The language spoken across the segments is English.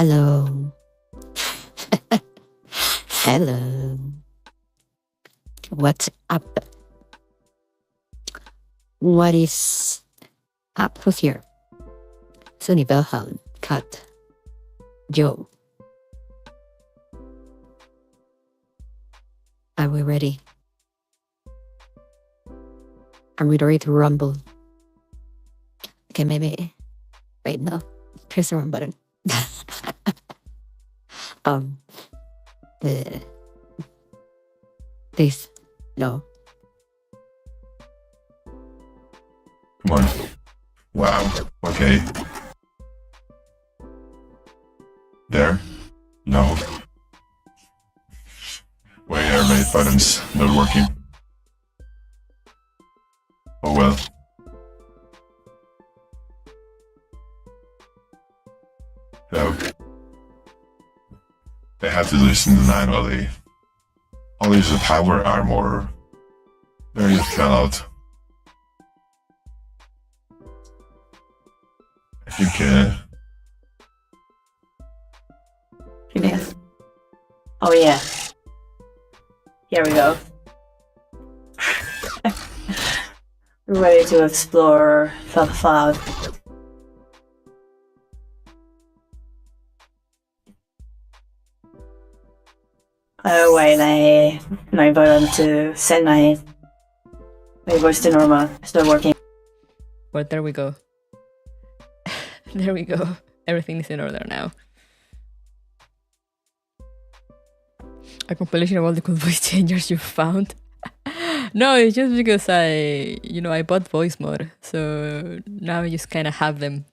Hello. Hello. What's up? What is up? Who's here? Sunny Belhan, Kat, Joe. Are we ready? Are we ready to rumble? Okay, maybe. Wait, no. Press the wrong button. Please, no. Come on. Wow. Okay. There. No. Why are my buttons not working? Oh well. So they have to listen manually. Only the power armor. There you fell out. I think Yes. Oh yeah. Here we go. Ready to explore Fallout. Oh wait, my button to send my voice to normal. It's not working. But there we go. There we go. Everything is in order now. A compilation of all the cool voice changers you found. No, it's just because I bought voice mod, so now I just kind of have them.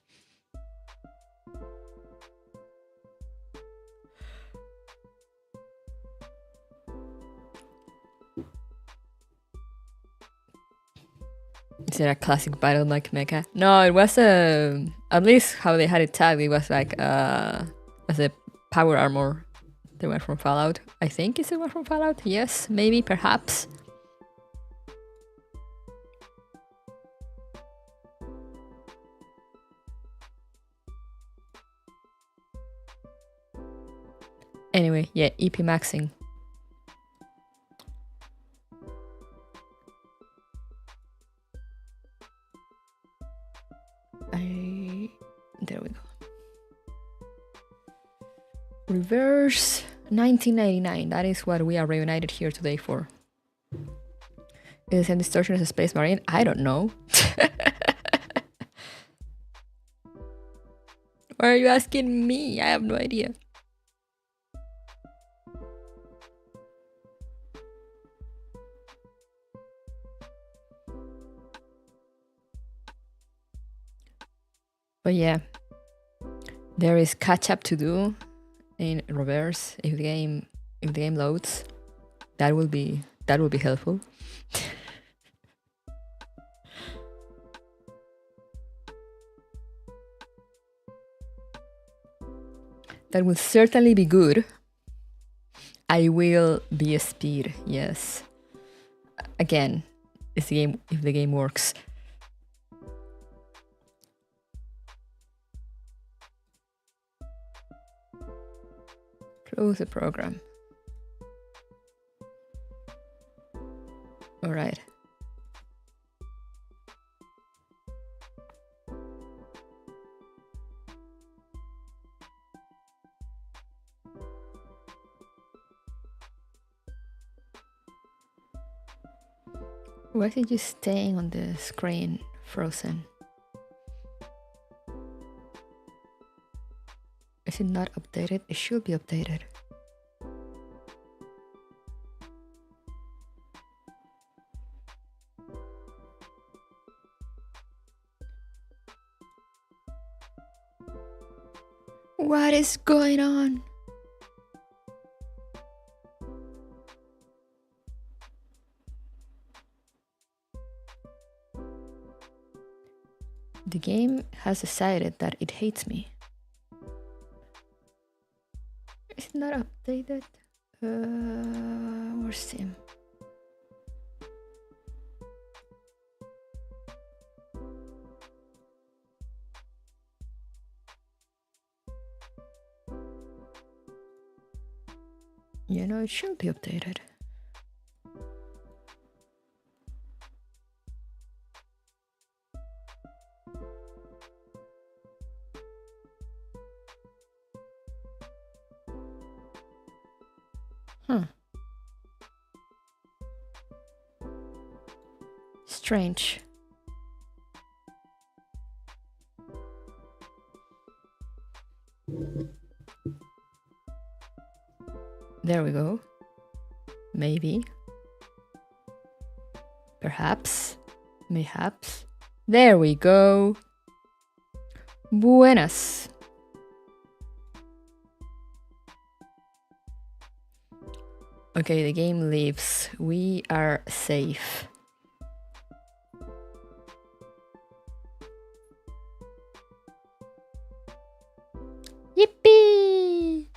Is it a classic battle like mecha? No, it was at least how they had it tagged. It was like as a power armor. They went from Fallout. I think it's the one from Fallout. Yes, maybe, perhaps. Anyway, yeah, EP maxing. There we go. Reverse 1999. That is what we are reunited here today for. Is the same distortion as a Space Marine? I don't know. Why are you asking me? I have no idea. But yeah, there is catch up to do in reverse if the game loads. That will be helpful. That will certainly be good. I will be a speed, yes. Again, if the game works. Close the program. All right. Why is it just staying on the screen frozen? Is it not updated? It should be updated. What is going on? The game has decided that it hates me. Is it not updated? Where's Steam? You know, it should be updated. Huh. Strange. There we go. Maybe. Perhaps. Mayhaps. There we go. Buenas. Okay, the game leaves. We are safe. Yippee!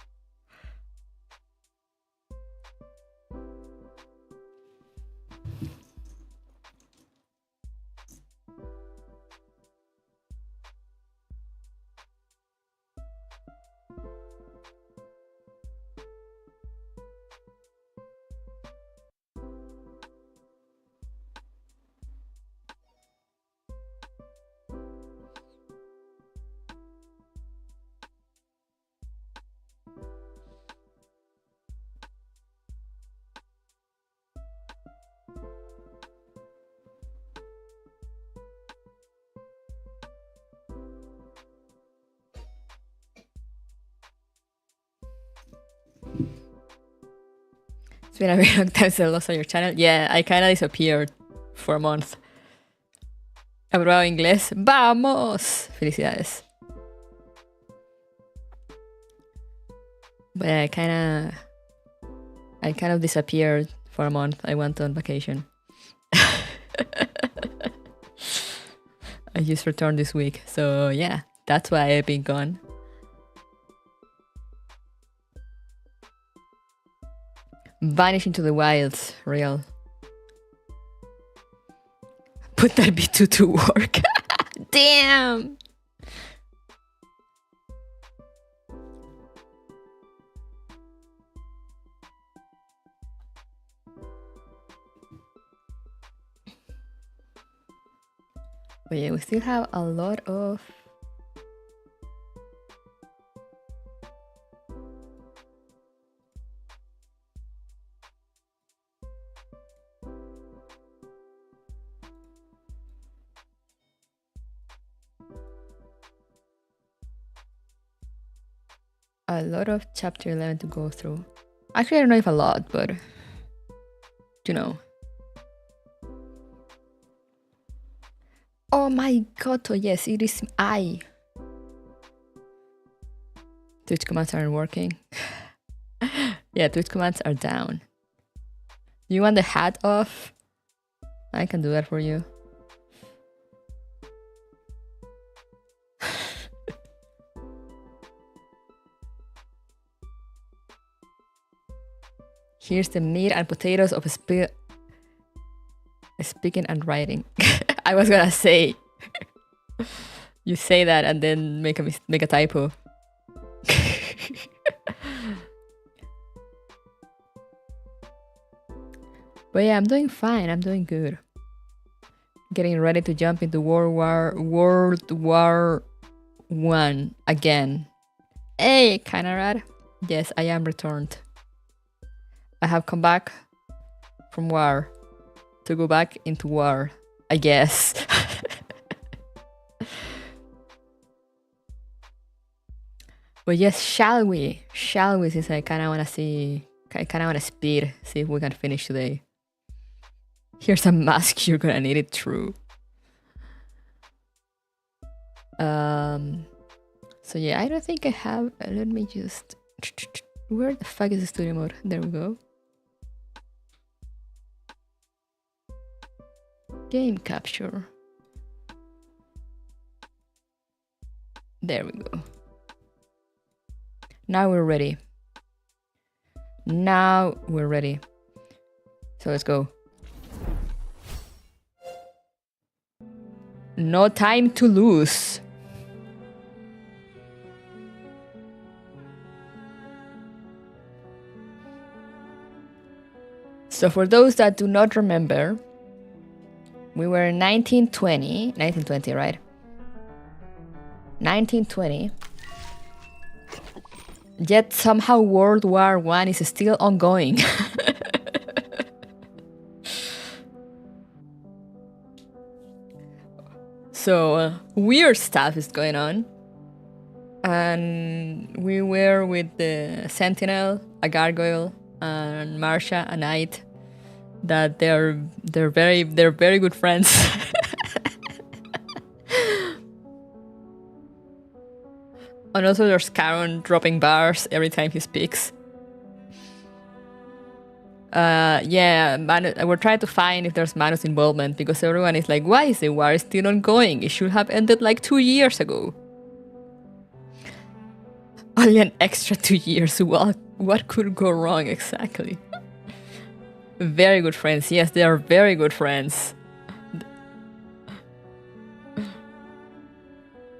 It's been a very long time since I lost on your channel. Yeah, I kind of disappeared for a month. Hablaba inglés. ¡Vamos! Felicidades. But I kind of disappeared for a month. I went on vacation. I just returned this week. So yeah, that's why I've been gone. Vanish into the wilds, real. Put that B2 to work. Damn! But yeah, we still have a lot of... a lot of chapter 11 to go through. Actually, I don't know if a lot, but you know. Oh my god, oh yes, it is I. Twitch commands aren't working. Yeah, Twitch commands are down. Do you want the hat off? I can do that for you. Here's the meat and potatoes of speaking and writing. I was gonna say, you say that and then make a typo. But yeah, I'm doing fine. I'm doing good. Getting ready to jump into World War I again. Hey, kinda rad. Yes, I am returned. I have come back from war to go back into war, I guess. But yes, shall we? Shall we? Since I kind of want to speed, see if we can finish today. Here's a mask, you're gonna need it, true. So yeah, I don't think I have, let me just, where the fuck is the studio mode? There we go. Game capture. There we go. Now we're ready. Now we're ready. So let's go. No time to lose. So for those that do not remember, we were in 1920, right? 1920. Yet somehow World War I is still ongoing. So weird stuff is going on. And we were with the Sentinel, a Gargoyle, and Marsha, a Knight. That they're very good friends. And also there's Karen dropping bars every time he speaks. Yeah, we're trying to find if there's Manu's involvement because everyone is like, why is the war still ongoing? It should have ended like 2 years ago. Only an extra 2 years. Well, what could go wrong exactly? Very good friends. Yes, they are very good friends.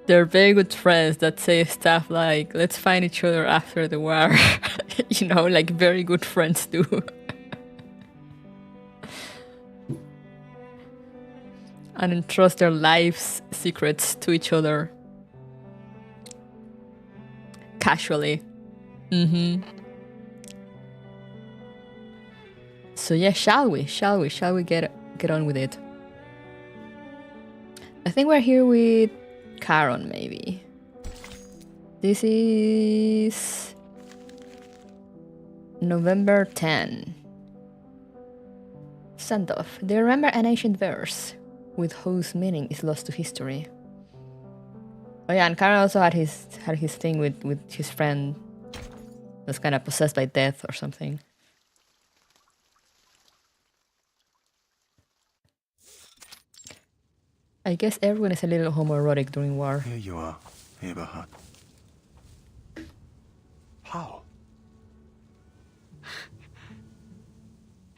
They're very good friends that say stuff like, let's find each other after the war. You know, like very good friends do. And entrust their lives' secrets to each other. Casually. So yeah, shall we get on with it? I think we're here with Karen, maybe. This is November 10. Standoff. Do you remember an ancient verse with whose meaning is lost to history? Oh yeah, and Karen also had his thing with his friend that's kind of possessed by death or something. I guess everyone is a little homoerotic during war. Here you are, Eberhard. How?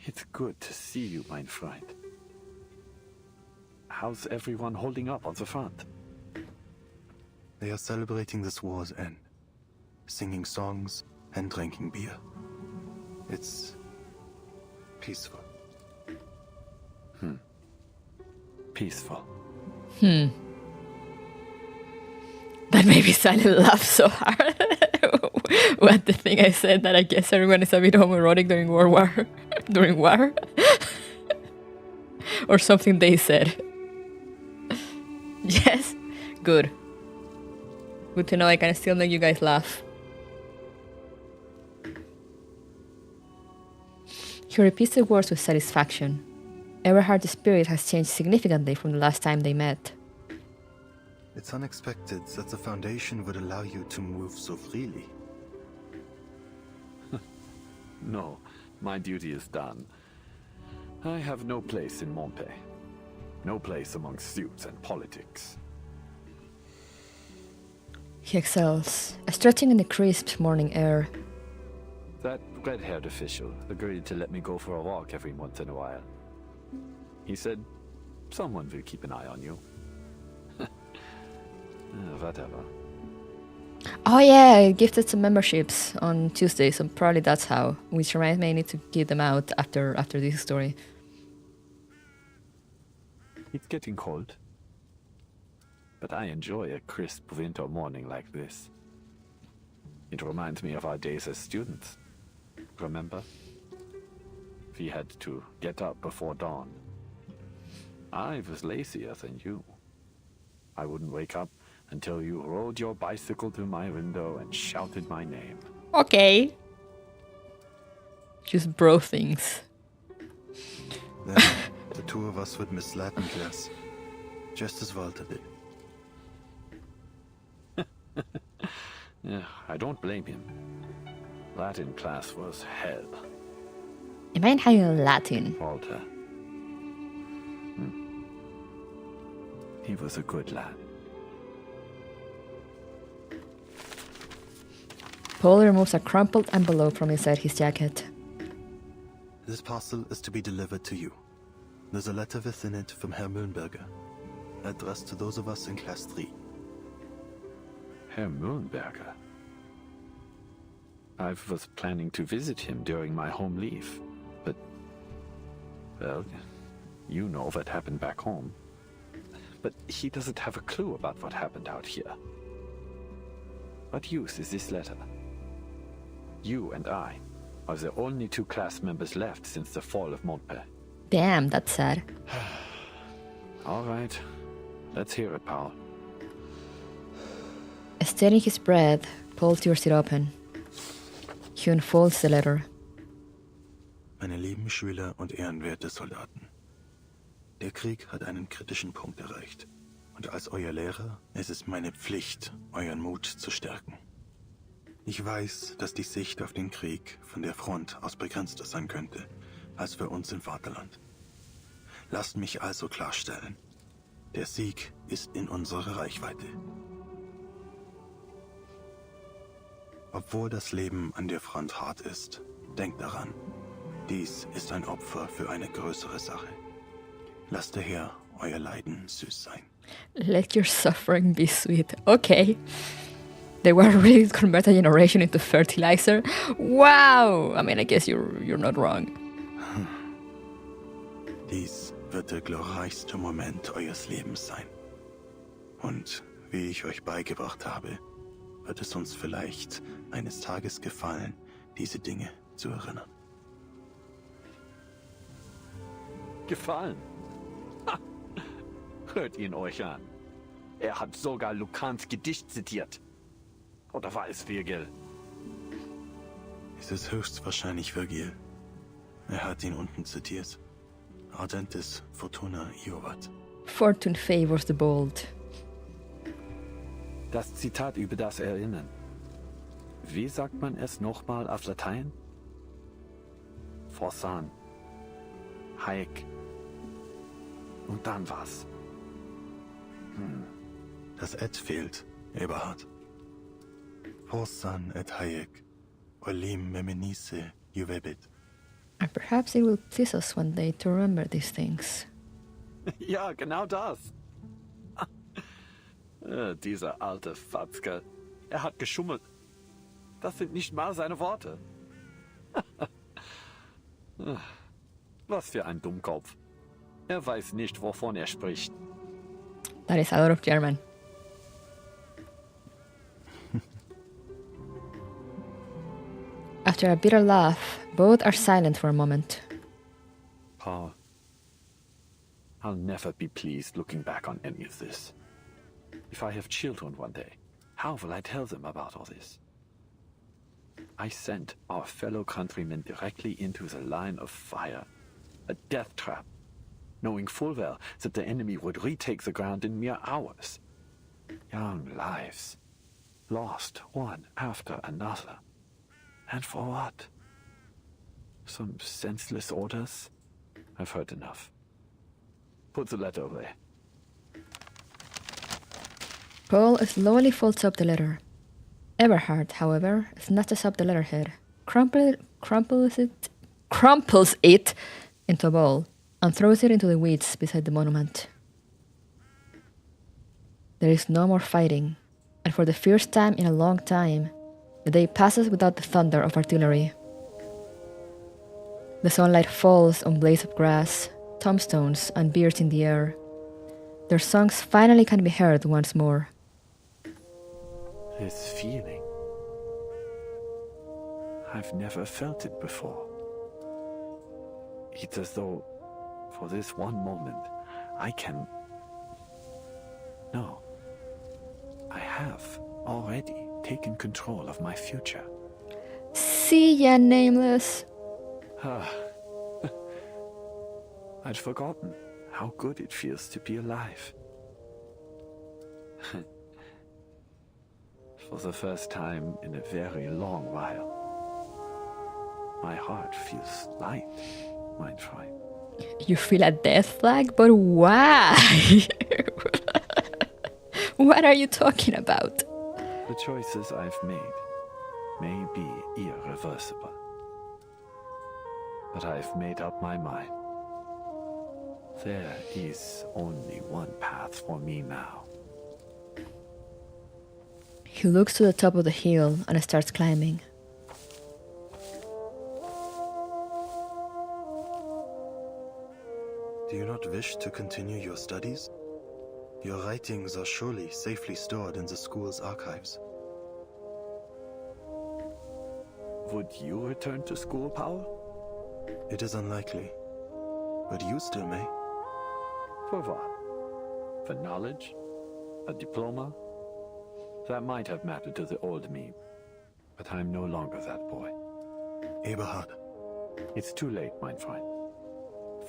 It's good to see you, mein Freund. How's everyone holding up on the front? They are celebrating this war's end, singing songs and drinking beer. It's peaceful. Peaceful. That made me silently laugh so hard. What the thing I said that I guess everyone is a bit homoerotic during during war? Or something they said. Yes? Good. Good to know I can still make you guys laugh. He repeats the words with satisfaction. Eberhard's spirit has changed significantly from the last time they met. It's unexpected that the Foundation would allow you to move so freely. No, my duty is done. I have no place in Montpellier. No place among suits and politics. He exhales, stretching in the crisp morning air. That red-haired official agreed to let me go for a walk every once in a while. He said, someone will keep an eye on you. Whatever. Oh yeah, I gifted some memberships on Tuesday, so probably that's how. Which reminds me I need to give them out after this story. It's getting cold. But I enjoy a crisp winter morning like this. It reminds me of our days as students. Remember? We had to get up before dawn. I was lazier than you. I wouldn't wake up until you rode your bicycle to my window and shouted my name. Okay. Just bro things. Then, the two of us would miss Latin class, just as Walter did. Yeah, I don't blame him. Latin class was hell. Imagine how you're Latin. Walter. He was a good lad. Paul removes a crumpled envelope from inside his jacket. This parcel is to be delivered to you. There's a letter within it from Herr Mühlenberger, addressed to those of us in Class 3. Herr Mühlenberger? I was planning to visit him during my home leave, but Well, you know what happened back home. But he doesn't have a clue about what happened out here. What use is this letter? You and I are the only two class members left since the fall of Montpellier. Damn, that's sad. All right. Let's hear it, Paul. Steadying his breath, Paul tears it open. He unfolds the letter. Meine lieben Schüler und ehrenwerte Soldaten. Der Krieg hat einen kritischen Punkt erreicht. Und als euer Lehrer ist es meine Pflicht, euren Mut zu stärken. Ich weiß, dass die Sicht auf den Krieg von der Front aus begrenzter sein könnte, als für uns im Vaterland. Lasst mich also klarstellen, der Sieg ist in unserer Reichweite. Obwohl das Leben an der Front hart ist, denkt daran, dies ist ein Opfer für eine größere Sache. Lasst daher euer Leiden süß sein. Let your suffering be sweet. Okay. They were ready to convert a generation into fertilizer. Wow! I mean, I guess you're not wrong. Dies wird der glorreichste Moment eures Lebens sein. Und wie ich euch beigebracht habe, wird es uns vielleicht eines Tages gefallen, diese Dinge zu erinnern. Gefallen? Ha! Hört ihn euch an. Er hat sogar Lucans Gedicht zitiert. Oder war es Virgil? Es ist höchstwahrscheinlich Virgil. Er hat ihn unten zitiert. Ardentes Fortuna Iovat. Fortune favors the bold. Das Zitat über das Erinnern. Wie sagt man es nochmal auf Latein? Forsan. Hayek. Und dann was? Das Et fehlt, Eberhard. Forsan et Hayek. Olim memenisse juvebit. And perhaps it will please us one day to remember these things. Ja, genau das. Dieser alte Fatzke. Er hat geschummelt. Das sind nicht mal seine Worte. Was für ein Dummkopf. Er weiß nicht, wovon er spricht. That is a lot of German. After a bitter laugh, both are silent for a moment. Paul, I'll never be pleased looking back on any of this. If I have children one day, how will I tell them about all this? I sent our fellow countrymen directly into the line of fire, a death trap, knowing full well that the enemy would retake the ground in mere hours. Young lives, lost one after another. And for what? Some senseless orders? I've heard enough. Put the letter away. Paul slowly folds up the letter. Eberhard, however, snatches up the letterhead, crumples it into a ball, and throws it into the weeds beside the monument. There is no more fighting, and for the first time in a long time, the day passes without the thunder of artillery. The sunlight falls on blades of grass, tombstones, and beards in the air. Their songs finally can be heard once more. This feeling. I've never felt it before. It's as though, for this one moment, I can... No. I have already taken control of my future. See ya, Nameless. I'd forgotten how good it feels to be alive. For the first time in a very long while, my heart feels light, mein Freund. You feel a death flag? But why? What are you talking about? The choices I've made may be irreversible. But I've made up my mind. There is only one path for me now. He looks to the top of the hill and starts climbing. Do you not wish to continue your studies? Your writings are surely safely stored in the school's archives. Would you return to school, Paul? It is unlikely, but you still may. For what? For knowledge? A diploma? That might have mattered to the old me, but I'm no longer that boy. Eberhard, It's too late, my friend.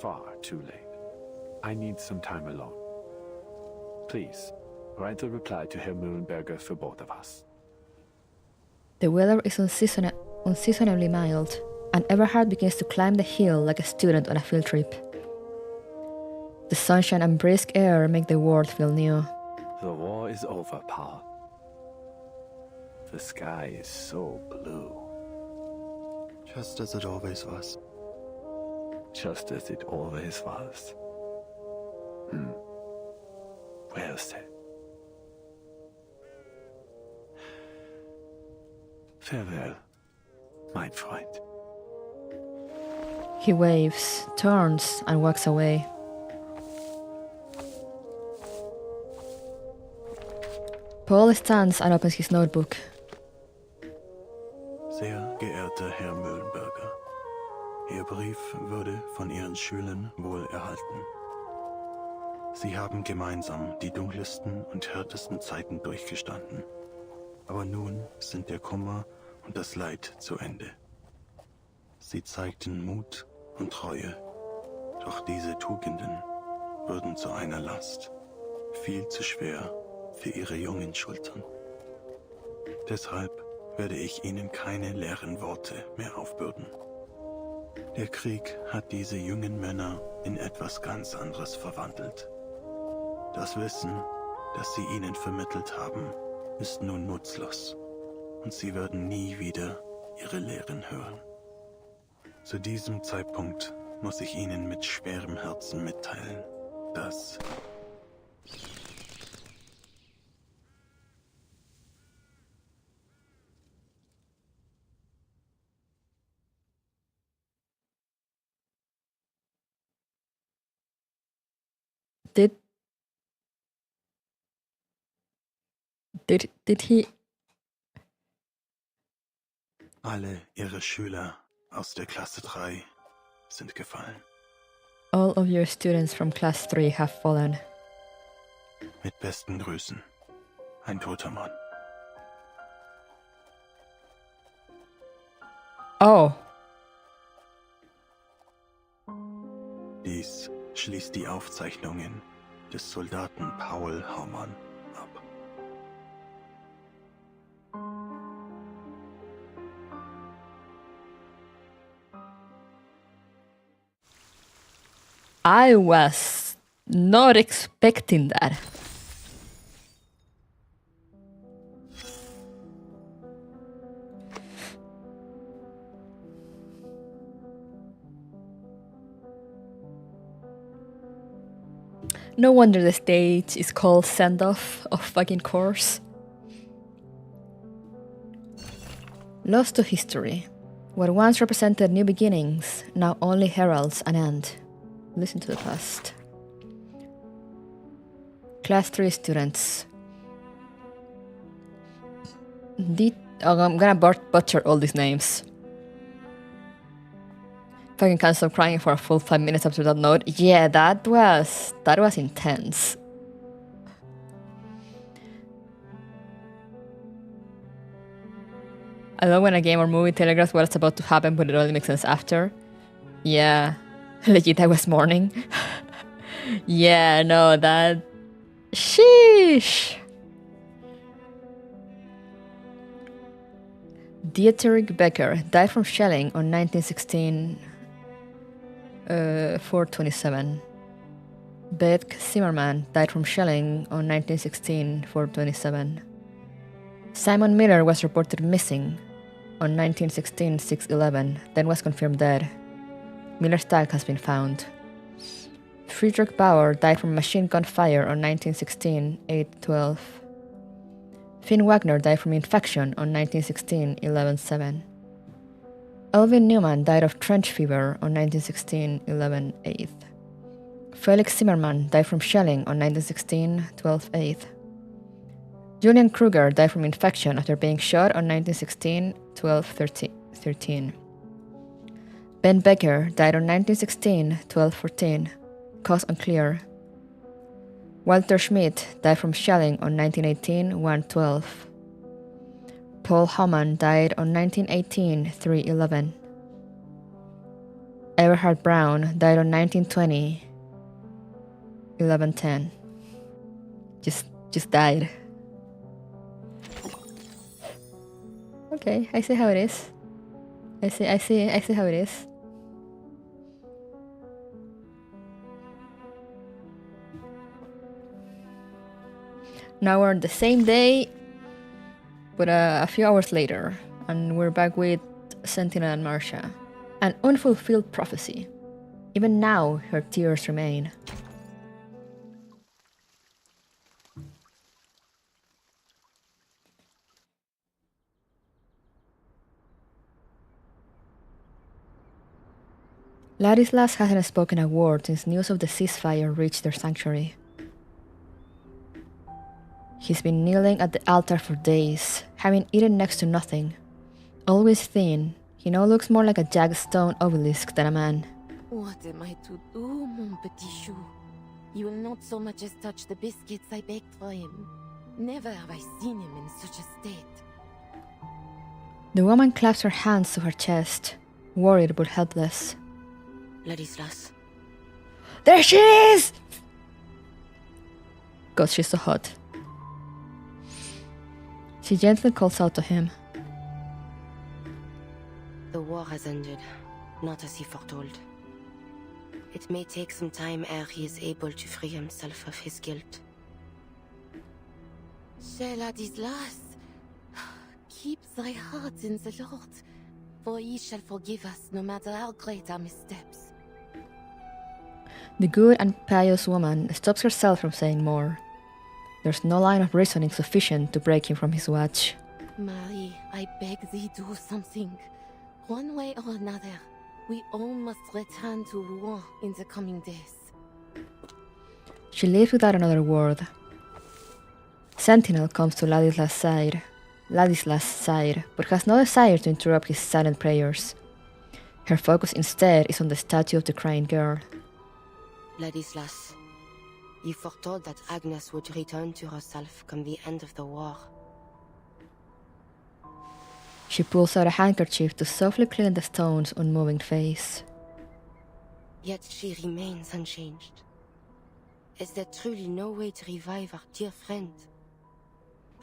Far too late. I need some time alone. Please, write a reply to Herr Mühlenberger for both of us. The weather is unseasonably mild, and Eberhard begins to climb the hill like a student on a field trip. The sunshine and brisk air make the world feel new. The war is over, Paul. The sky is so blue. just as it always was. Just as it always was. Well said. Farewell, my friend. He waves, turns, and walks away. Paul stands and opens his notebook. Sehr geehrter Herr Mühlenberger, Ihr Brief wurde von Ihren Schülern wohl erhalten. Sie haben gemeinsam die dunkelsten und härtesten Zeiten durchgestanden. Aber nun sind der Kummer und das Leid zu Ende. Sie zeigten Mut und Treue, doch diese Tugenden wurden zu einer Last, viel zu schwer für ihre jungen Schultern. Deshalb werde ich Ihnen keine leeren Worte mehr aufbürden. Der Krieg hat diese jungen Männer in etwas ganz anderes verwandelt. Das Wissen, das Sie ihnen vermittelt haben, ist nun nutzlos und sie werden nie wieder ihre Lehren hören. Zu diesem Zeitpunkt muss ich Ihnen mit schwerem Herzen mitteilen, dass Did he? alle Ihre Schüler aus der Klasse 3 sind gefallen. All of your students from class 3 have fallen. Mit besten Grüßen, ein toter Mann. Oh, Dies schließt die Aufzeichnungen des Soldaten Paul Haumann ab. I was not expecting that. No wonder the stage is called Send-Off of fucking course. Lost to history. What once represented new beginnings now only heralds an end. Listen to the past. Class 3 students. I'm gonna butcher all these names. Fucking can't stop crying for a full 5 minutes after that note. Yeah, that was intense. I love when a game or movie telegraphs what's about to happen, but it only makes sense after. Yeah. Legit, I was mourning. Yeah, no, that... Sheesh! Dietrich Becker died from shelling on 1916... 427. Beth Zimmerman died from shelling on 1916, 427. Simon Miller was reported missing on 1916, 611, then was confirmed dead. Miller's tag has been found. Friedrich Bauer died from machine gun fire on 1916, 812. Finn Wagner died from infection on 1916, 11/7. Elvin Newman died of trench fever on 1916, 11/8. Felix Zimmermann died from shelling on 1916, 12/8. Julian Kruger died from infection after being shot on 1916, 12/13. Ben Becker died on 1916, 12/14. Cause unclear. Walter Schmidt died from shelling on 1918, 1/12. Paul Homan died on 1918, 3/11. Everhard Brown died on 1920, 11/10. Just died. Okay, I see how it is. I see how it is. Now we're on the same day, but a few hours later, and we're back with Sentinel and Marcia. An unfulfilled prophecy. Even now, her tears remain. Ladislas hasn't spoken a word since news of the ceasefire reached their sanctuary. He's been kneeling at the altar for days, having eaten next to nothing. Always thin, he now looks more like a jagged stone obelisk than a man. What am I to do, mon petit chou? You will not so much as touch the biscuits I baked for him. Never have I seen him in such a state. The woman claps her hands to her chest, worried but helpless. Ladislas. There she is! God, she's so hot. She gently calls out to him. The war has ended, not as he foretold. It may take some time ere he is able to free himself of his guilt. Cher Ladislas, keep thy heart in the Lord, for he shall forgive us no matter how great our missteps. The good and pious woman stops herself from saying more. There's no line of reasoning sufficient to break him from his watch. Marie, I beg thee do something. One way or another, we all must return to Rouen in the coming days. She leaves without another word. Sentinel comes to Ladislas' side, but has no desire to interrupt his silent prayers. Her focus instead is on the statue of the crying girl. Ladislas, you foretold that Agnes would return to herself come the end of the war. She pulls out a handkerchief to softly clean the stone's unmoving face. Yet she remains unchanged. Is there truly no way to revive our dear friend?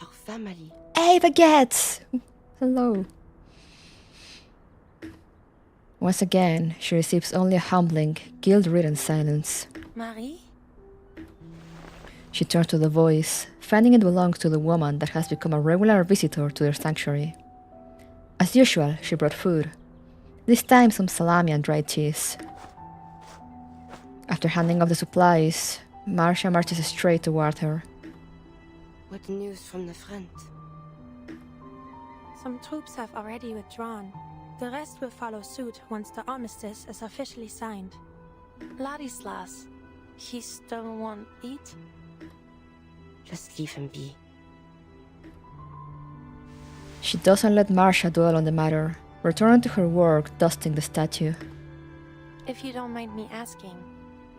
Our family? Hey, baguettes! Hello. Once again, she receives only a humbling, guilt-ridden silence. Marie? She turns to the voice, finding it belongs to the woman that has become a regular visitor to their sanctuary. As usual, she brought food. This time some salami and dried cheese. After handing off the supplies, Marcia marches straight toward her. What news from the front? Some troops have already withdrawn. The rest will follow suit once the armistice is officially signed. Ladislas, he still won't eat? Just leave him be. She doesn't let Marcia dwell on the matter, returning to her work dusting the statue. If you don't mind me asking,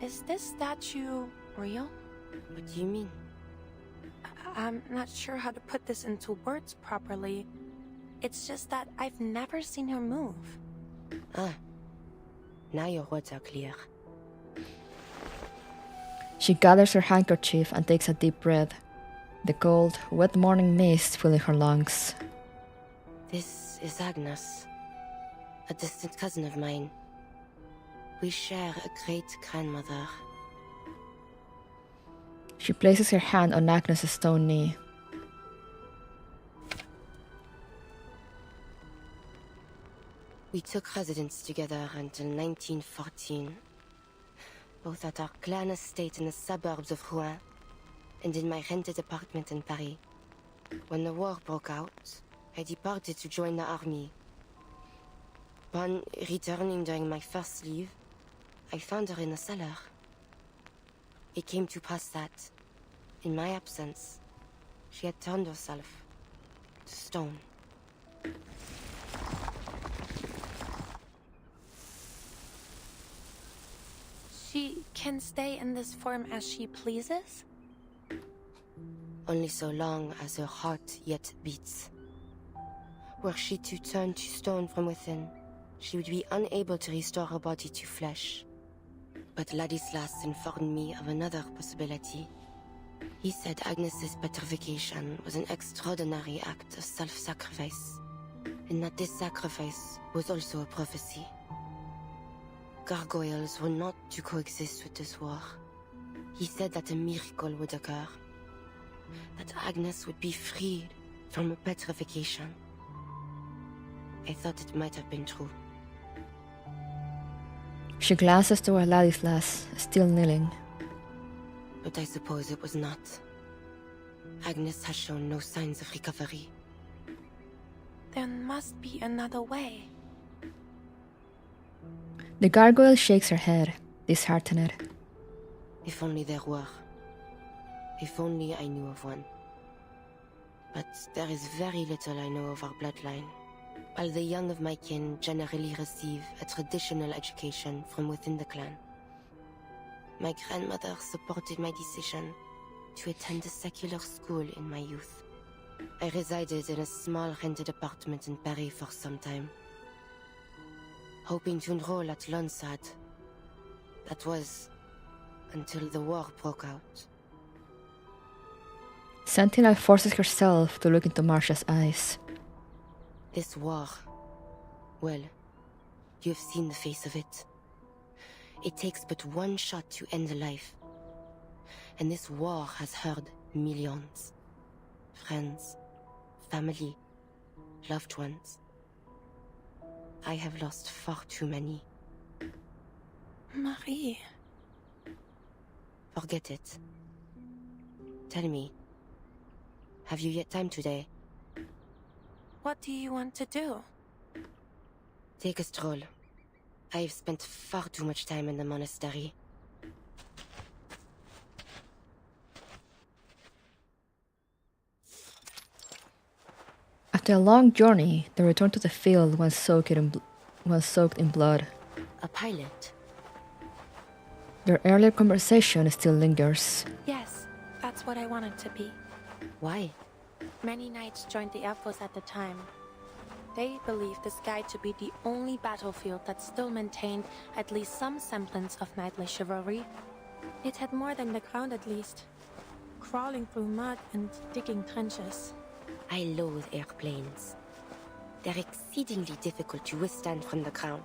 is this statue real? What do you mean? I'm not sure how to put this into words properly. It's just that I've never seen her move. Ah. Now your words are clear. She gathers her handkerchief and takes a deep breath, the cold, wet morning mist filling her lungs. This is Agnes, a distant cousin of mine. We share a great-grandmother. She places her hand on Agnes' stone knee. We took residence together until 1914, both at our clan estate in the suburbs of Rouen and in my rented apartment in Paris. When the war broke out, I departed to join the army. Upon returning during my first leave, I found her in the cellar. It came to pass that, in my absence, she had turned herself to stone. She can stay in this form as she pleases? Only so long as her heart yet beats. Were she to turn to stone from within, she would be unable to restore her body to flesh. But Ladislas informed me of another possibility. He said Agnes's petrification was an extraordinary act of self-sacrifice, and that this sacrifice was also a prophecy. Gargoyles were not to coexist with this war. He said that a miracle would occur, that Agnes would be freed from her petrification. I thought it might have been true. She glances toward Ladislas, still kneeling. But I suppose it was not. Agnes has shown no signs of recovery. There must be another way. The gargoyle shakes her head, disheartened. If only there were. If only I knew of one. But there is very little I know of our bloodline. While the young of my kin generally receive a traditional education from within the clan. My grandmother supported my decision to attend a secular school in my youth. I resided in a small rented apartment in Paris for some time, hoping to enroll at Lonsad. That was until the war broke out. Sentinel forces herself to look into Marcia's eyes. This war, well, you have seen the face of it. It takes but one shot to end a life. And this war has hurt millions. Friends, family, loved ones. I have lost far too many. Marie. Forget it. Tell me, have you yet time today? What do you want to do? Take a stroll. I have spent far too much time in the monastery. After a long journey, the return to the field was soaked in blood. A pilot? Their earlier conversation still lingers. Yes, that's what I wanted to be. Why? Many knights joined the Elfos at the time. They believed the sky to be the only battlefield that still maintained at least some semblance of knightly chivalry. It had more than the ground at least. Crawling through mud and digging trenches. I loathe airplanes. They're exceedingly difficult to withstand from the ground.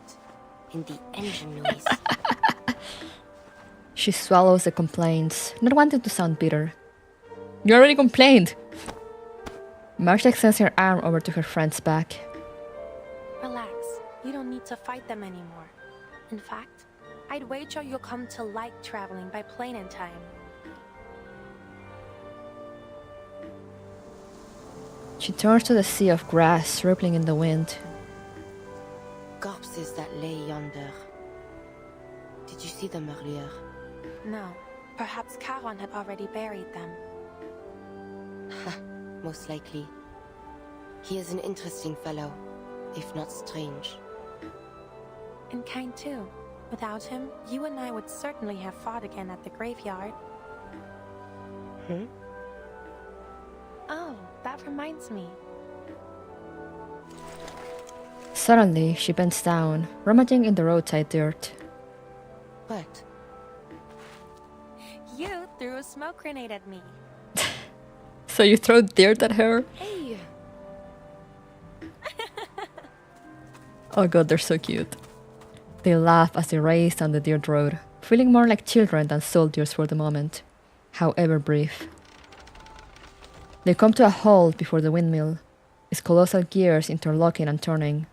And the engine noise. She swallows the complaints, not wanting to sound bitter. You already complained! Marcia extends her arm over to her friend's back. Relax, you don't need to fight them anymore. In fact, I'd wager you'll come to like traveling by plane in time. She turns to the sea of grass rippling in the wind. Corpses that lay yonder. Did you see them earlier? No, perhaps Charon had already buried them. Most likely. He is an interesting fellow, if not strange. And kind too. Without him, you and I would certainly have fought again at the graveyard. Oh, that reminds me. Suddenly, she bends down, rummaging in the roadside dirt. What? You threw a smoke grenade at me. So you throw dirt at her? Hey! Oh god, they're so cute. They laugh as they race down the dirt road, feeling more like children than soldiers for the moment, however brief. They come to a halt before the windmill, its colossal gears interlocking and turning,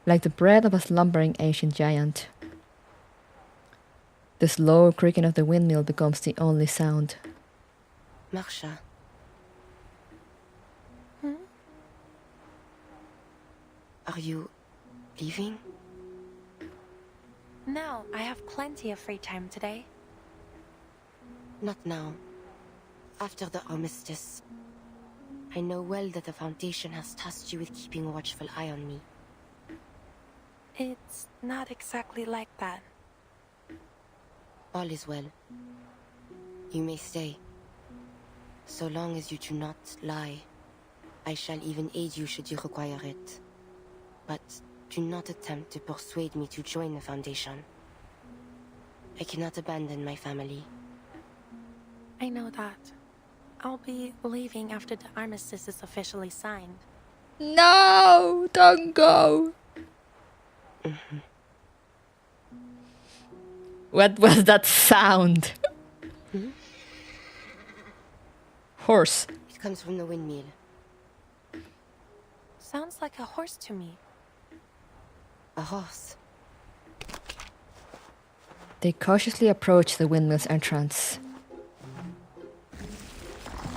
like the breath of a slumbering ancient giant. The slow creaking of the windmill becomes the only sound. Marcia. Are you leaving? No, I have plenty of free time today. Not now. After the armistice. I know well that the Foundation has tasked you with keeping a watchful eye on me. It's not exactly like that. All is well. You may stay. So long as you do not lie. I shall even aid you should you require it. But do not attempt to persuade me to join the Foundation. I cannot abandon my family. I know that. I'll be leaving after the armistice is officially signed. No, don't go. What was that sound? Horse. It comes from the windmill. Sounds like a horse to me. A horse. They cautiously approach the windmill's entrance.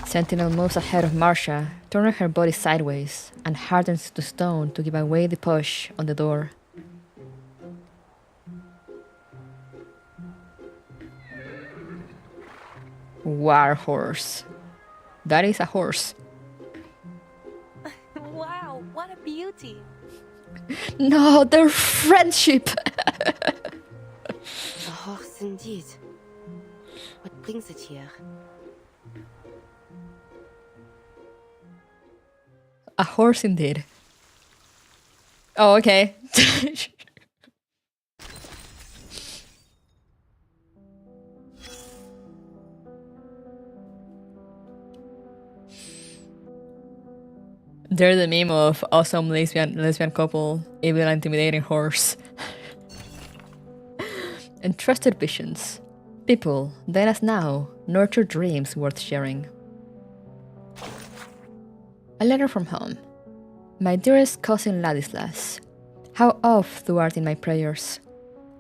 Sentinel moves ahead of Marcia, turning her body sideways, and hardens to stone to give away the push on the door. War horse. That is a horse. Wow, what a beauty! No, their friendship! A horse indeed. What brings it here? A horse indeed. Oh, okay. They're the meme of awesome lesbian couple, evil intimidating horse. Entrusted visions. People, then as now, nurture dreams worth sharing. A letter from home. My dearest cousin Ladislas, how oft thou art in my prayers.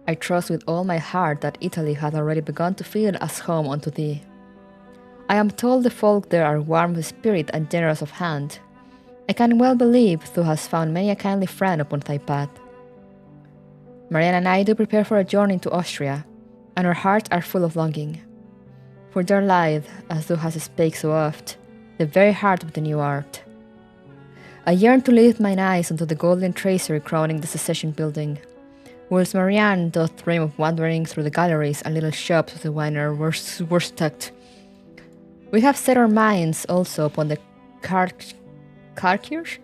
I trust with all my heart that Italy hath already begun to feel as home unto thee. I am told the folk there are warm of spirit and generous of hand. I can well believe thou hast found many a kindly friend upon thy path. Marianne and I do prepare for a journey to Austria, and our hearts are full of longing. For there lieth, as thou hast spake so oft, the very heart of the new art. I yearn to lift mine eyes unto the golden tracery crowning the Secession building, whilst Marianne doth dream of wandering through the galleries and little shops of the Wiener Wurststadt. We have set our minds also upon the Karkirche?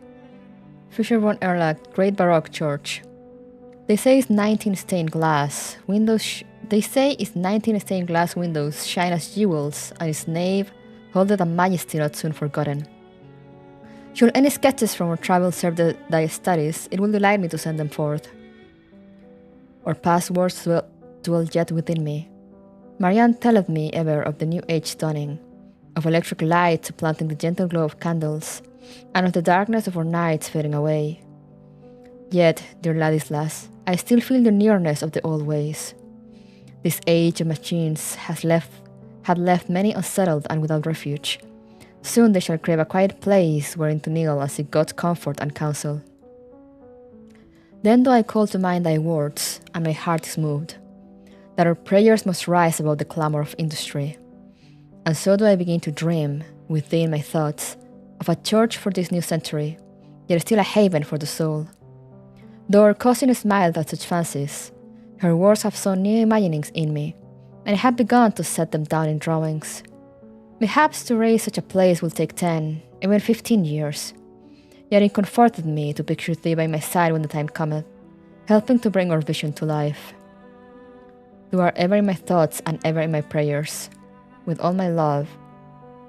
Fischer von Erlach, great Baroque church. They say it's 19 stained glass windows. Shine as jewels, and its nave holdeth a majesty not soon forgotten. Should any sketches from our travels serve thy studies, it will delight me to send them forth. Or past words dwell yet within me. Marianne telleth me ever of the new age dawning, of electric light supplanting the gentle glow of candles, and of the darkness of our nights fading away. Yet, dear Ladislas, I still feel the nearness of the old ways. This age of machines had left many unsettled and without refuge. Soon they shall crave a quiet place wherein to kneel and seek God's comfort and counsel. Then do I call to mind thy words, and my heart is moved, that our prayers must rise above the clamor of industry. And so do I begin to dream, within my thoughts, of a church for this new century, yet still a haven for the soul. Though our cousin smiled at such fancies, her words have sown new imaginings in me, and I have begun to set them down in drawings. Perhaps to raise such a place will take 10, even 15 years. Yet it comforted me to picture thee by my side when the time cometh, helping to bring our vision to life. You are ever in my thoughts and ever in my prayers. With all my love,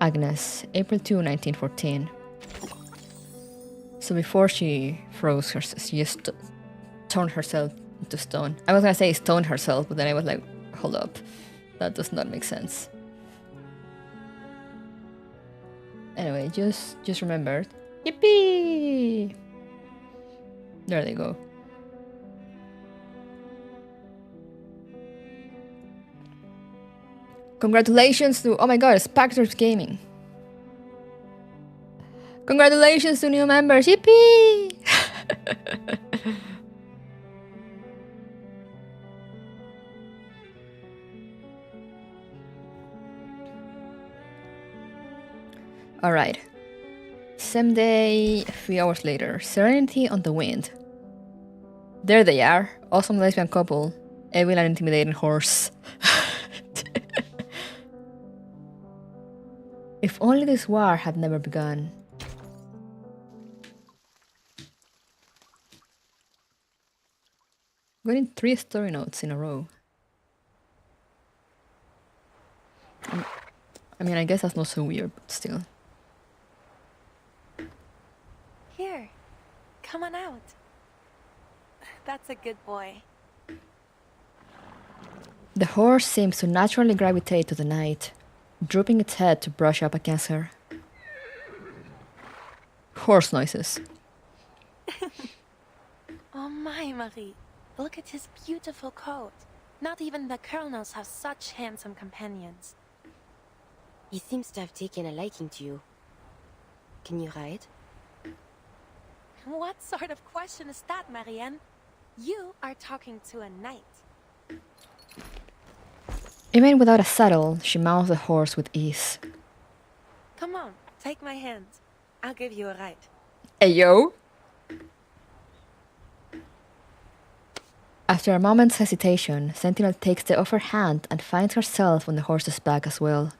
Agnes, April 2, 1914. So before she froze herself, she just turned herself into stone. I was gonna say stoned herself, but then I was like, hold up, that does not make sense. Anyway, just remembered. Yippee! There they go. Congratulations to, oh my god, Spectre's Gaming. Congratulations to new members, yippee! Alright. Same day, a few hours later. Serenity on the Wind. There they are. Awesome lesbian couple. Evil and intimidating horse. If only this war had never begun. Getting 3 story notes in a row. I mean, I guess that's not so weird, but still. Here, come on out. That's a good boy. The horse seems to naturally gravitate to the night, drooping its head to brush up against her. Horse noises. Oh my, Marie. Look at his beautiful coat. Not even the colonels have such handsome companions. He seems to have taken a liking to you. Can you ride? What sort of question is that, Marianne? You are talking to a knight. Even without a saddle, she mounts the horse with ease. Come on, take my hand. I'll give you a ride. Hey, yo! After a moment's hesitation, Sentinel takes the offered hand and finds herself on the horse's back as well.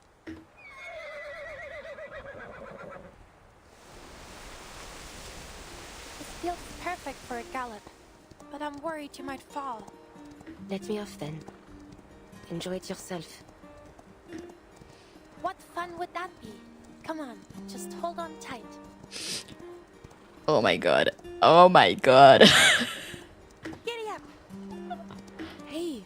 This feels perfect for a gallop, but I'm worried you might fall. Let me off then. Enjoy it yourself. What fun would that be? Come on, just hold on tight. Oh my god. Oh my god. Giddy up! Hey!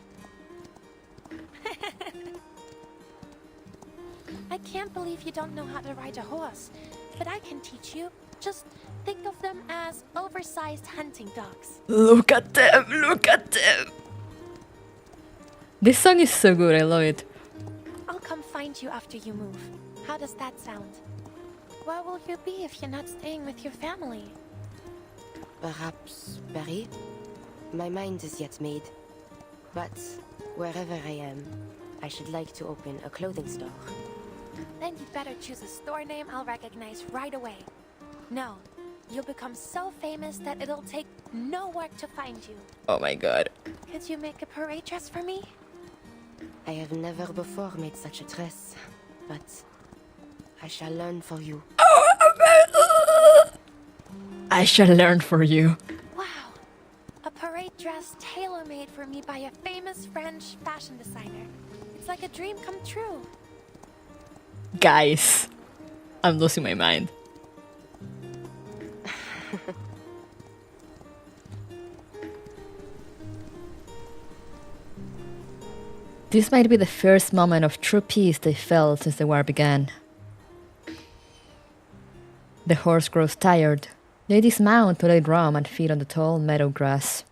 I can't believe you don't know how to ride a horse, but I can teach you. Just think of them as oversized hunting dogs. Look at them! Look at them! This song is so good, I love it. I'll come find you after you move. How does that sound? Where will you be if you're not staying with your family? Perhaps Paris? My mind is yet made. But wherever I am, I should like to open a clothing store. Then you'd better choose a store name I'll recognize right away. No, you'll become so famous that it'll take no work to find you. Oh my god. Could you make a parade dress for me? I have never before made such a dress, but I shall learn for you. I shall learn for you. Wow, a parade dress tailor-made for me by a famous French fashion designer. It's like a dream come true. Guys, I'm losing my mind. This might be the first moment of true peace they felt since the war began. The horse grows tired. They dismount to let it roam and feed on the tall meadow grass.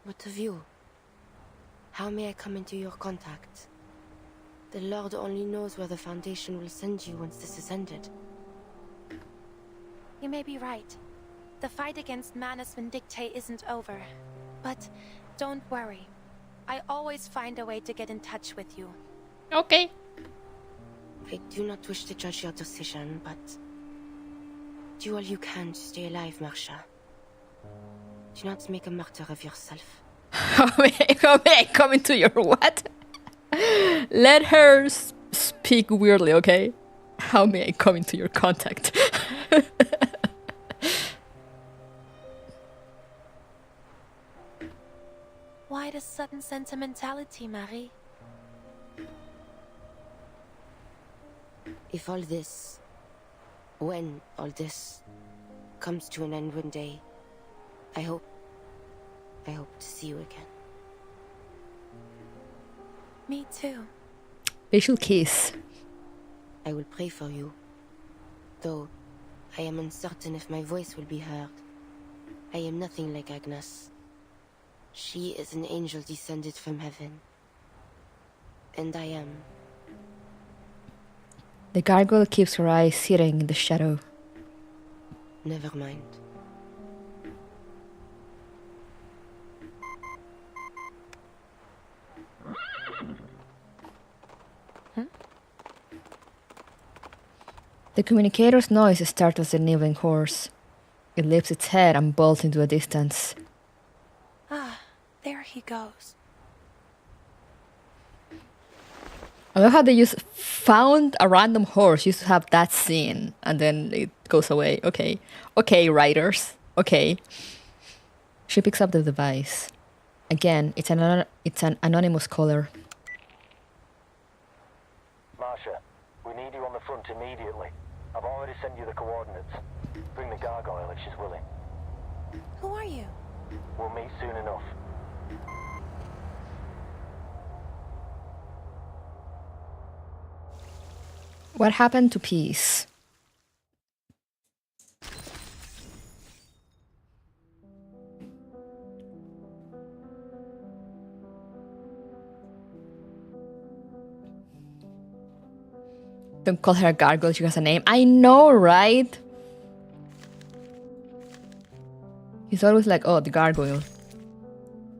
What of you? How may I come into your contact? The Lord only knows where the Foundation will send you once this is ended. You may be right. The fight against Manus Vindictae isn't over. But don't worry. I always find a way to get in touch with you. Okay. I do not wish to judge your decision, but do all you can to stay alive, Marsha. Do not make a martyr of yourself. How may I come into your what? Let her speak weirdly, okay? How may I come into your contact? Why the sudden sentimentality, Marie? If all this, when all this comes to an end one day, I hope to see you again. Me too. Facial kiss. I will pray for you, though I am uncertain if my voice will be heard. I am nothing like Agnes. She is an angel descended from heaven. And I am. The gargoyle keeps her eyes sitting in the shadow. Never mind. The communicator's noise startles the kneeling horse. It lifts its head and bolts into the distance. Ah, there he goes. I love how they just found a random horse just to have that scene and then it goes away. Okay. Okay, writers. Okay. She picks up the device. Again, it's an anonymous caller. Marsha, we need you on the front immediately. I've already sent you the coordinates. Bring the Gargoyle if she's willing. Who are you? We'll meet soon enough. What happened to peace? Don't call her a gargoyle, she has a name. I know, right? He's always like, oh, the gargoyle.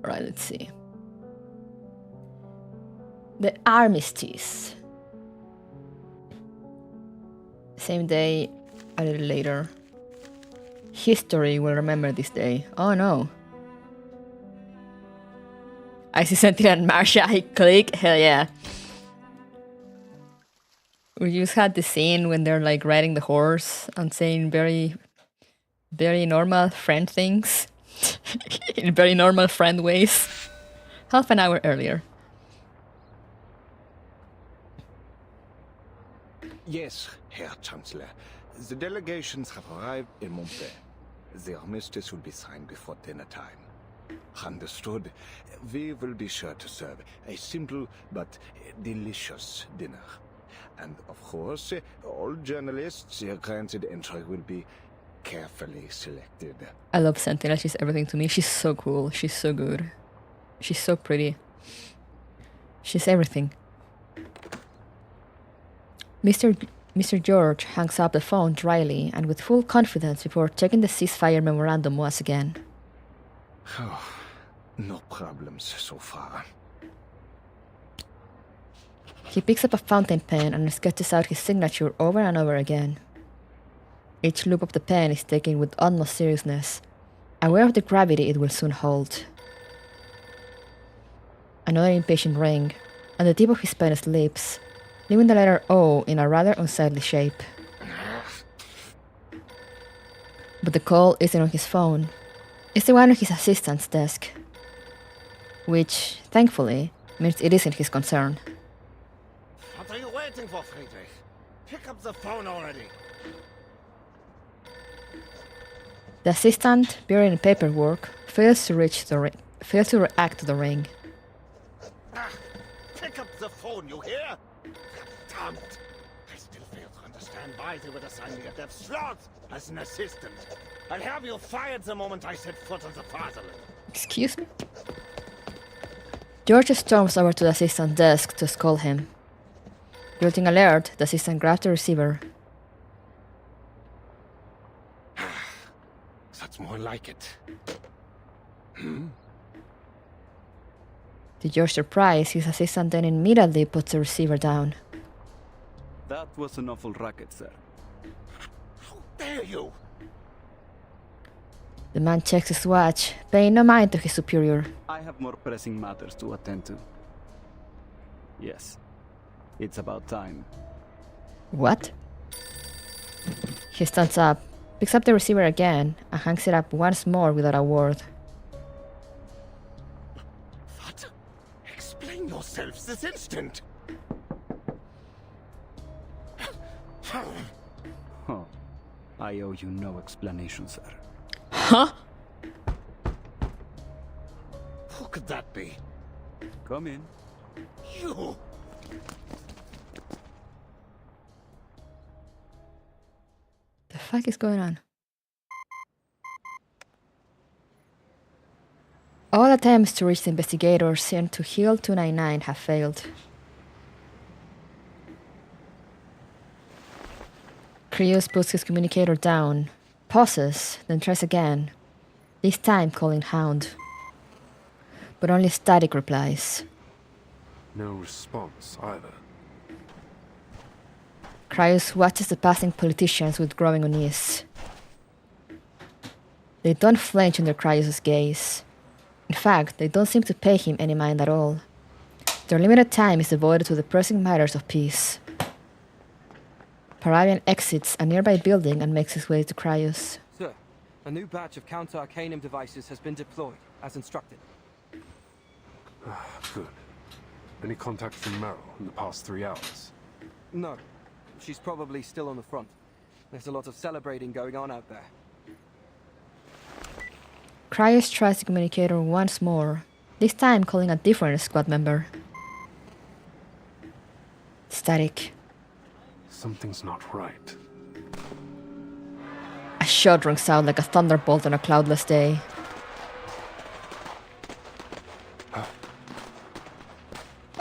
Alright, let's see. The armistice. Same day, a little later. History will remember this day. Oh no. I see Sentinel and Marsha, I click, hell yeah. We just had the scene when they're like riding the horse and saying very, very normal friend things. In very normal friend ways. Half an hour earlier. Yes, Herr Chancellor. The delegations have arrived in Montpellier. The armistice will be signed before dinner time. Understood. We will be sure to serve a simple but delicious dinner. And of course, all journalists granted entry will be carefully selected. I love Sentinel, she's everything to me. She's so cool, she's so good. She's so pretty. She's everything. Mr. George hangs up the phone dryly and with full confidence before checking the ceasefire memorandum once again. Oh, no problems so far. He picks up a fountain pen and sketches out his signature over and over again. Each loop of the pen is taken with utmost seriousness, aware of the gravity it will soon hold. Another impatient ring, and the tip of his pen slips, leaving the letter O in a rather unsightly shape. But the call isn't on his phone. It's the one on his assistant's desk. Which, thankfully, means it isn't his concern. What are you waiting for, Friedrich? Pick up the phone already. The assistant, buried in paperwork, fails to react to the ring. Pick up the phone, you hear? Damn it! I still fail to understand why they would assign me a dev slot as an assistant. I'll have you fired the moment I set foot on the fatherland. Excuse me? George storms over to the assistant's desk to scold him. Building alert, the assistant grabs the receiver. That's more like it. To George's surprise, his assistant then immediately puts the receiver down. That was an awful racket, sir. How dare you? The man checks his watch, paying no mind to his superior. I have more pressing matters to attend to. Yes, it's about time. What? He stands up, picks up the receiver again, and hangs it up once more without a word. What? Explain yourselves this instant. Oh, I owe you no explanation, sir. Huh? Who could that be? Come in. You! The fuck is going on? All attempts to reach the investigators sent to Hill 299 have failed. Creus puts his communicator down, pauses, then tries again, this time calling Hound. But only static replies. No response either. Cryos watches the passing politicians with growing unease. They don't flinch under Cryos' gaze. In fact, they don't seem to pay him any mind at all. Their limited time is devoted to the pressing matters of peace. Parabian exits a nearby building and makes his way to Cryos. Sir, a new batch of counter-arcanum devices has been deployed, as instructed. Good. Any contact from Meryl in the past 3 hours? No. She's probably still on the front. There's a lot of celebrating going on out there. Cryos tries to communicate her once more, this time calling a different squad member. Static. Something's not right. A shot rings out like a thunderbolt on a cloudless day.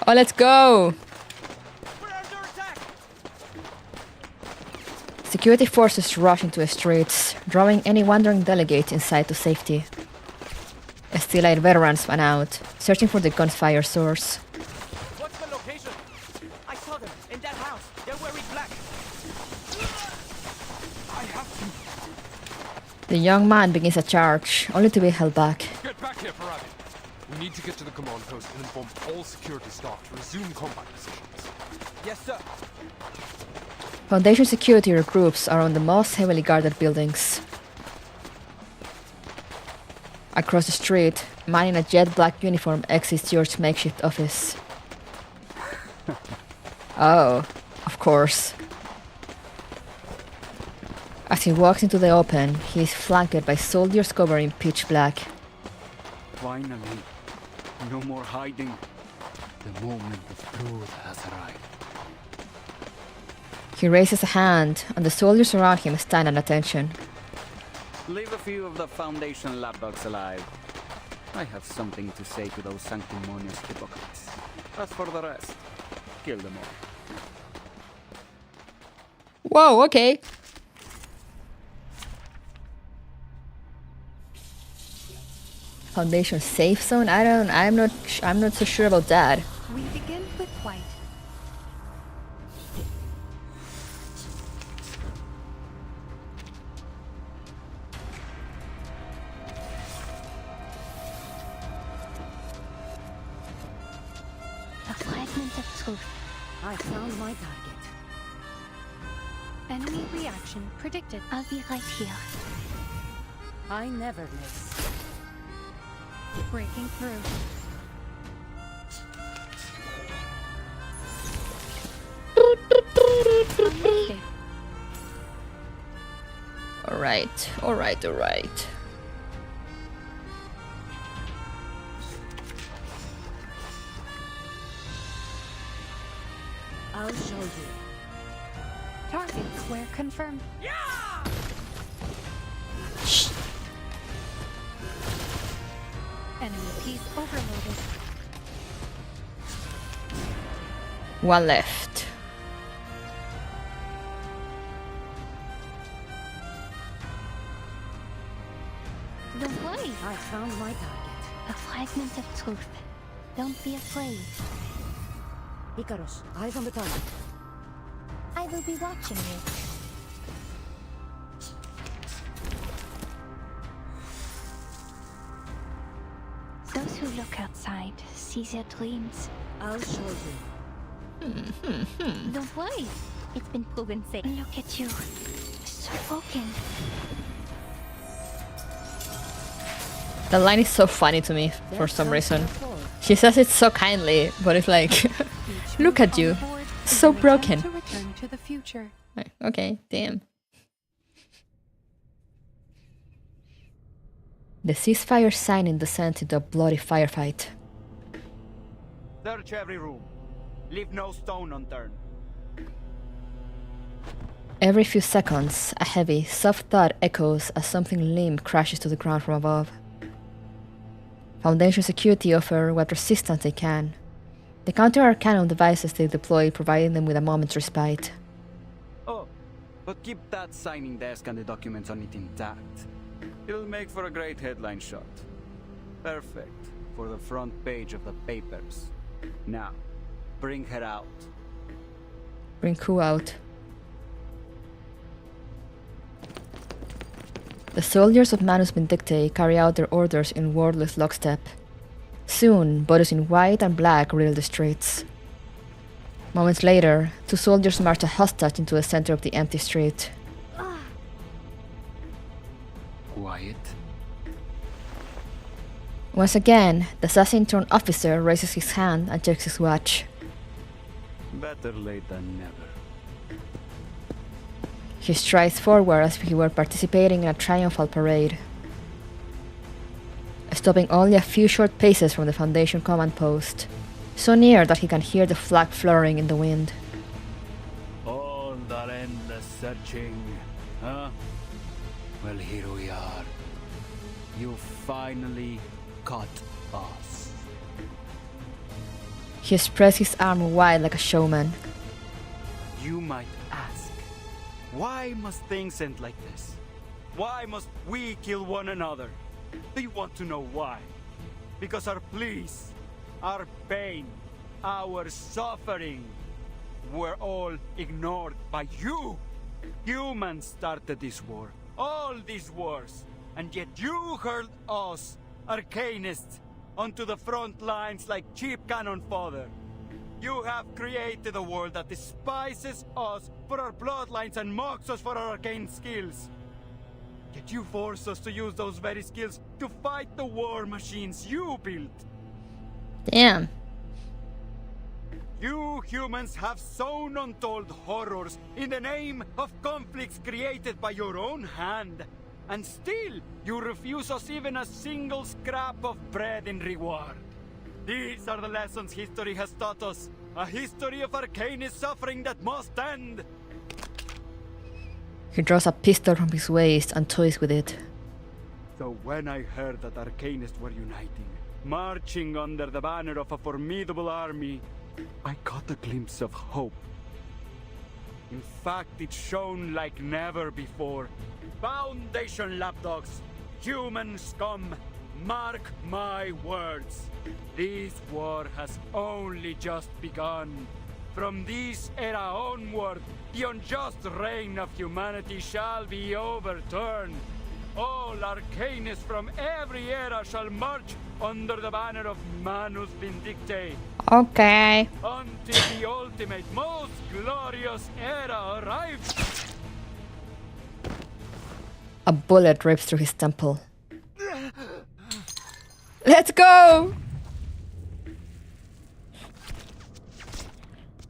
Oh, let's go! Security forces rush into the streets, drawing any wandering delegate inside to safety. Still-eyed veterans went out, searching for the gunfire source. What's the location? I saw them in that house. They're wearing black. I have to. The young man begins a charge, only to be held back. Get back here, Parabi. We need to get to the command post and inform all security staff to resume combat positions. Yes, sir. Foundation security groups are on the most heavily guarded buildings. Across the street, a man in a jet black uniform exits George's makeshift office. Oh, of course. As he walks into the open, he is flanked by soldiers covered in pitch black. Finally, no more hiding. The moment of truth has arrived. He raises a hand, and the soldiers around him stand at attention. Leave a few of the Foundation lapdogs alive. I have something to say to those sanctimonious hypocrites. As for the rest, kill them all. Whoa, okay. Foundation safe zone? I'm not so sure about that. We begin with white. A fragment of truth. I found my target. Enemy reaction predicted. I'll be right here. I never miss. Breaking through. Alright, alright, alright. I'll show you. Target square confirmed. Yeah! Enemy piece overloaded. One left. Don't worry. I found my target. A fragment of truth. Don't be afraid. Icarus, eyes on the target. I will be watching you. Those who look outside see their dreams. I'll show you. Don't worry. It's been proven safe. Look at you. So broken. The line is so funny to me for some reason. She says it so kindly, but it's like, look at you. So broken. To return to the future. Okay, damn. The ceasefire signing descends into a bloody firefight. Search every room. Leave no stone unturned. Every few seconds, a heavy, soft thud echoes as something limp crashes to the ground from above. Foundation security offer what resistance they can. The counter-arcanum devices they deploy providing them with a moment's respite. Oh, but keep that signing desk and the documents on it intact. It'll make for a great headline shot. Perfect for the front page of the papers. Now, bring her out. Bring who out? The soldiers of Manus Vindictae carry out their orders in wordless lockstep. Soon, bodies in white and black riddle the streets. Moments later, 2 soldiers march a hostage into the center of the empty street. Quiet. Once again, the assassin-turned-officer raises his hand and checks his watch. Better late than never. He strides forward as if he were participating in a triumphal parade, stopping only a few short paces from the Foundation command post, so near that he can hear the flag fluttering in the wind. All that endless searching, huh? Well, here we are. You finally caught us. He spreads his arm wide like a showman. You might ask, why must things end like this? Why must we kill one another? Do you want to know why? Because our pleas, our pain, our suffering were all ignored by you. Humans started this war, all these wars, and yet you hurled us, Arcanists, onto the front lines like cheap cannon fodder. You have created a world that despises us for our bloodlines and mocks us for our arcane skills. Yet you force us to use those very skills to fight the war machines you built. Damn. You humans have sown untold horrors in the name of conflicts created by your own hand. And still, you refuse us even a single scrap of bread in reward. These are the lessons history has taught us. A history of arcanist suffering that must end. He draws a pistol from his waist and toys with it. So when I heard that arcanists were uniting, marching under the banner of a formidable army, I caught a glimpse of hope. In fact, it shone like never before. Foundation lapdogs, human scum, mark my words. This war has only just begun. From this era onward, the unjust reign of humanity shall be overturned. All arcanists from every era shall march under the banner of Manus Vindictae. Okay. Until the ultimate, most glorious era arrives. A bullet rips through his temple. Let's go!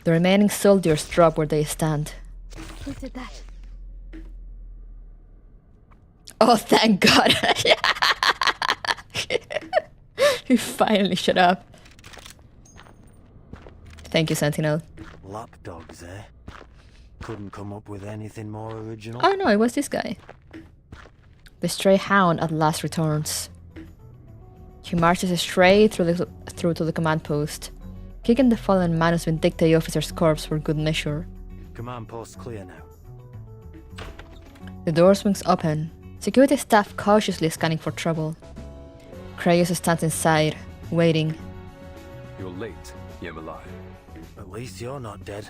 The remaining soldiers drop where they stand. Who did that? Oh, thank God! He finally shut up. Thank you, Sentinel. Lapdogs, eh? Couldn't come up with anything more original? Oh no, it was this guy. The stray hound at last returns. He marches straight through to the command post, kicking the fallen Manus Vindictae officer's corpse for good measure. Command post's clear now. The door swings open, security staff cautiously scanning for trouble. Krayos stands inside, waiting. You're late, Yemalai. At least you're not dead.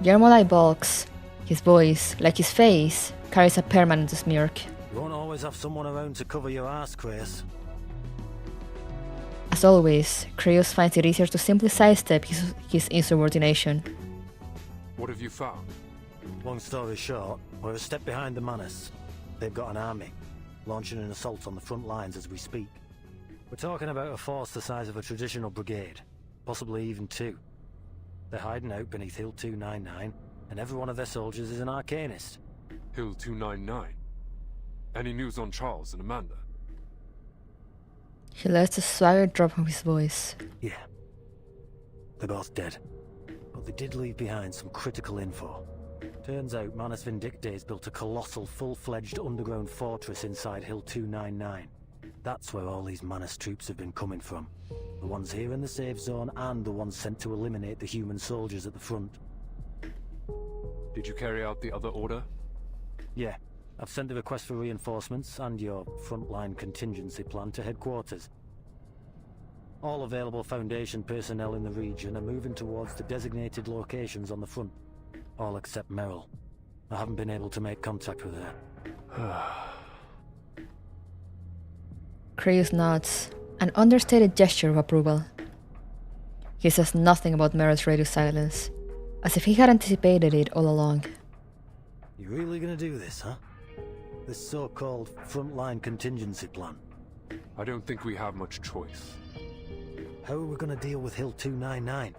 Yermolai balks. His voice, like his face, carries a permanent smirk. You won't always have someone around to cover your ass, Krayos. As always, Krayos finds it easier to simply sidestep his insubordination. What have you found? Long story short, we're a step behind the Manus. They've got an army, launching an assault on the front lines as we speak. We're talking about a force the size of a traditional brigade, possibly even 2. They're hiding out beneath Hill 299, and every one of their soldiers is an arcanist. Hill 299? Any news on Charles and Amanda? He lets a swagger drop from his voice. Yeah. They're both dead. But they did leave behind some critical info. Turns out Manus Vindictae's built a colossal, full-fledged underground fortress inside Hill 299. That's where all these Manus troops have been coming from. The ones here in the safe zone and the ones sent to eliminate the human soldiers at the front. Did you carry out the other order? Yeah. I've sent the request for reinforcements and your frontline contingency plan to headquarters. All available Foundation personnel in the region are moving towards the designated locations on the front. All except Merrill. I haven't been able to make contact with her. Chris nods, an understated gesture of approval. He says nothing about Merritt's radio silence, as if he had anticipated it all along. You really gonna do this, huh? This so-called frontline contingency plan? I don't think we have much choice. How are we gonna deal with Hill 299?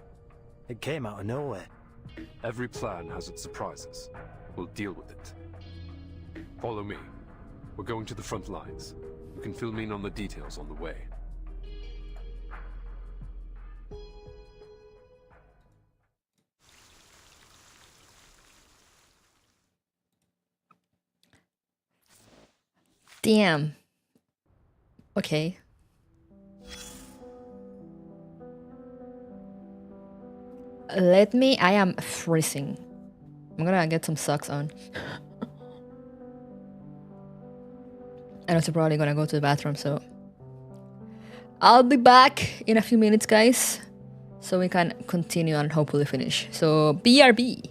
It came out of nowhere. Every plan has its surprises. We'll deal with it. Follow me. We're going to the front lines. You can fill me in on the details on the way. Damn. Okay. I am freezing. I'm gonna get some socks on. And also probably gonna go to the bathroom, so I'll be back in a few minutes, guys, so we can continue and hopefully finish. So BRB.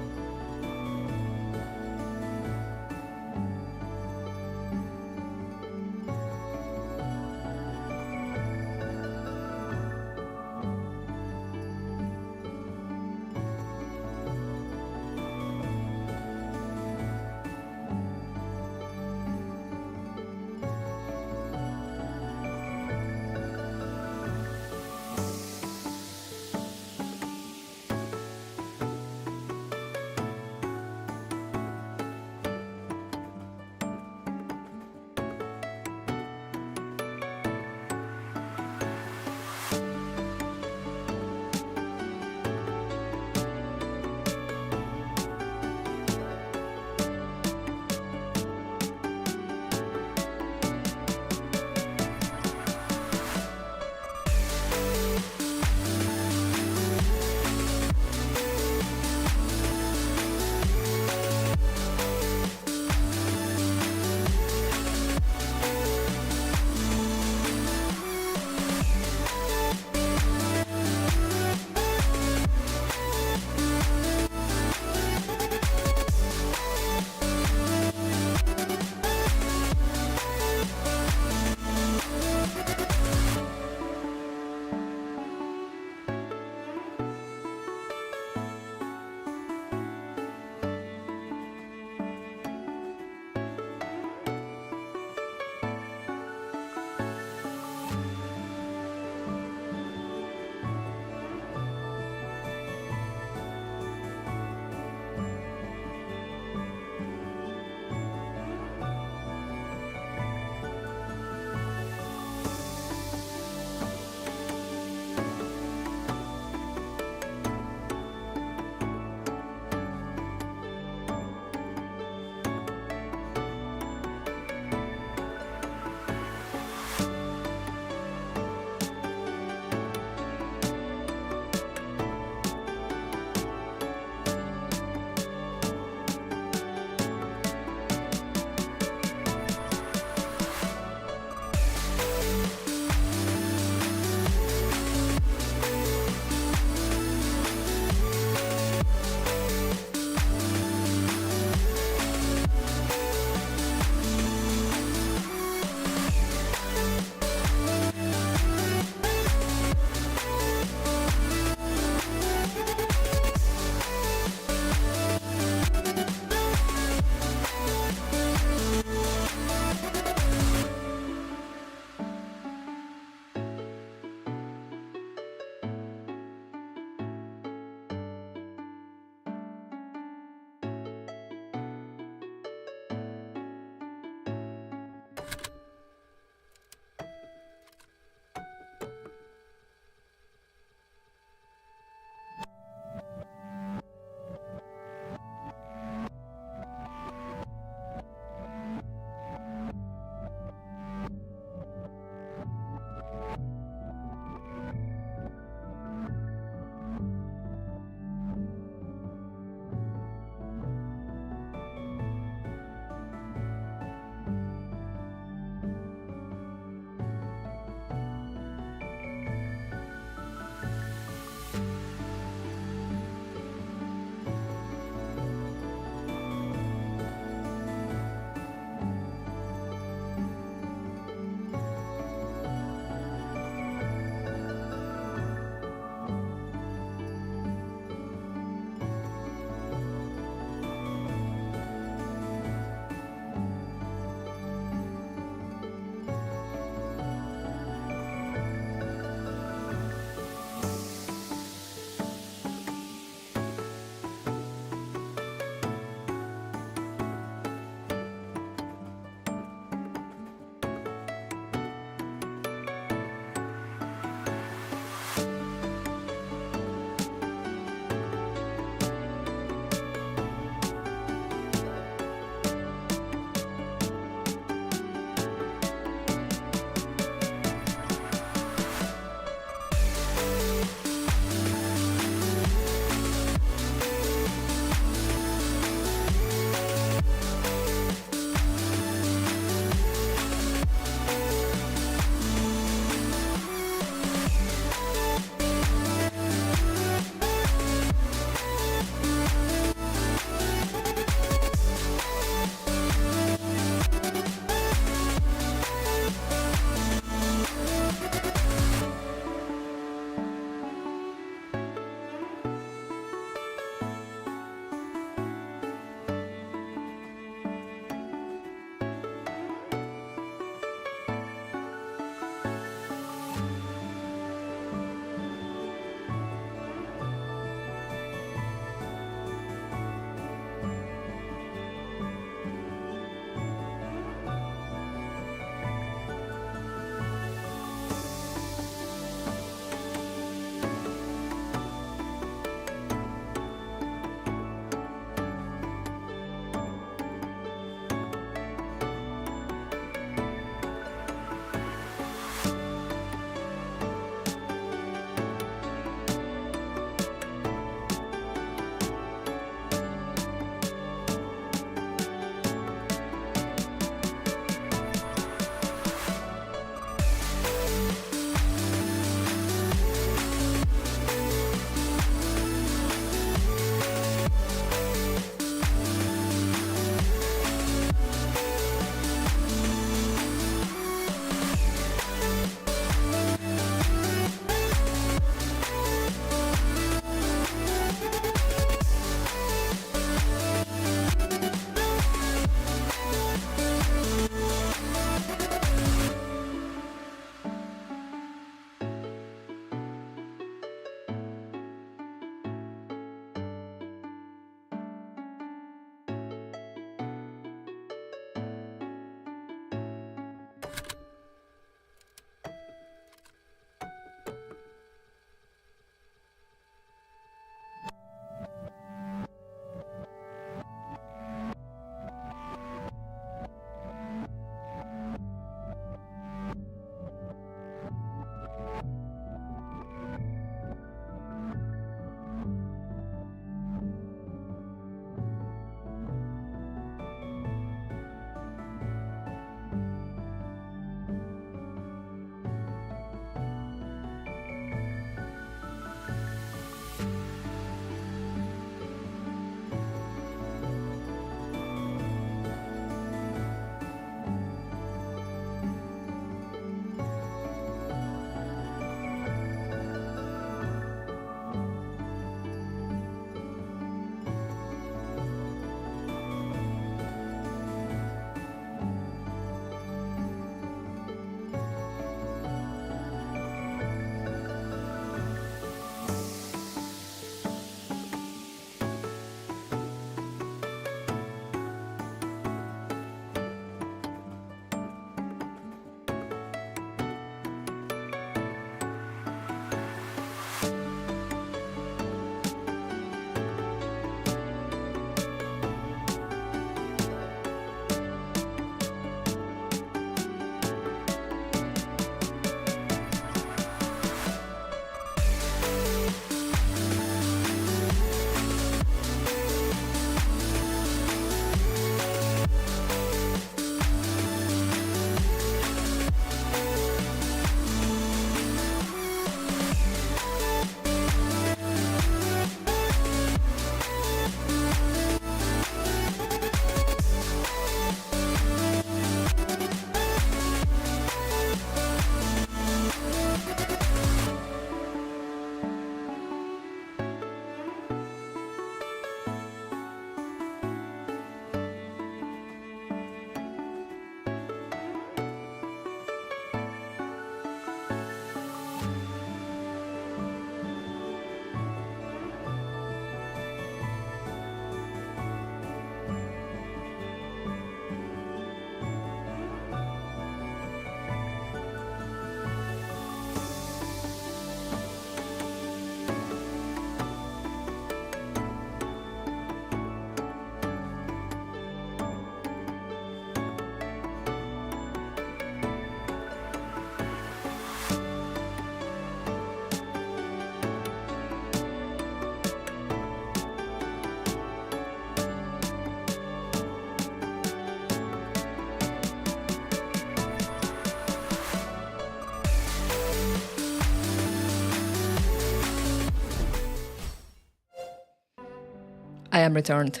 am returned.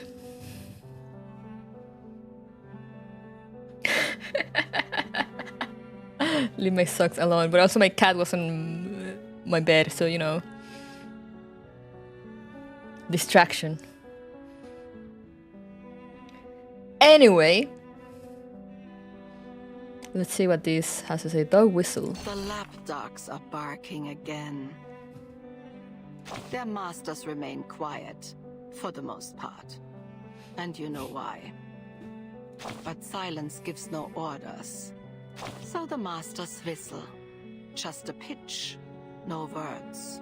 Leave my socks alone, but also my cat was on my bed, so you know. Distraction. Anyway, let's see what this has to say. Dog whistle. The lapdogs are barking again. Their masters remain quiet, for the most part. And you know why. But silence gives no orders. So the masters whistle. Just a pitch, no words.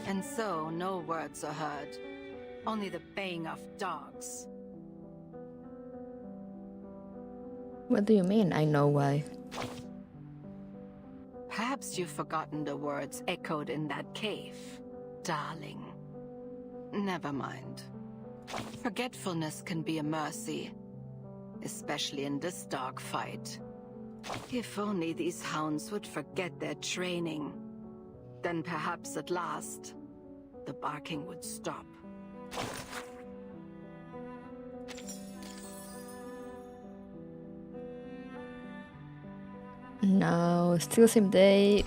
And so no words are heard. Only the baying of dogs. What do you mean, I know why? Perhaps you've forgotten the words echoed in that cave, darling. Never mind. Forgetfulness can be a mercy, especially in this dog fight. If only these hounds would forget their training, then perhaps at last, the barking would stop. Now, still same day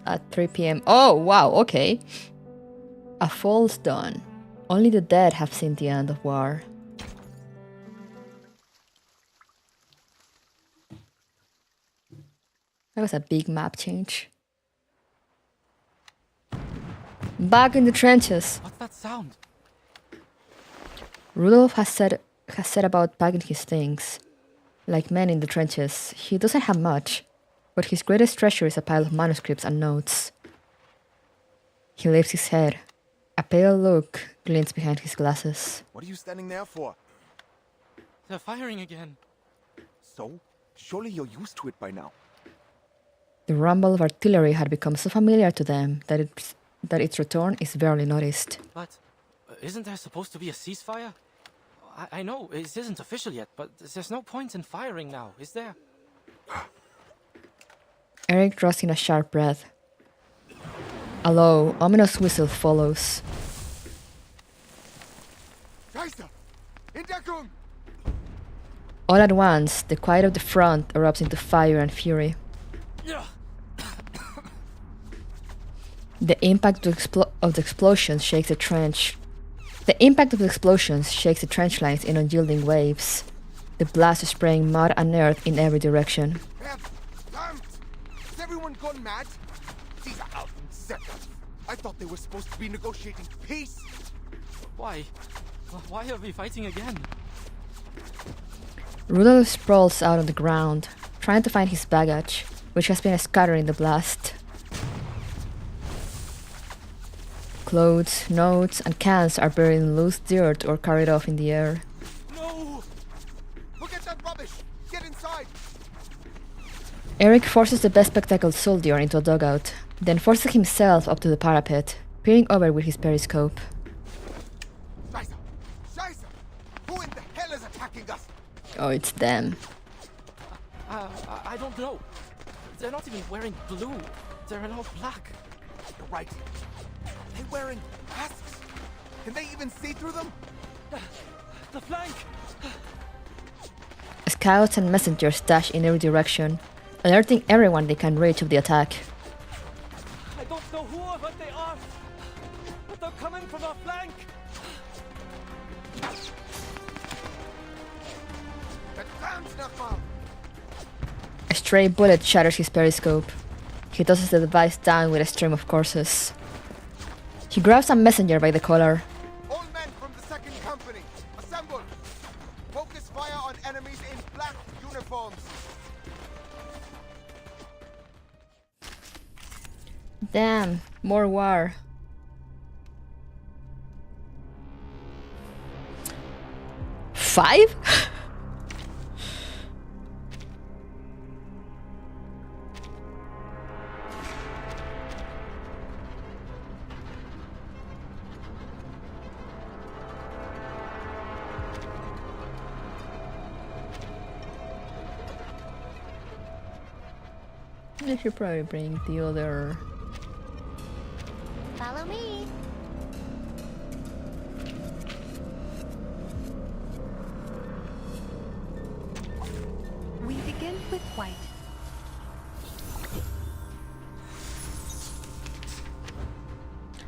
at 3 p.m. Oh, wow, okay. A false dawn. Only the dead have seen the end of war. That was a big map change. Back in the trenches. What's that sound? Rudolph has said about packing his things. Like men in the trenches, he doesn't have much, but his greatest treasure is a pile of manuscripts and notes. He lifts his head. A pale look glints behind his glasses. What are you standing there for? They're firing again. So? Surely you're used to it by now. The rumble of artillery had become so familiar to them that its return is barely noticed. But isn't there supposed to be a ceasefire? I know it isn't official yet, but there's no point in firing now, is there? Eric draws in a sharp breath. A low, ominous whistle follows. Geister! In Deckung! All at once, the quiet of the front erupts into fire and fury. The impact of the explosions shakes the trench. The impact of the explosions shakes the trench lines in unyielding waves. The blast is spraying mud and earth in every direction. Damn! Has everyone gone mad? These are out in seconds. I thought they were supposed to be negotiating peace. Why? Why are we fighting again? Rudolph sprawls out on the ground, trying to find his baggage, which has been scattered in the blast. Clothes, notes, and cans are buried in loose dirt or carried off in the air. No! Forget that rubbish! Get inside! Eric forces the best spectacled soldier into a dugout, then forces himself up to the parapet, peering over with his periscope. Scheiße! Scheiße! Who in the hell is attacking us? Oh, it's them. I don't know. They're not even wearing blue. They're in all black. You're right. Are they wearing masks? Can they even see through them? The flank! Scouts and messengers dash in every direction, alerting everyone they can reach of the attack. I don't know who or what they are, but they're coming from our flank! A stray bullet shatters his periscope. He tosses the device down with a stream of corpses. He grabs a messenger by the collar. All men from the second company, assemble! Focus fire on enemies in black uniforms. Damn, more war. Five? I should probably bring the other. Follow me. bit white.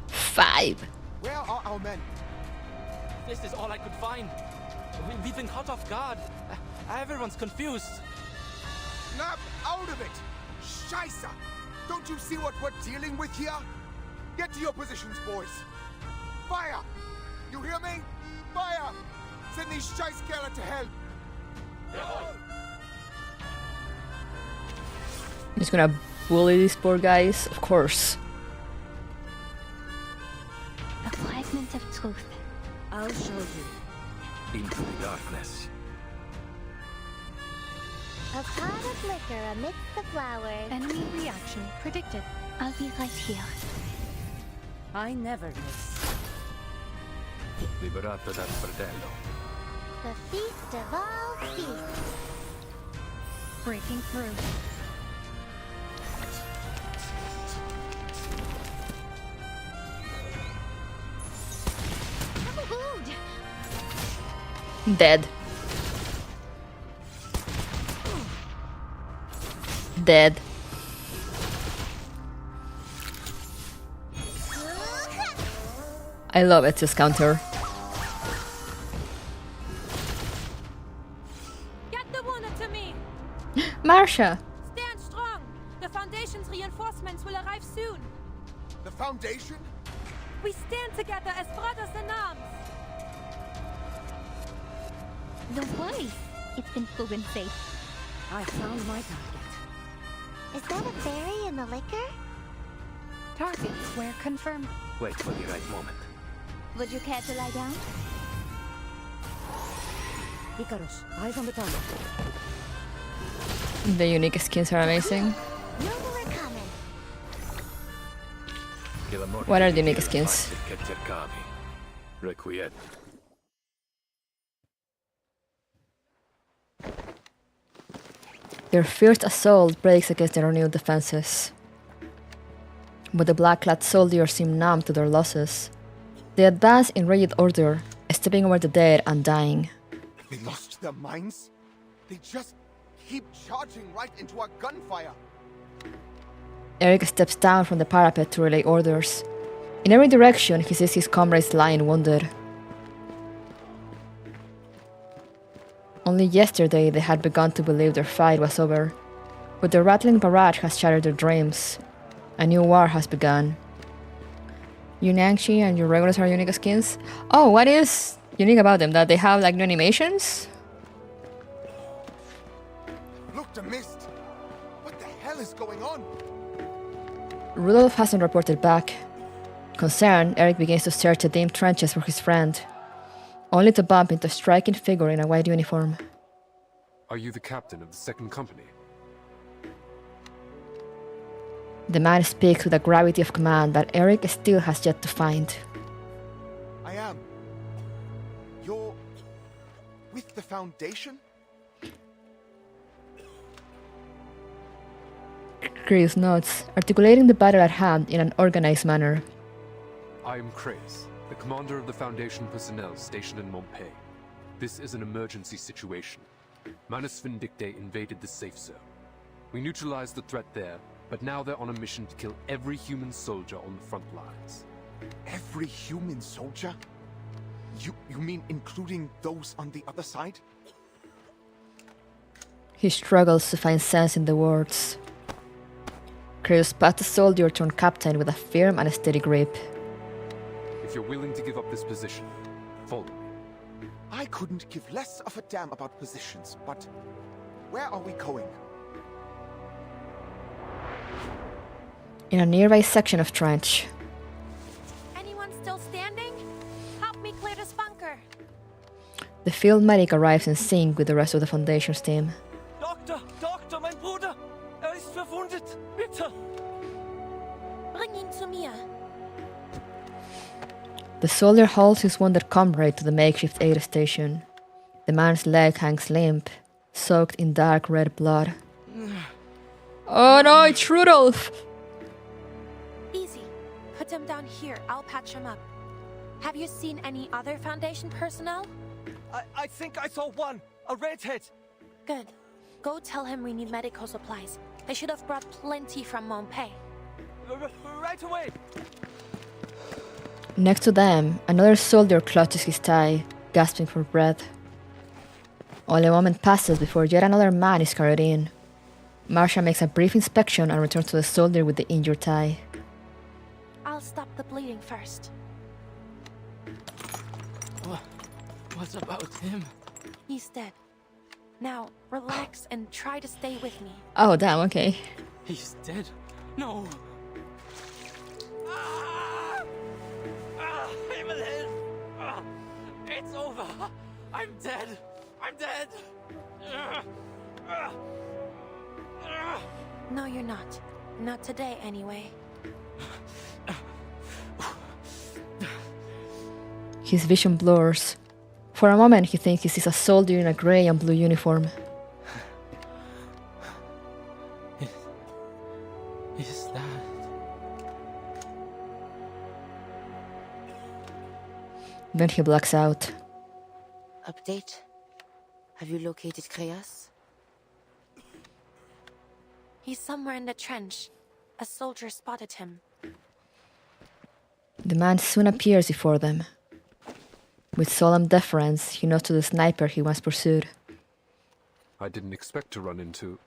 Five. Where are our men? This is all I could find. We've been caught off guard. Everyone's confused. Snap out of it! Scheisse! Don't you see what we're dealing with here? Get to your positions, boys. Fire! You hear me? Fire! Send these Scheißkerle to hell! I'm just gonna bully these poor guys, of course. A fragment of truth. I'll show you. Into the darkness. A pot of liquor amidst the flowers. Enemy reaction predicted. I'll be right here. I never miss. Liberato dal fratello. The feast of all feasts. Breaking through. Dead. Dead. I love it, this counter. Get the wounded to me. Marsha. Stand strong. The Foundation's reinforcements will arrive soon. The Foundation? We stand together as brothers in arms. Don't worry. It's been proven safe. I found my target. Is that a berry in the liquor? Target square confirmed. Wait for the right moment. Would you care to lie down? Icarus, eyes on the target. The unique skins are amazing. What are the unique skins? Requiet. Their fierce assault breaks against their renewed defenses. But the black-clad soldiers seem numb to their losses. They advance in rigid order, stepping over the dead and dying. They lost their minds? They just keep charging right into our gunfire. Eric steps down from the parapet to relay orders. In every direction, he sees his comrades lying wounded. Only yesterday they had begun to believe their fight was over, but the rattling barrage has shattered their dreams. A new war has begun. Yunangshi and your regulars are unique skins? Oh, what is unique about them? That they have like new animations? Look, the mist. What the hell is going on? Rudolph hasn't reported back. Concerned, Eric begins to search the dim trenches for his friend, only to bump into a striking figure in a white uniform. Are you the captain of the second company? The man speaks with a gravity of command that Eric still has yet to find. I am. You're with the Foundation? Chris nods, articulating the battle at hand in an organized manner. I am Krace, the commander of the Foundation personnel stationed in Montpellier. This is an emergency situation. Manus Vindicte invaded the safe zone. We neutralized the threat there, but now they're on a mission to kill every human soldier on the front lines. Every human soldier? You mean including those on the other side? He struggles to find sense in the words. Chris pats the soldier turned captain with a firm and steady grip. If you're willing to give up this position, follow me. I couldn't give less of a damn about positions, but where are we going? In a nearby section of trench. Anyone still standing? Help me clear this bunker. The field medic arrives in sync with the rest of the Foundation's team. Doktor, mein Bruder! Ist verwundet! Bitte! Bring ihn zu mir. The soldier hauls his wounded comrade to the makeshift aid station. The man's leg hangs limp, soaked in dark red blood. Oh no, it's Rudolph! Easy. Put him down here. I'll patch him up. Have you seen any other Foundation personnel? I think I saw one. A redhead. Good. Go tell him we need medical supplies. They should have brought plenty from Monpei. Right away! Next to them, another soldier clutches his tie, gasping for breath. Only a moment passes before yet another man is carried in. Marcia makes a brief inspection and returns to the soldier with the injured tie. I'll stop the bleeding first. What about him? He's dead. Now, relax and try to stay with me. Oh, damn, okay. He's dead? No! Himmel! It's over! I'm dead! I'm dead! No, you're not. Not today, anyway. His vision blurs. For a moment, he thinks he sees a soldier in a grey and blue uniform. Is that... Then he blacks out. Update? Have you located Kreas? He's somewhere in the trench. A soldier spotted him. The man soon appears before them. With solemn deference, he nods to the sniper he once pursued. I didn't expect to run into...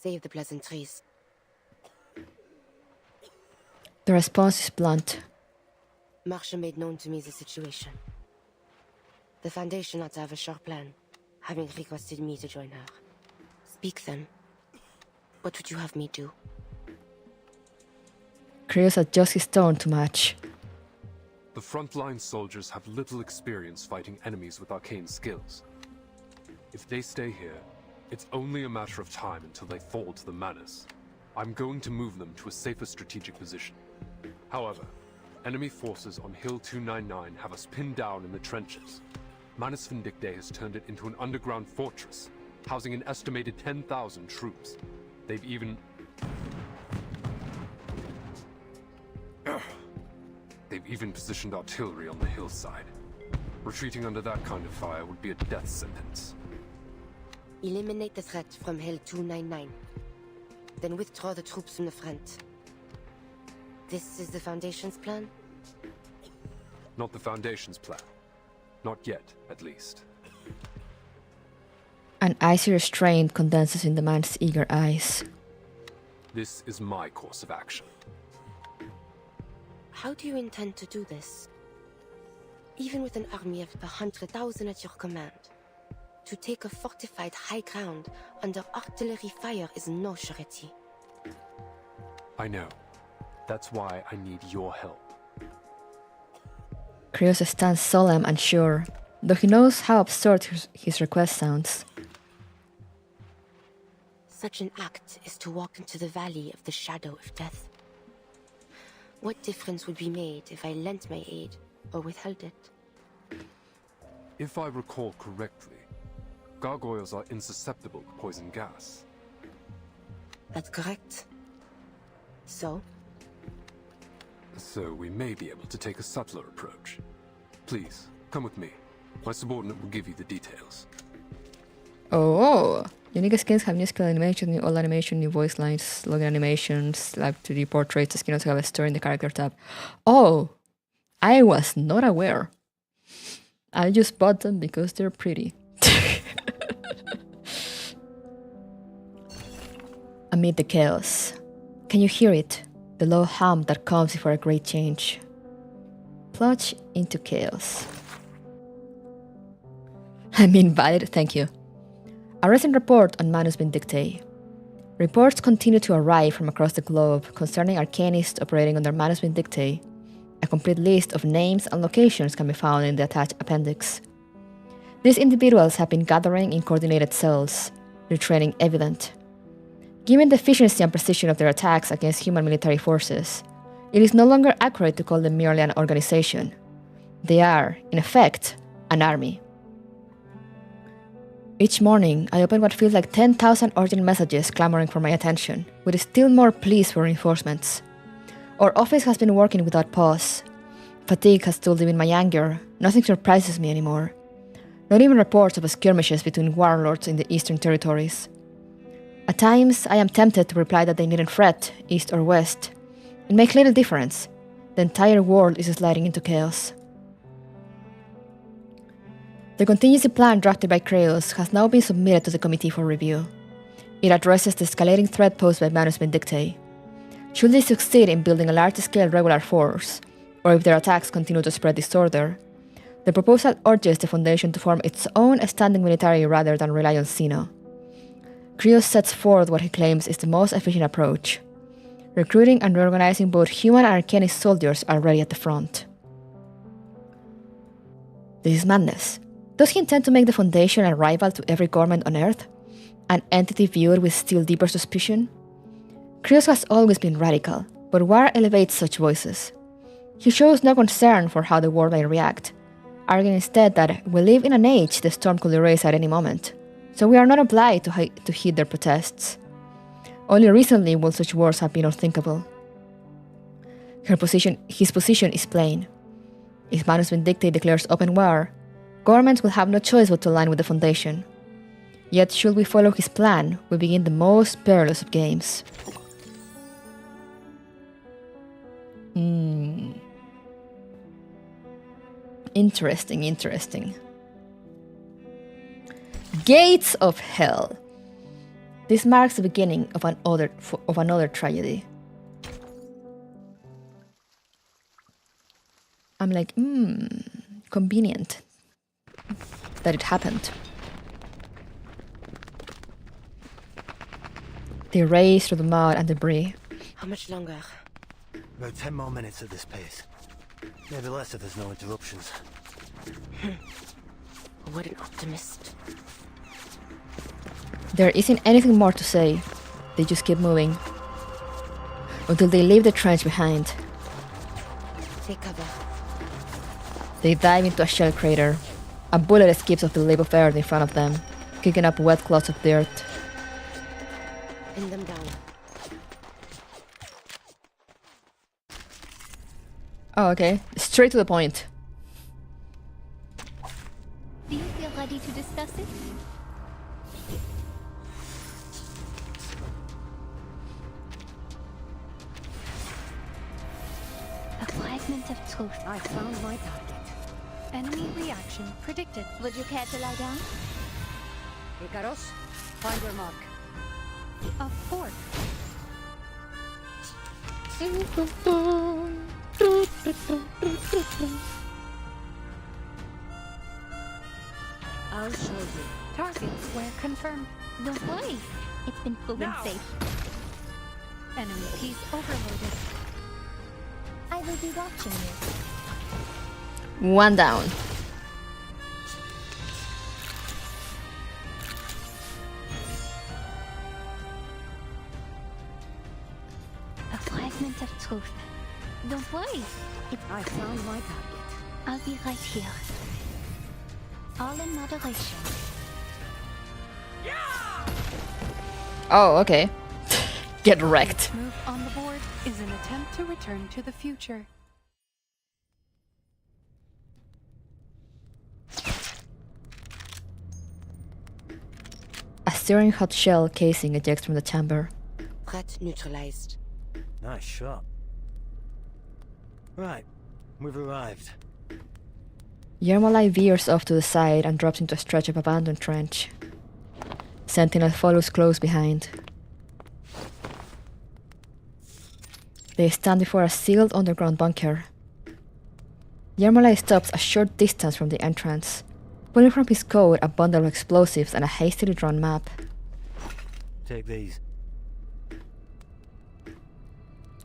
Save the pleasantries. The response is blunt. Marcia made known to me the situation. The Foundation ought to have a sharp plan, having requested me to join her. Speak then. What would you have me do? Krios adjusts his tone to match. The frontline soldiers have little experience fighting enemies with arcane skills. If they stay here, it's only a matter of time until they fall to the Manus. I'm going to move them to a safer strategic position. However, enemy forces on Hill 299 have us pinned down in the trenches. Manus Vindicte has turned it into an underground fortress, housing an estimated 10,000 troops. They've even positioned artillery on the hillside. Retreating under that kind of fire would be a death sentence. Eliminate the threat from Hill 299. Then withdraw the troops from the front. This is the Foundation's plan? Not the Foundation's plan. Not yet, at least. An icy restraint condenses in the man's eager eyes. This is my course of action. How do you intend to do this? Even with an army of 100,000 at your command, to take a fortified high ground under artillery fire is no surety. I know. That's why I need your help. Krios stands solemn and sure, though he knows how absurd his request sounds. Such an act is to walk into the valley of the shadow of death. What difference would be made if I lent my aid or withheld it? If I recall correctly, gargoyles are insusceptible to poison gas. That's correct. So? So we may be able to take a subtler approach. Please, come with me. My subordinate will give you the details. Oh! Unique skins have new skill animation, new old animation, new voice lines, login animations, live 2D portraits. The skin also have a story in the character tab. Oh! I was not aware. I just bought them because they're pretty. Amid the chaos, can you hear it? The low hum that comes before a great change. Plunge into chaos. I'm invited, thank you. A recent report on Manus Vindicte. Reports continue to arrive from across the globe concerning arcanists operating under Manus Vindicte. A complete list of names and locations can be found in the attached appendix. These individuals have been gathering in coordinated cells, their training evident. Given the efficiency and precision of their attacks against human military forces, it is no longer accurate to call them merely an organization. They are, in effect, an army. Each morning, I open what feels like 10,000 urgent messages clamoring for my attention, with still more pleas for reinforcements. Our office has been working without pause. Fatigue has told in my anger. Nothing surprises me anymore. Not even reports of skirmishes between warlords in the Eastern Territories. At times, I am tempted to reply that they needn't fret, east or west. It makes little difference. The entire world is sliding into chaos. The contingency plan drafted by Kratos has now been submitted to the committee for review. It addresses the escalating threat posed by Manus Vindictae. Should they succeed in building a large-scale regular force, or if their attacks continue to spread disorder, the proposal urges the Foundation to form its own standing military rather than rely on Sino. Kratos sets forth what he claims is the most efficient approach. Recruiting and reorganizing both human and Arcanist soldiers already at the front. This is madness. Does he intend to make the Foundation a rival to every government on Earth? An entity viewed with still deeper suspicion? Kratos has always been radical, but war elevates such voices. He shows no concern for how the world may react, arguing instead that we live in an age the storm could erase at any moment, so we are not obliged to heed their protests. Only recently will such wars have been unthinkable. His position is plain. If Manus Vindictae declares open war, governments will have no choice but to align with the Foundation. Yet should we follow his plan, we begin the most perilous of games. Interesting. Gates of Hell. This marks the beginning of another tragedy. I'm like, convenient that it happened. They race through the mud and debris. How much longer? About 10 more minutes at this pace. Maybe less if there's no interruptions. What an optimist. There isn't anything more to say. They just keep moving. Until they leave the trench behind. Take cover. They dive into a shell crater. A bullet escapes off the lip of earth in front of them, kicking up wet clods of dirt. Pin them down. Oh, okay. Straight to the point. Do you feel ready to discuss it? A fragment of truth. I found my target. Enemy reaction predicted. Would you care to lie down? Icaros, find your mark. A fort. I'll show you. Targets were confirmed. Don't worry. It's been proven safe. Enemy piece overloaded. I will be watching you. One down. A fragment of truth. Don't worry. I found my target. I'll be right here. All in moderation. Oh, okay. Get wrecked. Move on the board is an attempt to return to the future. A searing hot shell casing ejects from the chamber. Threat neutralized. Nice shot. Right, we've arrived. Yermolai veers off to the side and drops into a stretch of abandoned trench. Sentinel follows close behind. They stand before a sealed underground bunker. Yermolai stops a short distance from the entrance, pulling from his coat a bundle of explosives and a hastily drawn map. Take these.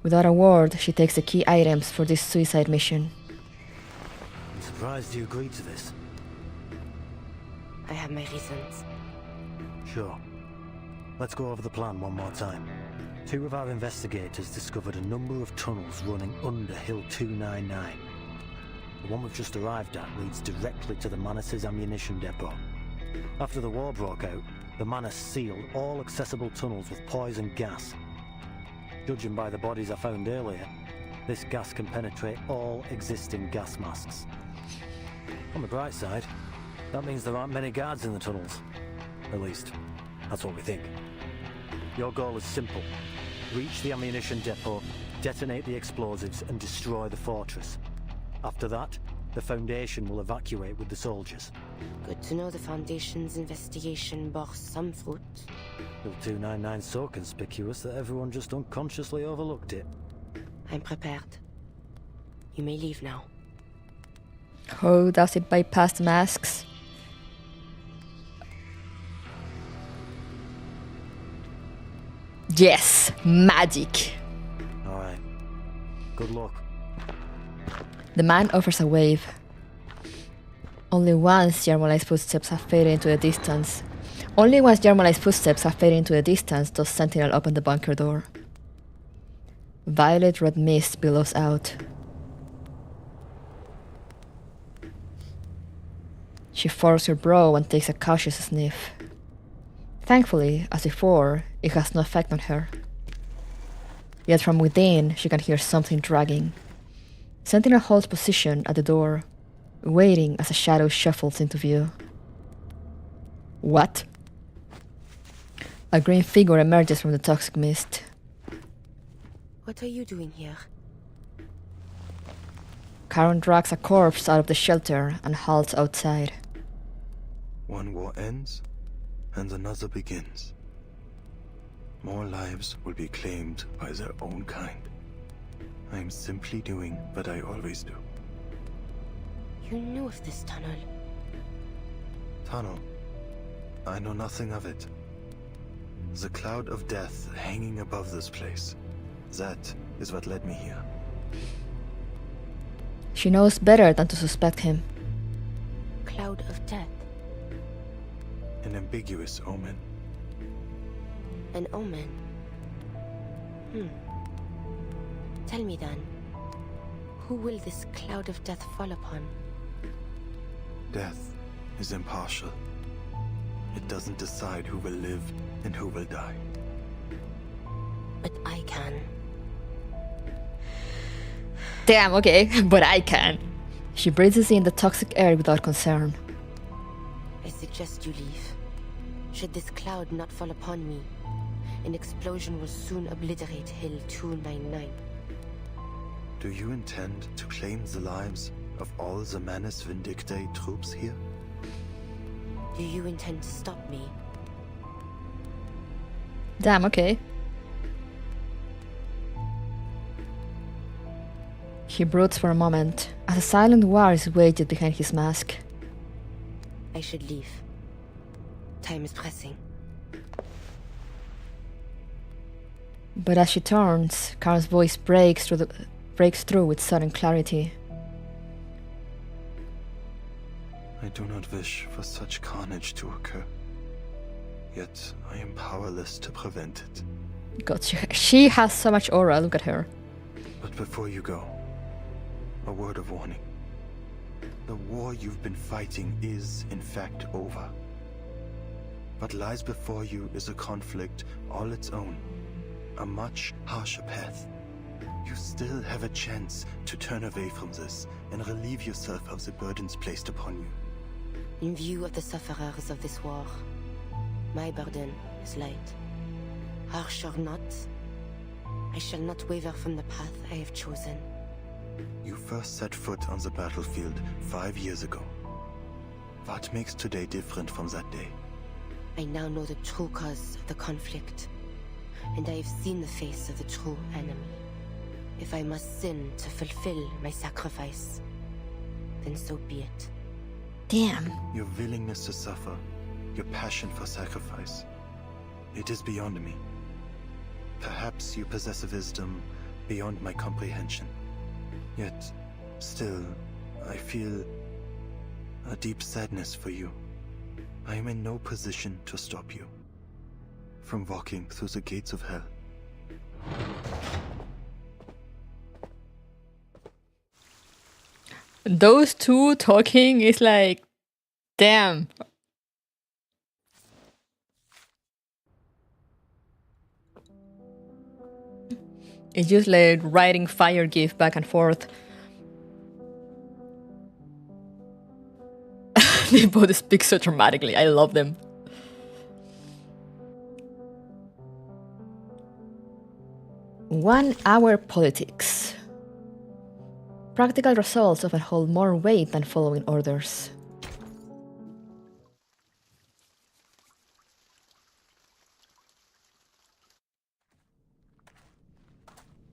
Without a word, she takes the key items for this suicide mission. I'm surprised you agreed to this. I have my reasons. Sure. Let's go over the plan one more time. 2 of our investigators discovered a number of tunnels running under Hill 299. The one we've just arrived at leads directly to the Manus' ammunition depot. After the war broke out, the Manus sealed all accessible tunnels with poison gas. Judging by the bodies I found earlier, this gas can penetrate all existing gas masks. On the bright side, That means there aren't many guards in the tunnels. At least, that's what we think. Your goal is simple. Reach the ammunition depot, detonate the explosives, and destroy the fortress. After that, the Foundation will evacuate with the soldiers. Good to know the Foundation's investigation bore some fruit. Hill 299's so conspicuous that everyone just unconsciously overlooked it. I'm prepared. You may leave now. Oh, does it bypass the masks? Yes, magic. Alright. Good luck. The man offers a wave. Only once Yarmolai's footsteps have faded into the distance. Only once Yarmolai's footsteps have faded into the distance does Sentinel open the bunker door. Violet red mist billows out. She furrows her brow and takes a cautious sniff. Thankfully, as before, it has no effect on her. Yet from within, she can hear something dragging. Sentinel holds position at the door, waiting as a shadow shuffles into view. What? A green figure emerges from the toxic mist. What are you doing here? Karen drags a corpse out of the shelter and halts outside. One war ends, and another begins. More lives will be claimed by their own kind. I am simply doing what I always do. You knew of this tunnel. Tunnel? I know nothing of it. The cloud of death hanging above this place. That is what led me here. She knows better than to suspect him. Cloud of death. An ambiguous omen. An omen? Tell me then, who will this cloud of death fall upon? Death is impartial. It doesn't decide who will live and who will die. But I can. Damn, okay, but I can. She breathes in the toxic air without concern. I suggest you leave. Should this cloud not fall upon me, an explosion will soon obliterate Hill 299. Do you intend to claim the lives of all the Manus Vindictae troops here? Do you intend to stop me? Damn, okay. He broods for a moment, as a silent war is waged behind his mask. I should leave. Time is pressing. But as she turns, Karen's voice breaks through with sudden clarity. I do not wish for such carnage to occur. Yet I am powerless to prevent it. God, she has so much aura, look at her. But before you go, a word of warning. The war you've been fighting is, in fact, over. What lies before you is a conflict all its own. A much harsher path. You still have a chance to turn away from this and relieve yourself of the burdens placed upon you. In view of the sufferers of this war, my burden is light. Harsh or not, I shall not waver from the path I have chosen. You first set foot on the battlefield 5 years ago. What makes today different from that day? I now know the true cause of the conflict, and I have seen the face of the true enemy. If I must sin to fulfill my sacrifice, then so be it. Damn. Your willingness to suffer, your passion for sacrifice, it is beyond me. Perhaps you possess a wisdom beyond my comprehension. Yet, still, I feel a deep sadness for you. I am in no position to stop you from walking through the gates of hell. Those two talking is like, damn. It's just like writing fire gif back and forth. They both speak so dramatically. I love them. "1 hour politics. Practical results often hold more weight than following orders."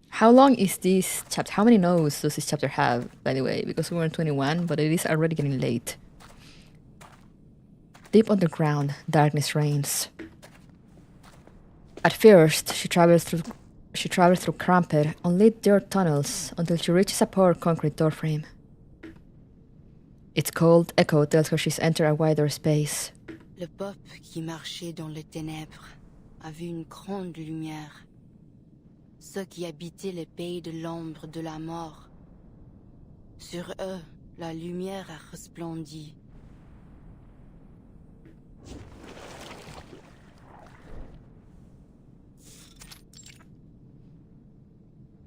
How long is this chapter? How many notes does this chapter have, by the way? Because we were in 21, but it is already getting late. Deep underground, darkness reigns. At first, she travels through cramped, unlit dirt tunnels until she reaches a poor concrete doorframe. Its cold echo tells her she's entered a wider space. Le peuple qui marchait dans les ténèbres a vu une grande lumière. Ceux qui habitaient les pays de l'ombre de la mort. Sur eux, la lumière a resplendi.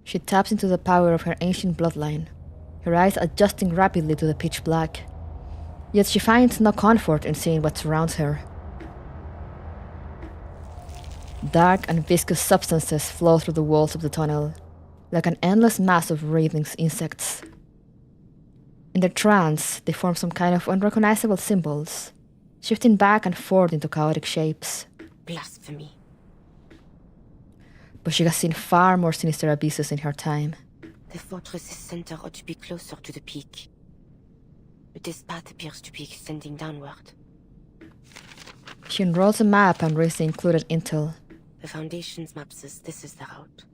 She taps into the power of her ancient bloodline, her eyes adjusting rapidly to the pitch black. Yet she finds no comfort in seeing what surrounds her. Dark and viscous substances flow through the walls of the tunnel, like an endless mass of writhing insects. In their trance, they form some kind of unrecognizable symbols, shifting back and forth into chaotic shapes. Blasphemy. But she has seen far more sinister abysses in her time. The fortress's center ought to be closer to the peak. But this path appears to be extending downward. She unrolls a map and reads the included intel. The Foundation's map says this is the route.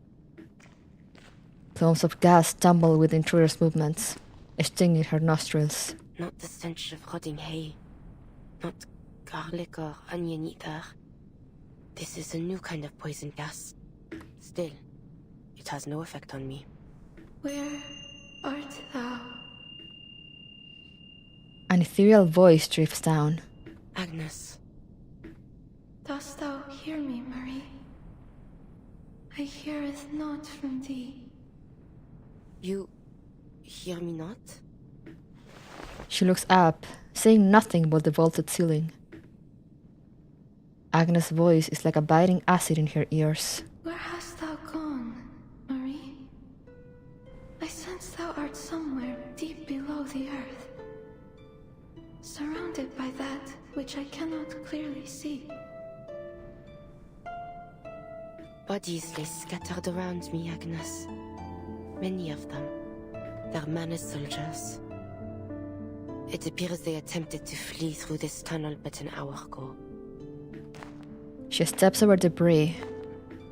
Plumes of gas tumble with the intruder's movements, stinging her nostrils. Not the stench of rotting hay. Not garlic or onion either. This is a new kind of poison gas. Still, it has no effect on me. Where art thou? An ethereal voice drifts down. Agnes. Dost thou hear me, Marie? I heareth not from thee. You hear me not? She looks up, saying nothing but the vaulted ceiling. Agnes' voice is like a biting acid in her ears. Where hast thou gone, Marie? I sense thou art somewhere deep below the earth, surrounded by that which I cannot clearly see. Bodies lay scattered around me, Agnes. Many of them. They're Manus soldiers. It appears they attempted to flee through this tunnel but an hour ago. She steps over debris.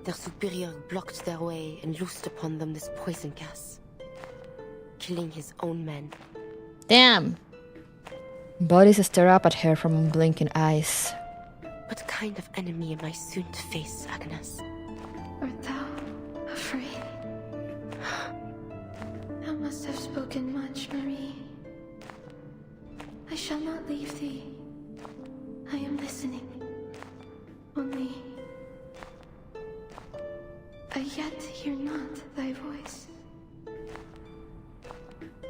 Their superior blocked their way and loosed upon them this poison gas, killing his own men. Damn! Bodies stare up at her from unblinking eyes. What kind of enemy am I soon to face, Agnes? Art thou afraid? Thou must have spoken much, Marie. I shall not leave thee. I am listening. Only I yet hear not thy voice.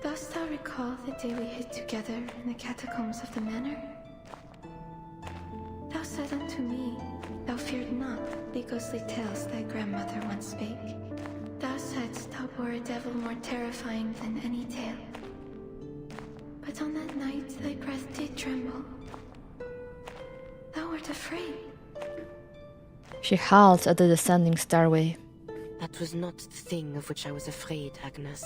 Dost thou recall the day we hid together in the catacombs of the manor? Thou said unto me, thou feared not the ghostly tales thy grandmother once spake. Thou saidst thou were a devil more terrifying than any tale. But on that night thy breath did tremble. Thou wert afraid. She halts at the descending stairway. That was not the thing of which I was afraid, Agnes.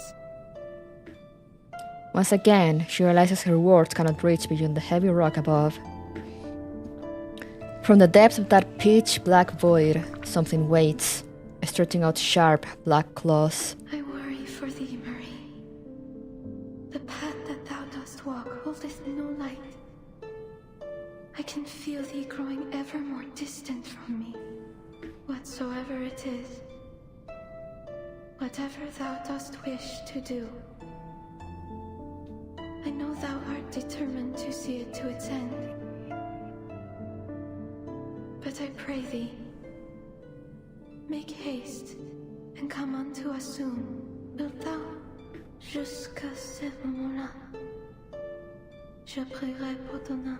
Once again, she realizes her words cannot reach beyond the heavy rock above. From the depths of that pitch-black void, something waits, stretching out sharp, black claws. I worry for thee, Marie. The path that thou dost walk holdeth no light. I can feel thee growing ever more distant from me. Whatsoever it is, whatever thou dost wish to do, I know thou art determined to see it to its end. But I pray thee, make haste and come unto us soon. Wilt thou? Jusqu'à ce moment-là. Je prierai pour ton âme.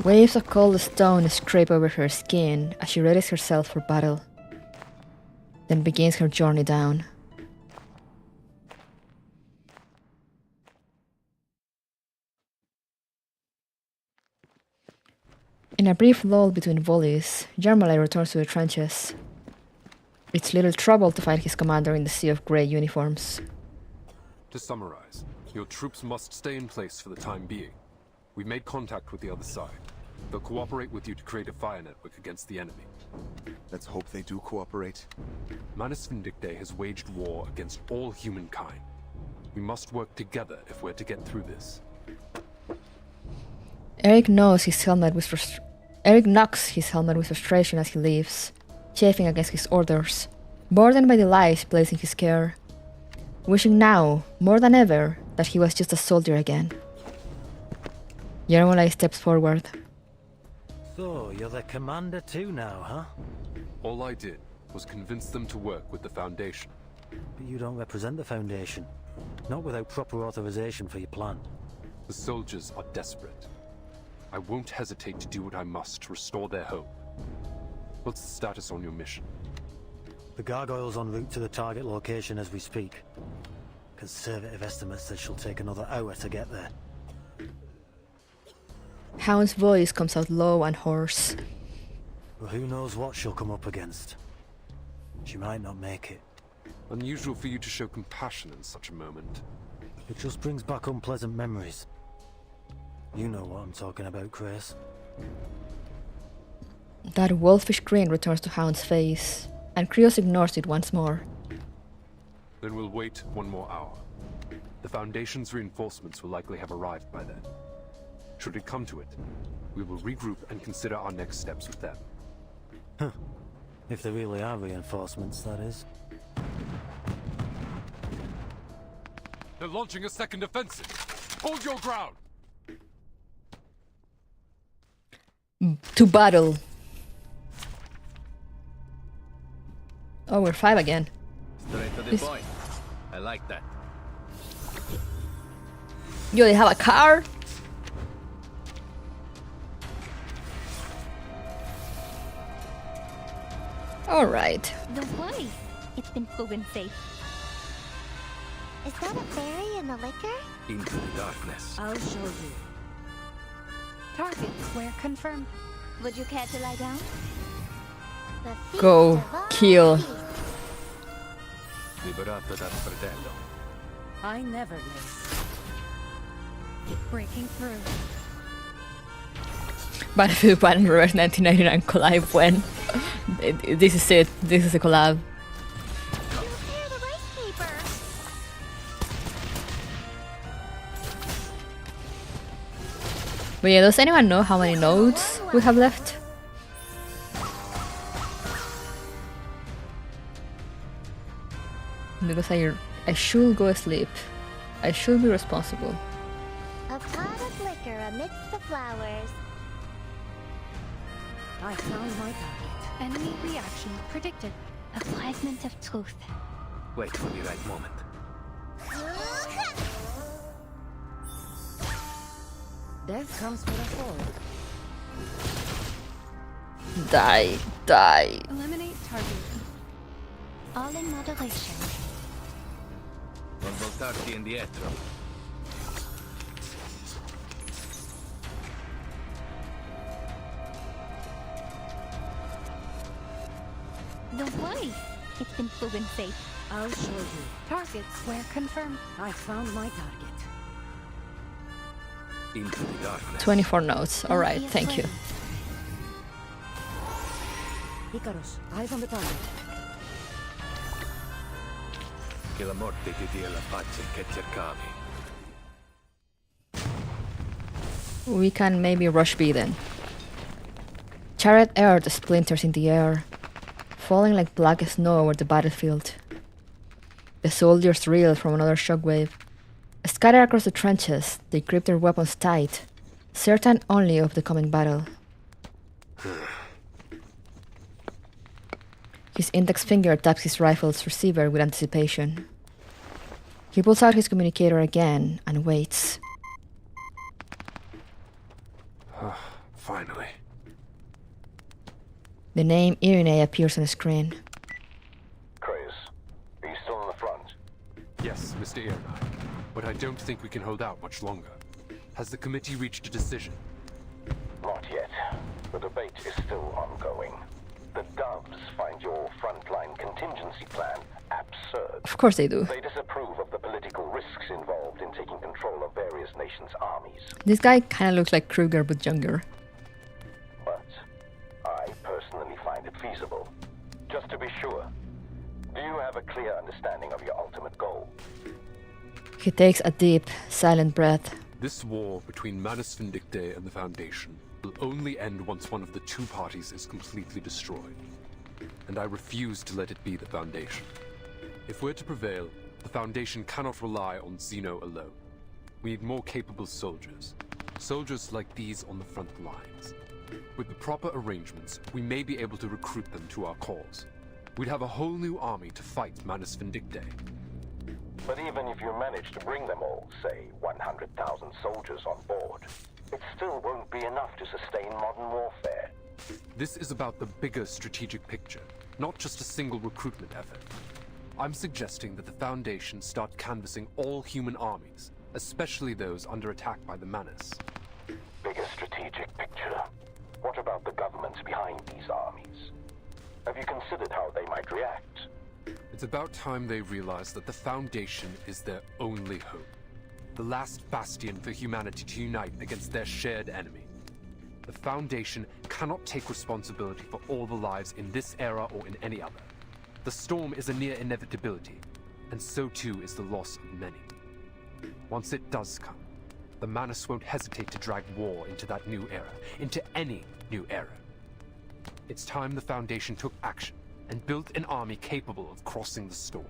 Waves of cold stone scrape over her skin as she readies herself for battle, then begins her journey down. In a brief lull between volleys, Jarmalay returns to the trenches. It's little trouble to find his commander in the sea of grey uniforms. To summarize, your troops must stay in place for the time being. We've made contact with the other side. They'll cooperate with you to create a fire network against the enemy. Let's hope they do cooperate. Manus Vindicte has waged war against all humankind. We must work together if we're to get through this. Eric knocks his helmet with frustration as he leaves, chafing against his orders, burdened by the lies placed in his care, wishing now, more than ever, that he was just a soldier again. Jarmalay steps forward. So, you're the commander too now, huh? All I did was convince them to work with the Foundation. But you don't represent the Foundation. Not without proper authorization for your plan. The soldiers are desperate. I won't hesitate to do what I must to restore their hope. What's the status on your mission? The Gargoyle's en route to the target location as we speak. Conservative estimates said she'll take another hour to get there. Hound's voice comes out low and hoarse. But who knows what she'll come up against. She might not make it. Unusual for you to show compassion in such a moment. It just brings back unpleasant memories. You know what I'm talking about, Chris. That wolfish grin returns to Hound's face, and Krios ignores it once more. Then we'll wait one more hour. The Foundation's reinforcements will likely have arrived by then. Should it come to it, we will regroup and consider our next steps with them. Huh. If there really are reinforcements, that is. They're launching a second offensive! Hold your ground! To battle! Oh, we're 5 again. Straight to the point. I like that. Yo, they have a car? Alright. Don't worry, it's been proven safe. Is that a fairy in the liquor? Into the darkness. I'll show you. Target square confirmed. Would you care to lie down? The feast Go of all kill. feasts. Liberato dal fratello. I never miss. Breaking through. Battlefield 1 Reverse 1999 collab when? This is it. This is a collab. But yeah, does anyone know how many nodes we have left? Because I should go asleep. I should be responsible. A pot of liquor amidst the flowers. I found my target. Enemy reaction predicted. A fragment of truth. Wait for the right moment. Death comes for us all. Die, die. Eliminate target. All in moderation. Non voltarti indietro. Don't worry, it's been proven safe. I'll show you. Target square confirmed. I found my target. Into the darkness. 24 nodes. Alright, thank you. Icarus, eyes on the target. Che la morte ti dia la pace che cercavi. We can maybe rush B then. Charred earth splinters in the air, falling like black snow over the battlefield. The soldiers reel from another shockwave. Scattered across the trenches, they grip their weapons tight, certain only of the coming battle. His index finger taps his rifle's receiver with anticipation. He pulls out his communicator again and waits. Finally. The name Irene appears on the screen. Chris, are you still in the front? Yes, Mr. Ironeye, but I don't think we can hold out much longer. Has the committee reached a decision? Not yet. The debate is still ongoing. The Doves find your frontline contingency plan absurd. Of course they do. They disapprove of the political risks involved in taking control of various nations' armies. This guy kind of looks like Kruger but younger. But I personally find it feasible. Just to be sure, do you have a clear understanding of your ultimate goal? He takes a deep, silent breath. This war between Manus Vindictae and the Foundation will only end once one of the two parties is completely destroyed. And I refuse to let it be the Foundation. If we're to prevail, the Foundation cannot rely on Xeno alone. We need more capable soldiers. Soldiers like these on the front lines. With the proper arrangements, we may be able to recruit them to our cause. We'd have a whole new army to fight Manus Vindictae. But even if you manage to bring them all, say 100,000 soldiers on board, it still won't be enough to sustain modern warfare. This is about the bigger strategic picture, not just a single recruitment effort. I'm suggesting that the Foundation start canvassing all human armies, especially those under attack by the Manus. Bigger strategic picture. What about the governments behind these armies? Have you considered how they might react? It's about time they realize that the Foundation is their only hope. The last bastion for humanity to unite against their shared enemy. The Foundation cannot take responsibility for all the lives in this era or in any other. The storm is a near inevitability, and so too is the loss of many. Once it does come, the Manus won't hesitate to drag war into that new era, into any new era. It's time the Foundation took action and built an army capable of crossing the storm.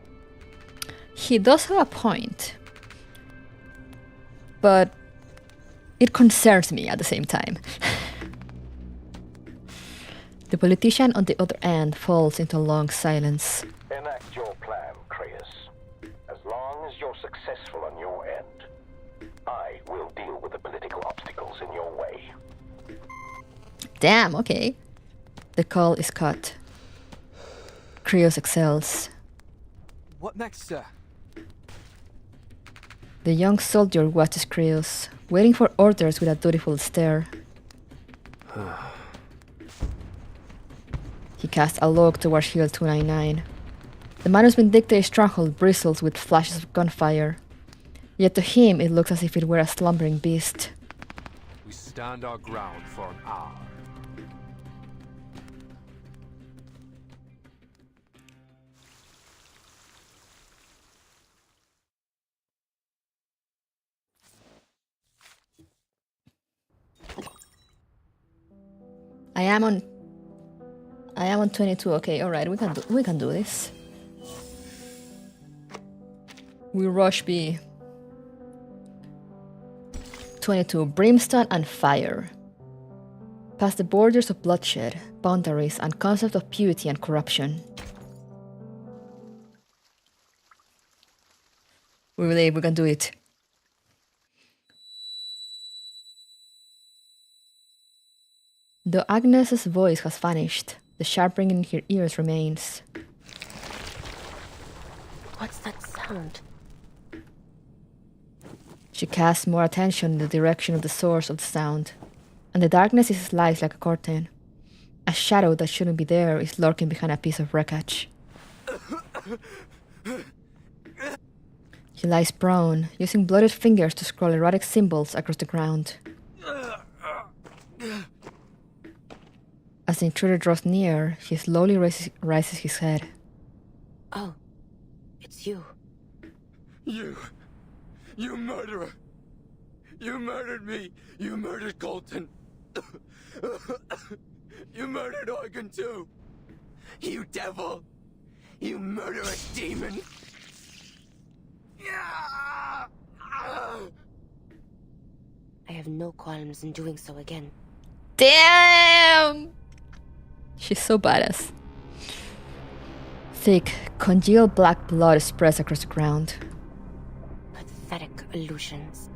He does have a point, but it concerns me at the same time. The politician on the other end falls into a long silence. Enact your plan, Creus. As long as you're successful on your end, I will deal with the political obstacles in your way. Damn, okay. The call is cut. Creus exhales. What next, sir? The young soldier watches Creus, waiting for orders with a dutiful stare. He casts a log towards Hill 299. The Manus Vindictae stronghold bristles with flashes of gunfire. Yet to him it looks as if it were a slumbering beast. We stand our ground for an hour. I am on 22. Okay, all right, we can do this. We rush B. 22. Brimstone and fire. Past the borders of bloodshed, boundaries, and concept of purity and corruption. We believe we can do it. Though Agnes's voice has vanished, the sharp ringing in her ears remains. What's that sound? She casts more attention in the direction of the source of the sound, and the darkness is sliced like a curtain. A shadow that shouldn't be there is lurking behind a piece of wreckage. He lies prone, using blooded fingers to scroll erotic symbols across the ground. As the intruder draws near, he slowly raises his head. Oh, it's you. You murderer! You murdered me! You murdered Colton! You murdered Eugen too! You devil! You murderous demon! I have no qualms in doing so again. Damn! She's so badass. Thick, congealed black blood spreads across the ground. Pathetic illusions.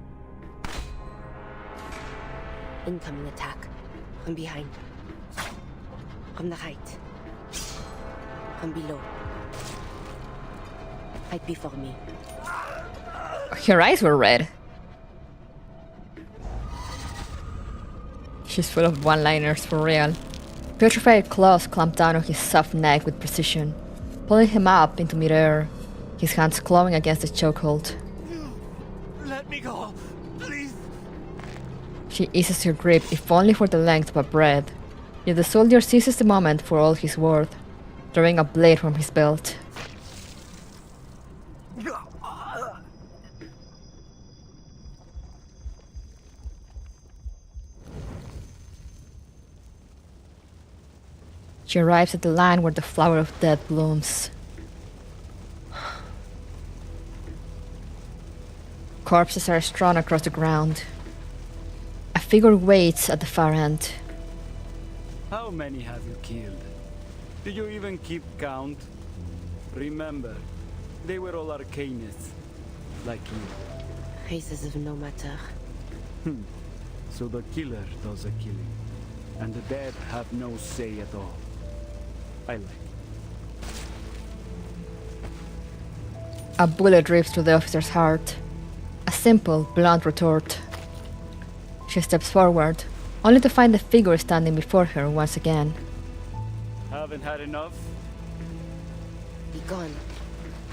Incoming attack. From behind. From the right. From below. Right before me. Her eyes were red. She's full of one-liners for real. Petrified claws clamped down on his soft neck with precision, pulling him up into midair, his hands clawing against the chokehold. Let me go, please. She eases her grip, if only for the length of a breath, yet the soldier seizes the moment for all his worth, drawing a blade from his belt. She arrives at the line where the flower of death blooms. Corpses are strewn across the ground. A figure waits at the far end. How many have you killed? Do you even keep count? Remember, they were all arcanists, like you. Races of no matter. So the killer does the killing, and the dead have no say at all. I like it. A bullet rips through the officer's heart. A simple, blunt retort. She steps forward, only to find the figure standing before her once again. Haven't had enough? Be gone.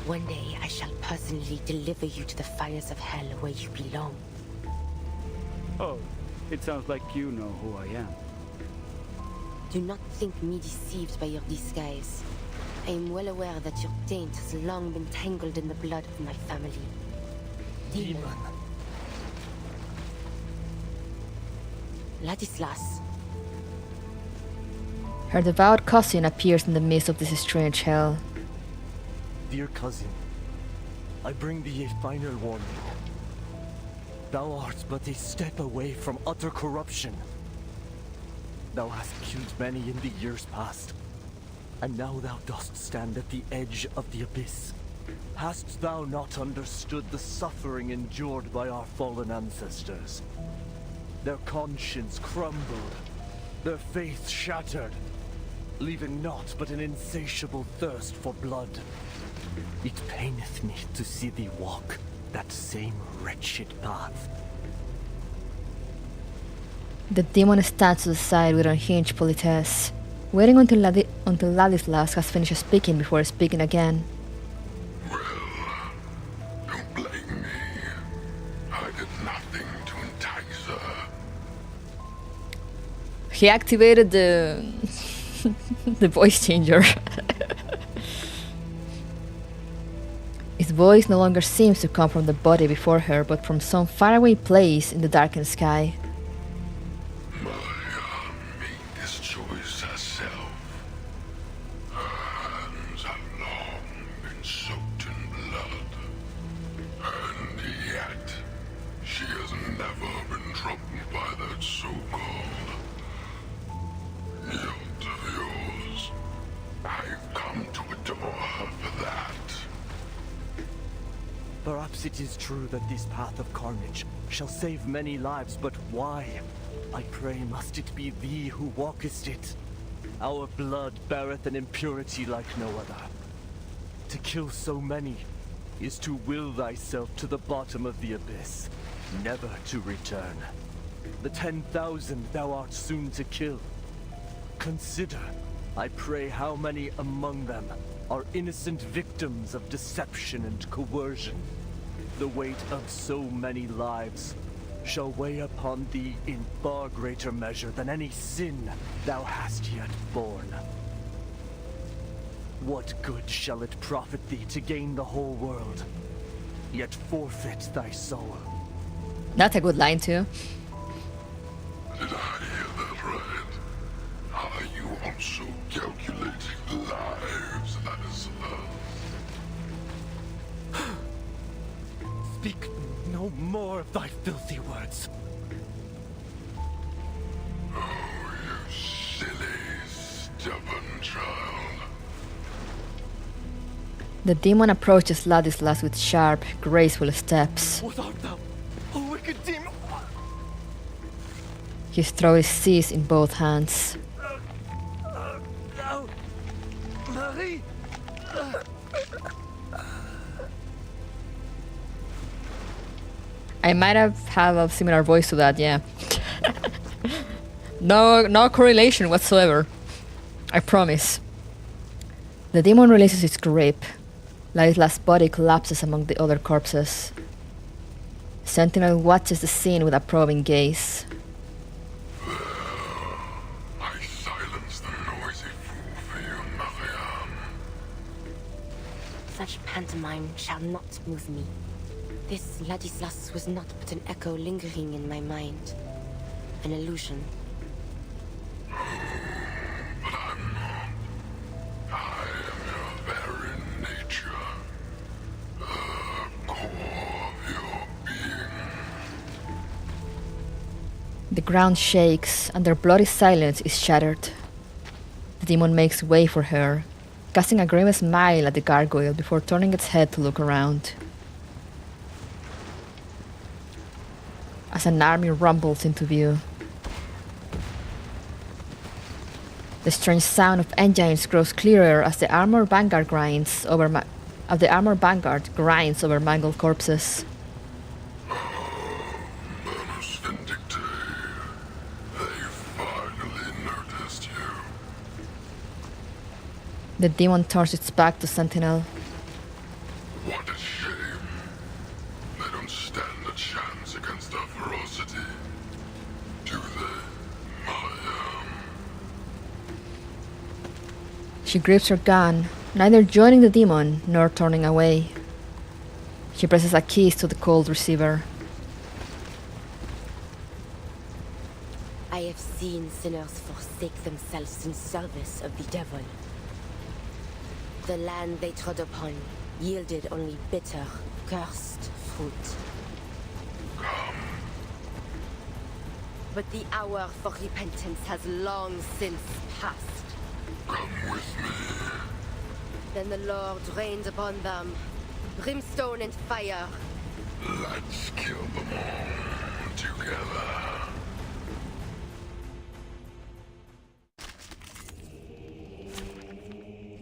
One day I shall personally deliver you to the fires of hell where you belong. Oh, it sounds like you know who I am. Do not think me deceived by your disguise. I am well aware that your taint has long been tangled in the blood of my family. Demon. Ladislas. Her devout cousin appears in the midst of this strange hell. Dear cousin, I bring thee a final warning. Thou art but a step away from utter corruption. Thou hast killed many in the years past, and now thou dost stand at the edge of the abyss. Hast thou not understood the suffering endured by our fallen ancestors? Their conscience crumbled, their faith shattered, leaving naught but an insatiable thirst for blood. It paineth me to see thee walk that same wretched path. The demon stands to the side with unhinged politesse, waiting until Ladislas has finished speaking before speaking again. Don't blame me. I did nothing to entice her. He activated the the voice changer. His voice no longer seems to come from the body before her, but from some faraway place in the darkened sky. Maya made this choice herself. Her hands have long been soaked in blood. And yet, she has never been troubled by that so-called guilt of yours. I've come to adore her for that. Perhaps it is true that this path of carnage shall save many lives, but why? I pray must it be thee who walkest it? Our blood beareth an impurity like no other. To kill so many is to will thyself to the bottom of the abyss, never to return. The 10,000 thou art soon to kill. Consider, I pray, how many among them are innocent victims of deception and coercion. The weight of so many lives shall weigh upon thee in far greater measure than any sin thou hast yet borne. What good shall it profit thee to gain the whole world, yet forfeit thy soul? That's a good line too. Did I hear that right? Are you also calculating lives, Ladislas? Speak no more of thy filthy words. Oh, you silly, stubborn child. The demon approaches Ladislas with sharp, graceful steps. What art thou, O wicked demon? His throat is seized in both hands. No! Marie! I might have a similar voice to that, yeah. No correlation whatsoever. I promise. The demon releases its grip. Laisla's body collapses among the other corpses. Sentinel watches the scene with a probing gaze. I silenced the noisy fool for you, Mariam. Such pantomime shall not move me. This Ladislas was not but an echo lingering in my mind. An illusion. But I'm not. I am your very nature. The core of your being. The ground shakes, and their bloody silence is shattered. The demon makes way for her, casting a grim smile at the gargoyle before turning its head to look around. As an army rumbles into view. The strange sound of engines grows clearer as the armored vanguard grinds over mangled corpses. Manus Vindictae. They finally noticed you. The demon turns its back to Sentinel. What a shame. They don't stand a chance against our ferocity. Do they, Mariam? She grips her gun, neither joining the demon nor turning away. She presses a keys to the cold receiver. I have seen sinners forsake themselves in service of the devil. The land they trod upon yielded only bitter, cursed fruit. But the hour for repentance has long since passed. Come with me. Then the Lord rained upon them, brimstone and fire. Let's kill them all together.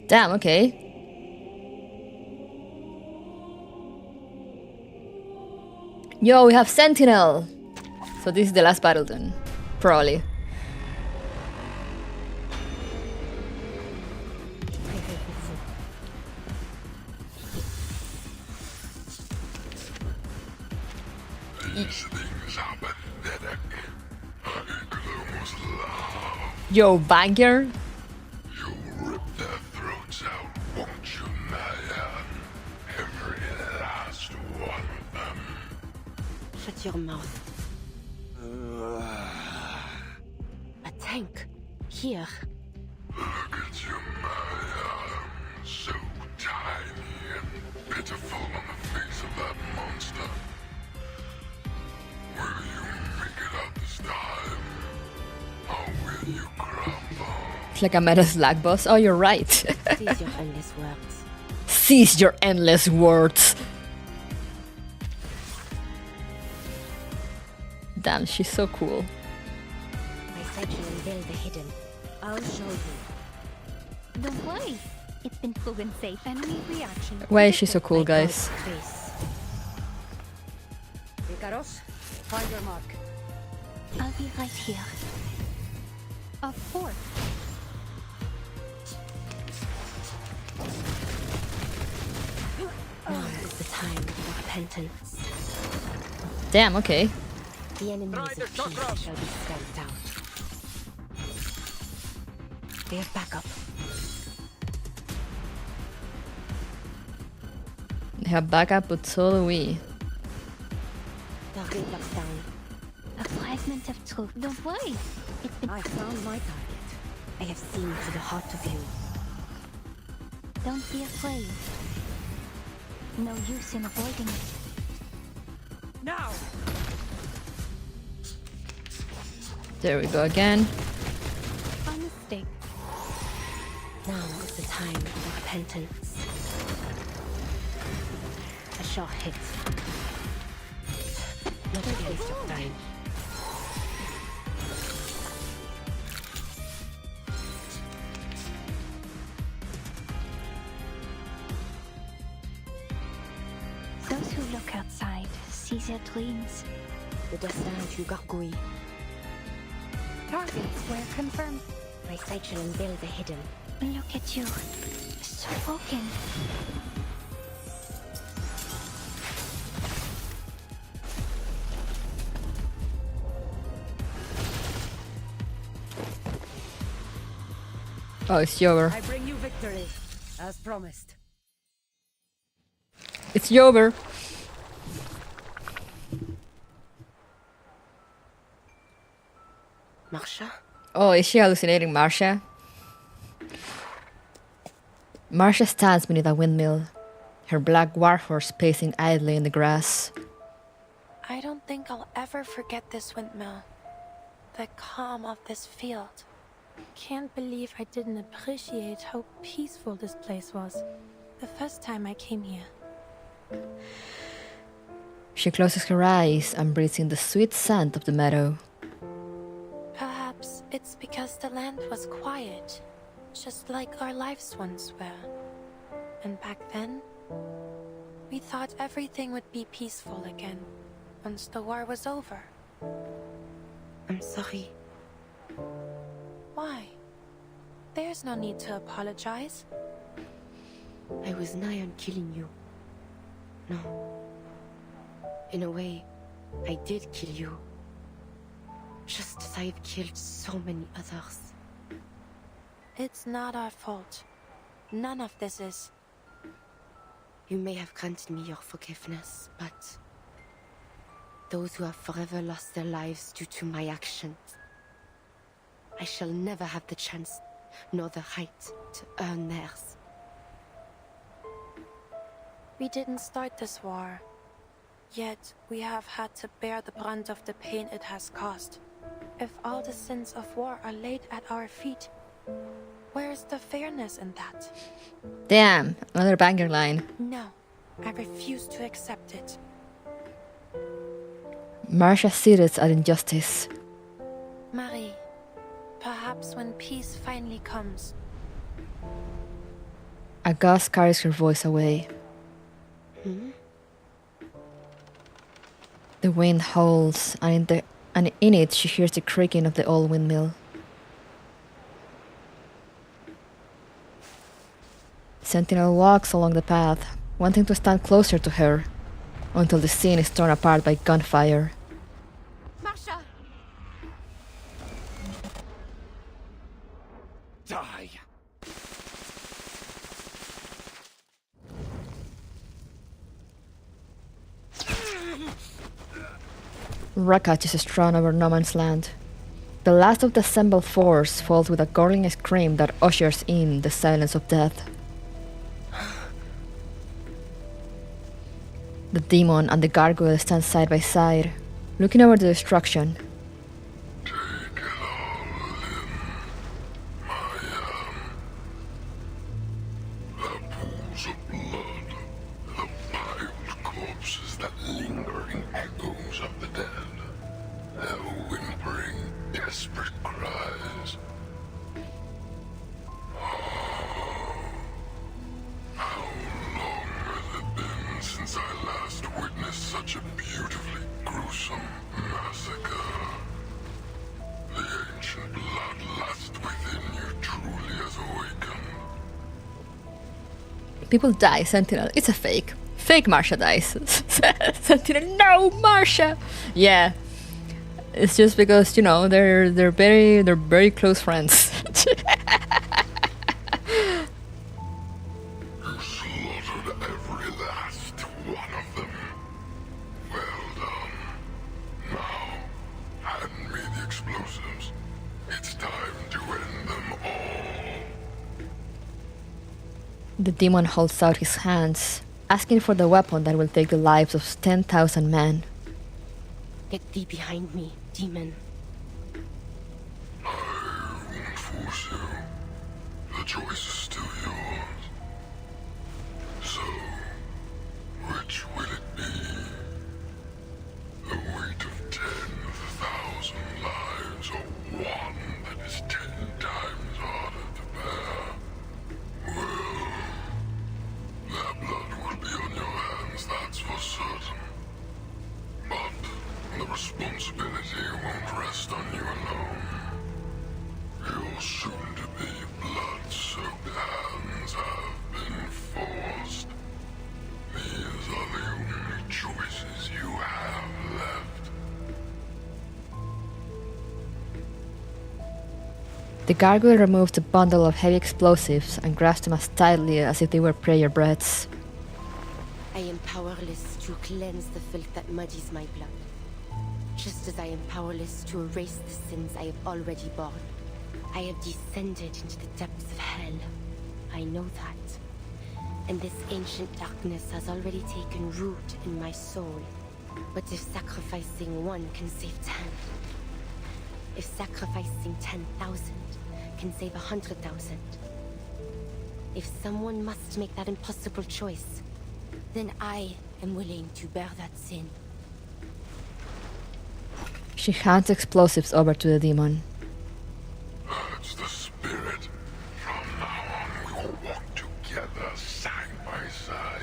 Damn, okay. Yo, we have Sentinel! So this is the last battle then. Probably. These things are pathetic. I could almost laugh. Yo, banger! You'll rip their throats out, won't you, Mariam? Every last one of them. Shut your mouth. A tank. Here. Look at you, Mariam. So tiny and pitiful on the face of that monster. Will you make it out this time? Or will you crumble? It's like a meta Slack boss. Oh, you're right. Cease your endless words. Cease your endless words. Damn, she's so cool. I said you unveil the hidden. I'll show you. Don't worry. It's been proven safe. Enemy reaction. Why is she so cool, guys? Icaros, find your mark. I'll be right here. Of course. Now is the time of repentance. Damn, okay. The enemies of peace shall be stamped out. They have backup. They have backup, but so do we. Target locked down. A fragment of truth. Don't worry. It's been... I found my target. I have seen to the heart of you. Don't be afraid. No use in avoiding it. Now! There we go again. A mistake. Now is the time of repentance. A short hit. Not a waste of time. Those who look outside see their dreams. Le destin est une gargoyle. Targets were confirmed. My sight shall unveil the hidden. Look at you. So broken. Oh, it's over. I bring you victory, as promised. It's over. Marsha? Oh, is she hallucinating Marsha? Marsha stands beneath a windmill, her black warhorse pacing idly in the grass. I don't think I'll ever forget this windmill. The calm of this field. Can't believe I didn't appreciate how peaceful this place was the first time I came here. She closes her eyes and breathes in the sweet scent of the meadow. Perhaps it's because the land was quiet, just like our lives once were. And back then, we thought everything would be peaceful again once the war was over. I'm sorry. Why? There's no need to apologize. I was nigh on killing you. No. In a way, I did kill you. Just as I've killed so many others. It's not our fault. None of this is. You may have granted me your forgiveness, but those who have forever lost their lives due to my actions, I shall never have the chance nor the right to earn theirs. We didn't start this war, yet we have had to bear the brunt of the pain it has caused. If all the sins of war are laid at our feet, where is the fairness in that? Damn, another banger line. No, I refuse to accept it. Marsha seethes at injustice. Marie, perhaps when peace finally comes. A gust carries her voice away. The wind howls, and in it she hears the creaking of the old windmill. Sentinel walks along the path, wanting to stand closer to her, until the scene is torn apart by gunfire. Marsha! Die! Wreckage is strewn over no man's land. The last of the assembled force falls with a gurgling scream that ushers in the silence of death. The demon and the gargoyle stand side by side, looking over the destruction. The pools of blood, the piled corpses that linger in echoes of the dead, their whimpering, desperate cries. How long has it been since I last witnessed such a beautifully gruesome massacre? The ancient bloodlust within you truly has awakened. People die, Sentinel. It's a fake. Fake Marsha dies. Sentinel, no, Marsha! Yeah. It's just because, you know, they're very close friends. You slaughtered every last one of them. Well done. Now, hand me the explosives. It's time to end them all. The demon holds out his hands, asking for the weapon that will take the lives of 10,000 men. Get thee behind me, demon. I won't force you. The choice is still yours. So, which will it be? The weight of 10,000 lives, or one that is 10 times harder to bear? Well, their blood will be on your hands, that's for certain. Your soon-to-be blood-soaked hands have been forced. These are the only choices you have left. The gargoyle removed a bundle of heavy explosives and grasped them as tightly as if they were prayer breaths. I am powerless to cleanse the filth that muddies my blood. Just as I am powerless to erase the sins I have already borne. I have descended into the depths of hell. I know that. And this ancient darkness has already taken root in my soul. But if sacrificing one can save 10, if sacrificing 10,000 can save 100,000, if someone must make that impossible choice, then I am willing to bear that sin. She hands explosives over to the demon. That's the spirit. From now on, we will walk together, side by side.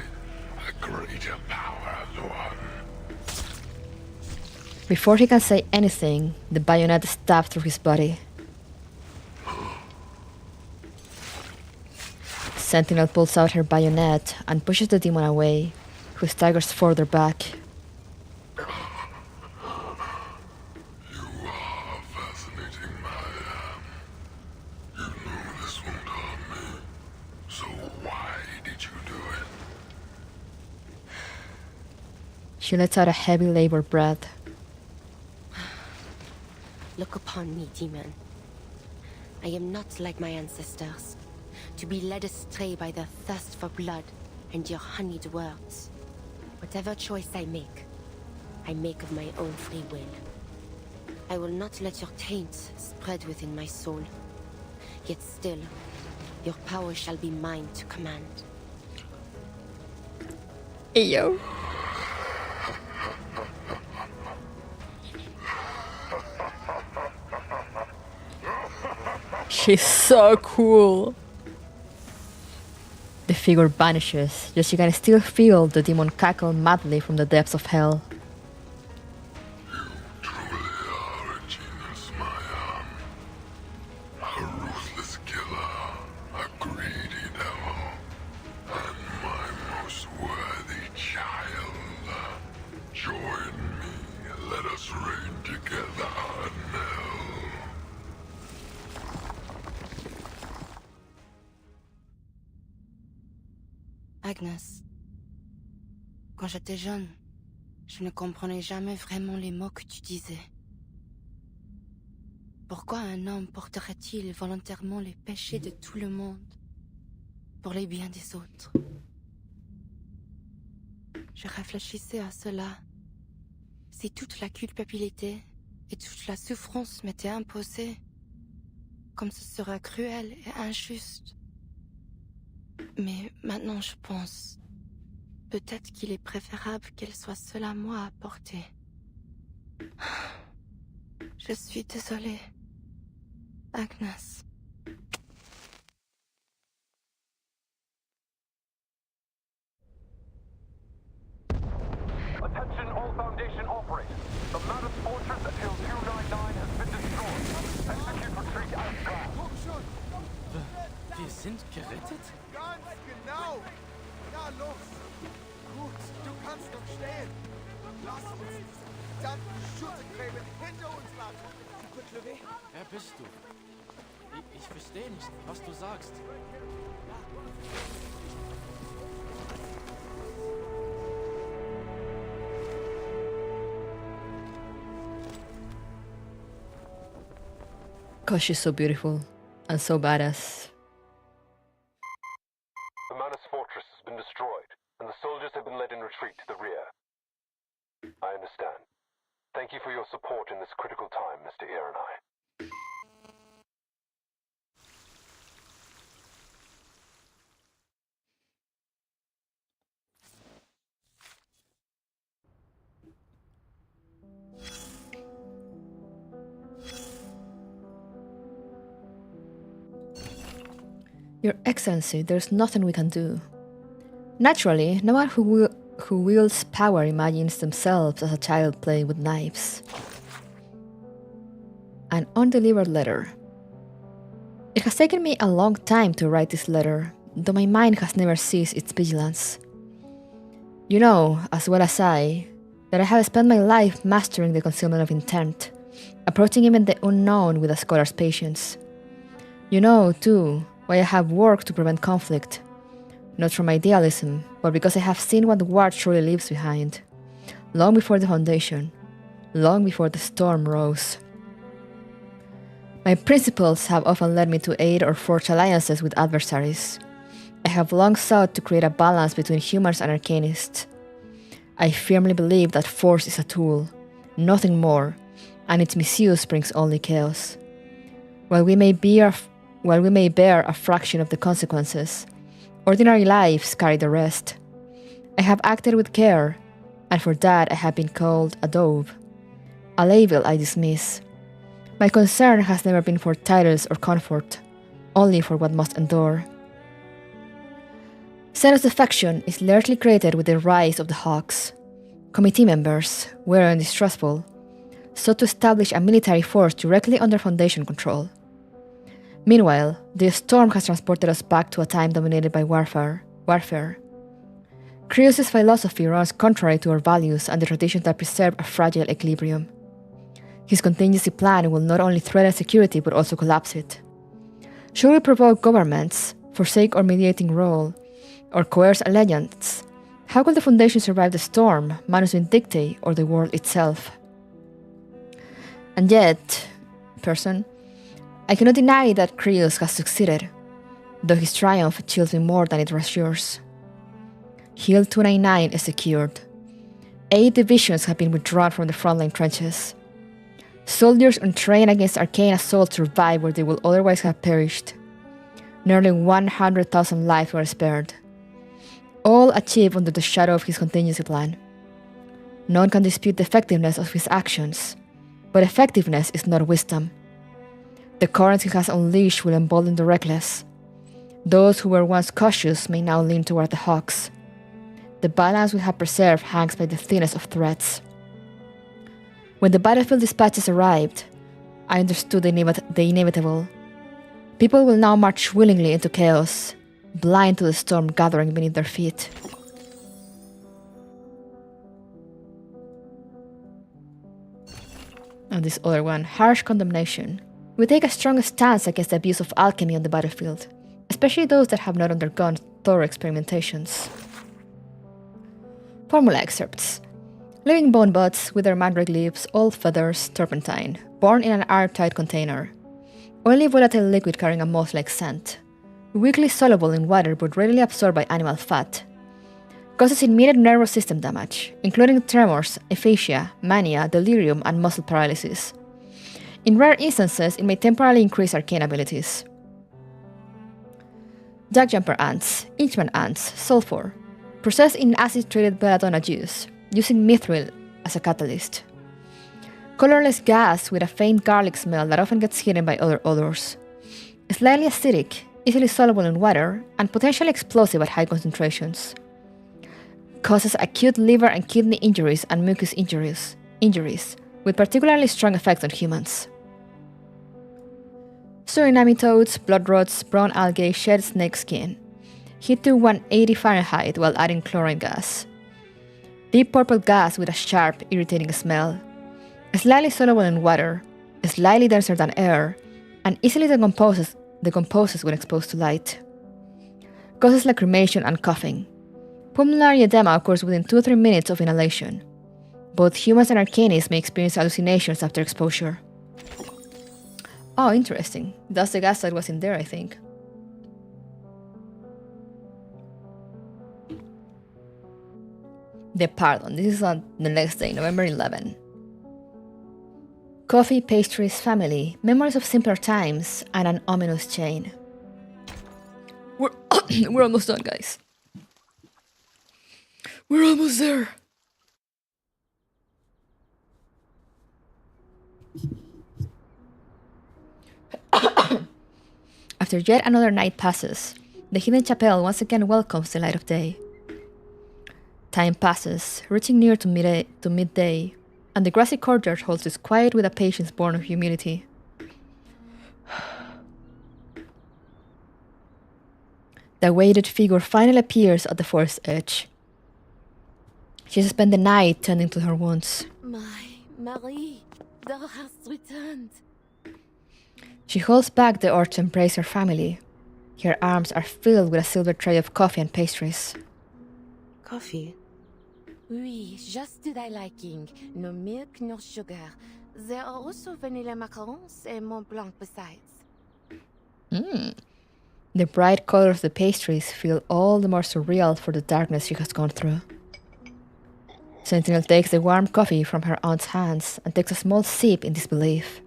A greater power, Lord. Before he can say anything, the bayonet stabs through his body. Sentinel pulls out her bayonet and pushes the demon away, who staggers further back. She lets out a heavy labor breath. Look upon me, demon. I am not like my ancestors, to be led astray by their thirst for blood and your honeyed words. Whatever choice I make of my own free will. I will not let your taint spread within my soul. Yet still, your power shall be mine to command. Eyo. She's so cool. The figure vanishes, yet you can still feel the demon cackle madly from the depths of hell. A ruthless killer, a greedy devil, and my most worthy child. Join me, let us reign together in hell. Agnes, quand j'étais jeune, je ne comprenais jamais vraiment les mots que tu disais. Pourquoi un homme porterait-il volontairement les péchés de tout le monde pour les biens des autres? Je réfléchissais à cela. Si toute la culpabilité et toute la souffrance m'étaient imposées, comme ce serait cruel et injuste. Mais maintenant je pense, peut-être qu'il est préférable qu'elle soit seule à moi à porter. Je suis désolée, Agnes. Attention all Foundation operators. The Mammoth Fortress at Hill 299 has been destroyed. Execute retreat as planned. Wir sind gerettet? Ganz genau. Na los. Gut, du kannst noch stehen. Lass uns diese verdammten Schutzgräben hinter uns lassen. Wer bist du? Ich verstehe nicht, was du sagst. Cause she's so beautiful and so badass. The Manus Fortress has been destroyed, and the soldiers have been led in retreat to the rear. I understand. Thank you for your support in this critical time, Mr. Irenai. Your Excellency, there's nothing we can do. Naturally, no one who wields power imagines themselves as a child playing with knives. An undelivered letter. It has taken me a long time to write this letter, though my mind has never ceased its vigilance. You know, as well as I, that I have spent my life mastering the concealment of intent, approaching even the unknown with a scholar's patience. You know, too, why I have worked to prevent conflict, not from idealism, but because I have seen what war truly leaves behind, long before the foundation, long before the storm rose. My principles have often led me to aid or forge alliances with adversaries. I have long sought to create a balance between humans and arcanists. I firmly believe that force is a tool, nothing more, and its misuse brings only chaos. While we may bear a fraction of the consequences, ordinary lives carry the rest. I have acted with care, and for that I have been called a dove, a label I dismiss. My concern has never been for titles or comfort, only for what must endure. Xenos defection is largely created with the rise of the Hawks. Committee members, wary and distrustful, sought to establish a military force directly under Foundation control. Meanwhile, the storm has transported us back to a time dominated by warfare. Krios' philosophy runs contrary to our values and the traditions that preserve a fragile equilibrium. His contingency plan will not only threaten security but also collapse it. Should we provoke governments, forsake our mediating role, or coerce allegiance, how will the Foundation survive the storm, Manus Vindictae, or the world itself? And yet, I cannot deny that Krios has succeeded, though his triumph chills me more than it reassures. Hill 299 is secured. 8 divisions have been withdrawn from the frontline trenches. Soldiers untrained against arcane assault survive where they would otherwise have perished. Nearly 100,000 lives were spared. All achieved under the shadow of his contingency plan. None can dispute the effectiveness of his actions, but effectiveness is not wisdom. The currents he has unleashed will embolden the reckless. Those who were once cautious may now lean toward the Hawks. The balance we have preserved hangs by the thinnest of threads. When the battlefield dispatches arrived, I understood the inevitable. People will now march willingly into chaos, blind to the storm gathering beneath their feet. And this other one, harsh condemnation. We take a strong stance against the abuse of alchemy on the battlefield, especially those that have not undergone thorough experimentations. Formula excerpts. Living bone buds with their mandrake leaves, old feathers, turpentine, born in an airtight container. Oily volatile liquid carrying a moth-like scent. Weakly soluble in water but readily absorbed by animal fat. Causes immediate nervous system damage, including tremors, aphasia, mania, delirium, and muscle paralysis. In rare instances, it may temporarily increase arcane abilities. Jackjumper ants, Inchman ants, sulfur. Processed in acid-treated belladonna juice, using mithril as a catalyst. Colorless gas with a faint garlic smell that often gets hidden by other odors. Slightly acidic, easily soluble in water, and potentially explosive at high concentrations. Causes acute liver and kidney injuries and mucous injuries, with particularly strong effects on humans. Suriname toads, blood rots, brown algae shed snake skin. Heat to 180 Fahrenheit while adding chlorine gas. Deep purple gas with a sharp, irritating smell. Slightly soluble in water, slightly denser than air, and easily decomposes when exposed to light. Causes lacrimation and coughing. Pulmonary edema occurs within 2-3 minutes of inhalation. Both humans and arcanists may experience hallucinations after exposure. Oh, interesting. That's the gas that was in there, I think. The Pardon. This is on the next day, November 11. Coffee, pastries, family, memories of simpler times, and an ominous chain. We're almost done, guys. We're almost there. After yet another night passes, the hidden chapel once again welcomes the light of day. Time passes, reaching near to midday, and the grassy courtyard holds its quiet with a patience born of humility. The weighted figure finally appears at the forest edge. She has spent the night tending to her wounds. My Marie, thou hast returned. She holds back the urge to embrace her family. Her arms are filled with a silver tray of coffee and pastries. Coffee? Oui, just to thy liking. No milk, no sugar. There are also vanilla macarons and Mont Blanc besides. The bright color of the pastries feel all the more surreal for the darkness she has gone through. Sentinel takes the warm coffee from her aunt's hands and takes a small sip in disbelief.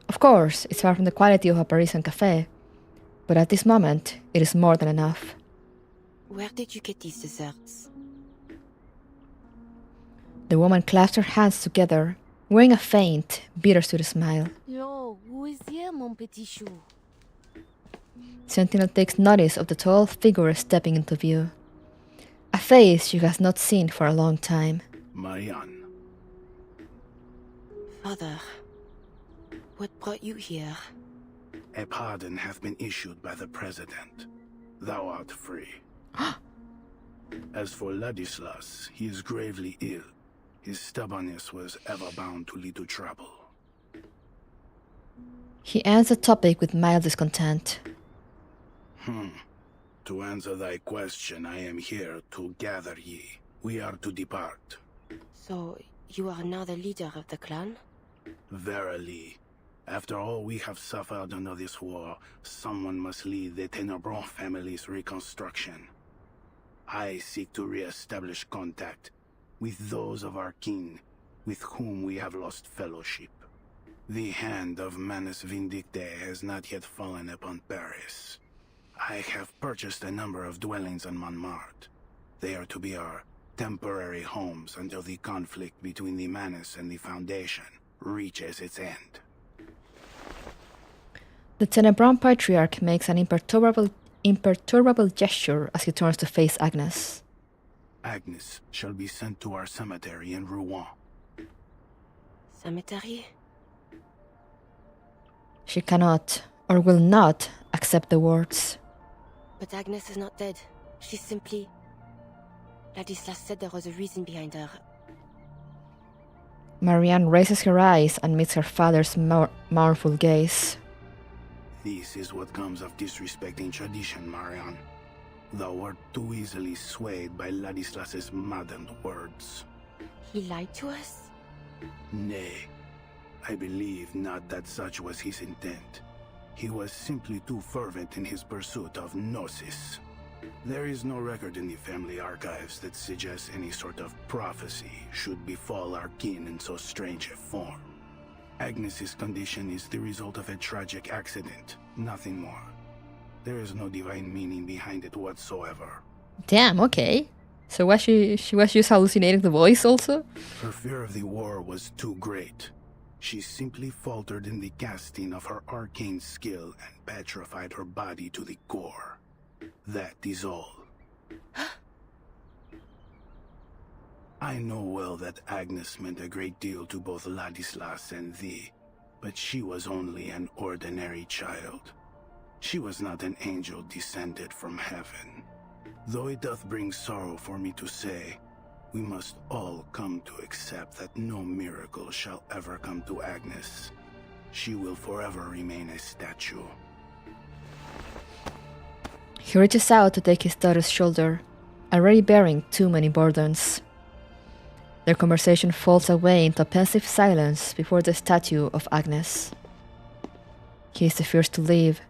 Of course, it's far from the quality of a Parisian cafe, but at this moment, it is more than enough. Where did you get these desserts? The woman clasps her hands together, wearing a faint, bittersweet smile. Yo, who is here, mon petit chou? Sentinel takes notice of the tall figure stepping into view. A face she has not seen for a long time. Marianne. Father, what brought you here? A pardon hath been issued by the President. Thou art free. As for Ladislas, he is gravely ill. His stubbornness was ever bound to lead to trouble. He ends the topic with mild discontent. To answer thy question, I am here to gather ye. We are to depart. So, you are now the leader of the clan? Verily. After all we have suffered under this war, someone must lead the Tenebron family's reconstruction. I seek to re-establish contact with those of our kin, with whom we have lost fellowship. The hand of Manus Vindicte has not yet fallen upon Paris. I have purchased a number of dwellings on Montmartre. They are to be our temporary homes until the conflict between the Manus and the Foundation reaches its end. The Tenebron patriarch makes an imperturbable gesture as he turns to face Agnes. Agnes shall be sent to our cemetery in Rouen. Cemetery? She cannot, or will not, accept the words. But Agnes is not dead. She's simply... Ladislas said there was a reason behind her. Marianne raises her eyes and meets her father's mournful gaze. This is what comes of disrespecting tradition, Marianne. Thou wert too easily swayed by Ladislas's maddened words. He lied to us? Nay, I believe not that such was his intent. He was simply too fervent in his pursuit of gnosis. There is no record in the family archives that suggests any sort of prophecy should befall our kin in so strange a form. Agnes's condition is the result of a tragic accident, nothing more. There is no divine meaning behind it whatsoever. Damn, okay. So was she was just hallucinating the voice also? Her fear of the war was too great. She simply faltered in the casting of her arcane skill and petrified her body to the core. That is all. I know well that Agnes meant a great deal to both Ladislas and thee, but she was only an ordinary child. She was not an angel descended from heaven. Though it doth bring sorrow for me to say, we must all come to accept that no miracle shall ever come to Agnes. She will forever remain a statue. He reaches out to take his daughter's shoulder, already bearing too many burdens. Their conversation falls away into a pensive silence before the statue of Agnes. He is the first to leave,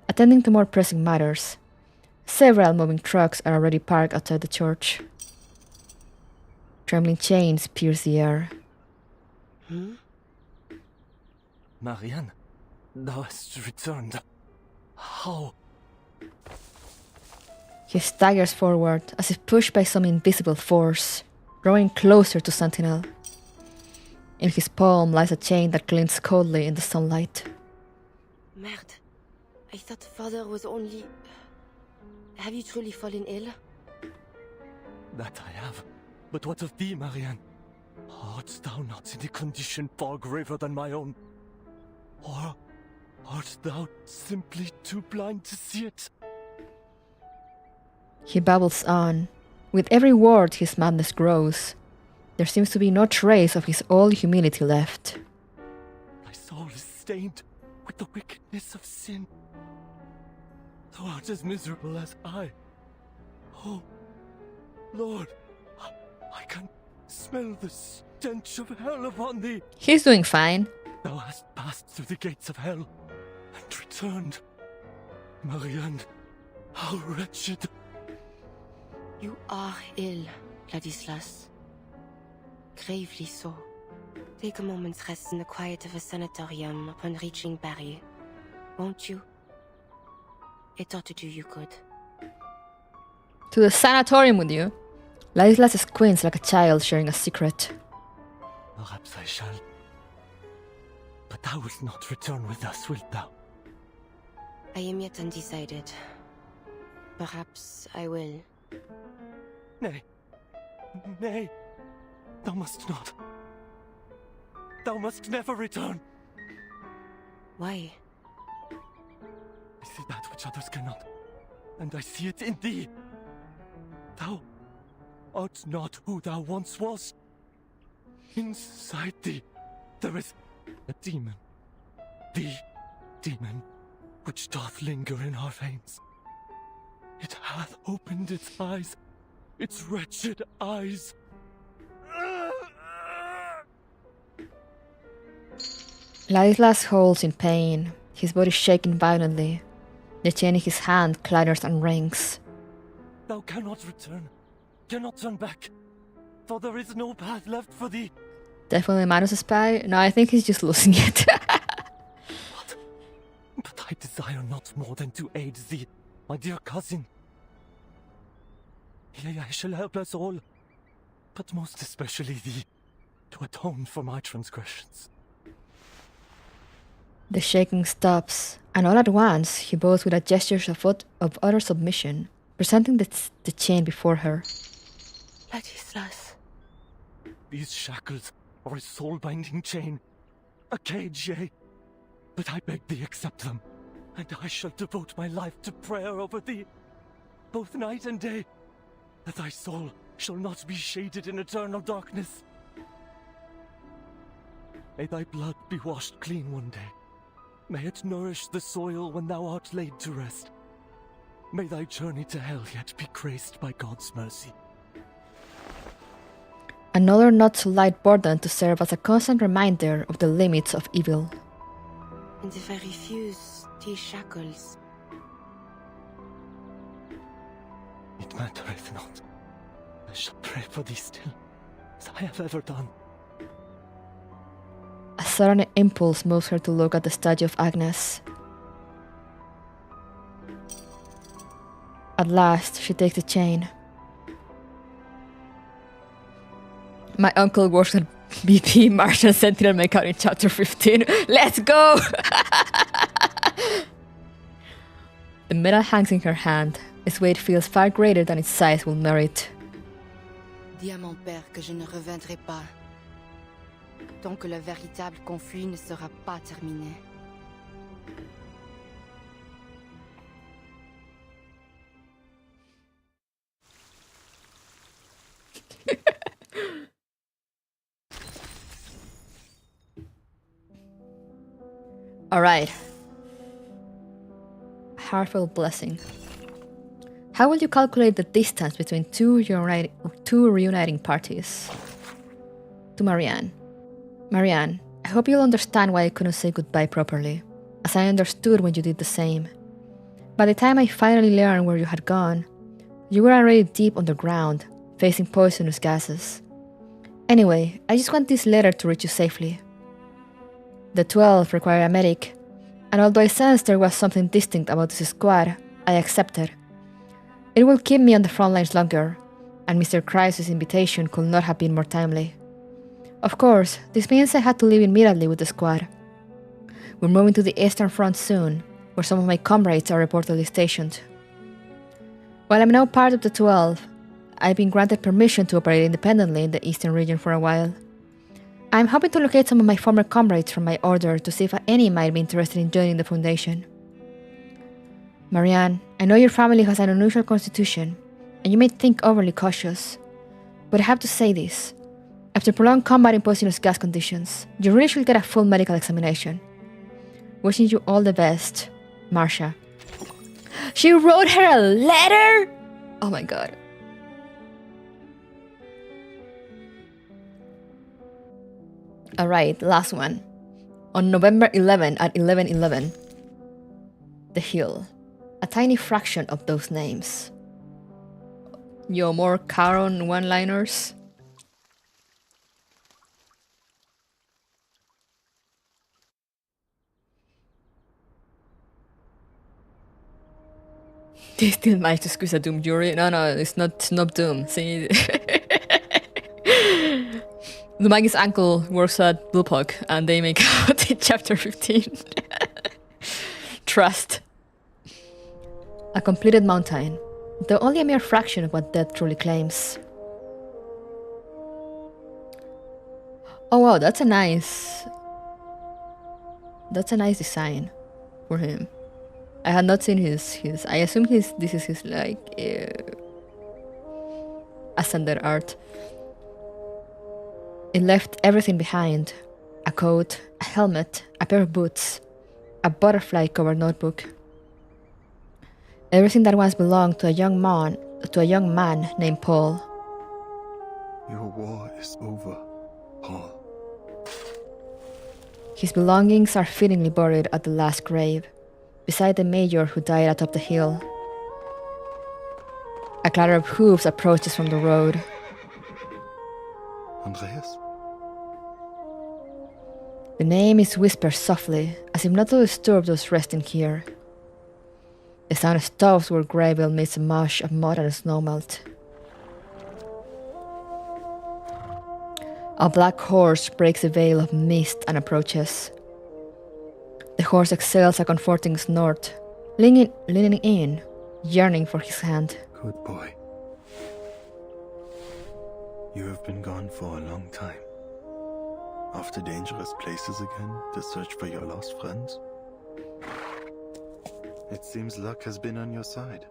attending to more pressing matters. Several moving trucks are already parked outside the church. Trembling chains pierce the air. Marianne, thou hast returned. How? He staggers forward as if pushed by some invisible force, drawing closer to Sentinel. In his palm lies a chain that glints coldly in the sunlight. Merde. I thought father was only... Have you truly fallen ill? That I have. But what of thee, Marianne? Art thou not in a condition far graver than my own? Or art thou simply too blind to see it? He babbles on. With every word his madness grows. There seems to be no trace of his old humility left. My soul is stained with the wickedness of sin. Thou art as miserable as I. Oh, Lord, I can smell the stench of hell upon thee. He's doing fine. Thou hast passed through the gates of hell and returned. Marianne, how wretched. You are ill, Ladislas. Gravely so. Take a moment's rest in the quiet of a sanatorium upon reaching Paris, won't you? It ought to do you good. To the sanatorium with you. Ladislas squints like a child sharing a secret. Perhaps I shall. But thou wilt not return with us, wilt thou? I am yet undecided. Perhaps I will. Nay. Nay. Thou must not. Thou must never return. Why? I see that which others cannot, and I see it in thee. Thou art not who thou once wast. Inside thee, there is a demon. The demon which doth linger in our veins. It hath opened its eyes, its wretched eyes. Ladislas holds in pain, his body shaking violently. The chain in his hand clatters and rings. Thou cannot return, cannot turn back, for there is no path left for thee. Definitely Manus' spy? No, I think he's just losing it. But I desire not more than to aid thee, my dear cousin. Yea, I shall help us all, but most especially thee, to atone for my transgressions. The shaking stops, and all at once he bows with a gesture of utter submission, presenting the chain before her. Ladislas. These shackles are a soul-binding chain, a cage, yea. But I beg thee accept them, and I shall devote my life to prayer over thee, both night and day, that thy soul shall not be shaded in eternal darkness. May thy blood be washed clean one day. May it nourish the soil when thou art laid to rest. May thy journey to hell yet be graced by God's mercy. Another not so light burden to serve as a constant reminder of the limits of evil. And if I refuse these shackles? It mattereth not. I shall pray for thee still, as I have ever done. A sudden impulse moves her to look at the statue of Agnes. At last, she takes the chain. My uncle works at BP Martian Sentinel make out in chapter 15. Let's go! The medal hangs in her hand. Its weight feels far greater than its size will merit. Dis à mon père que je ne reviendrai pas. Tant que le véritable conflit ne sera pas terminé. Alright. Heartfelt blessing. How will you calculate the distance between two reuniting parties? To Marianne. Marianne, I hope you'll understand why I couldn't say goodbye properly, as I understood when you did the same. By the time I finally learned where you had gone, you were already deep underground, facing poisonous gases. Anyway, I just want this letter to reach you safely. The 12 required a medic, and although I sensed there was something distinct about this squad, I accepted. It will keep me on the front lines longer, and Mr. Christ's invitation could not have been more timely. Of course, this means I had to leave immediately with the squad. We're moving to the Eastern Front soon, where some of my comrades are reportedly stationed. While I'm now part of the 12, I've been granted permission to operate independently in the Eastern region for a while. I'm hoping to locate some of my former comrades from my order to see if any might be interested in joining the Foundation. Marianne, I know your family has an unusual constitution, and you may think overly cautious, but I have to say this. After prolonged combat in poisonous gas conditions, you really should get a full medical examination. Wishing you all the best, Marcia. She wrote her a letter? Oh my god. Alright, last one. On November 11 at 11:11. The Hill. A tiny fraction of those names. Yo, more Caron one-liners. They still managed to squeeze a Doom jury. No, it's not Doom. See, the Maggie's uncle works at Bullpuck, and they make out in chapter 15. Trust. A completed mountain, though only a mere fraction of what death truly claims. Oh wow, that's a nice design for him. I had not seen his I assume this is his like ascended art. It left everything behind. A coat, a helmet, a pair of boots, a butterfly-covered notebook. Everything that once belonged to a young man named Paul. Your war is over, Paul. His belongings are fittingly buried at the last grave, beside the major who died atop the hill. A clatter of hooves approaches from the road. Andreas? The name is whispered softly, as if not to disturb those resting here. The sound stops where Gargoyle meets a mush of mud and snowmelt. A black horse breaks the veil of mist and approaches. The horse exhales a comforting snort, leaning in, yearning for his hand. Good boy. You have been gone for a long time. Off to dangerous places again to search for your lost friends? It seems luck has been on your side.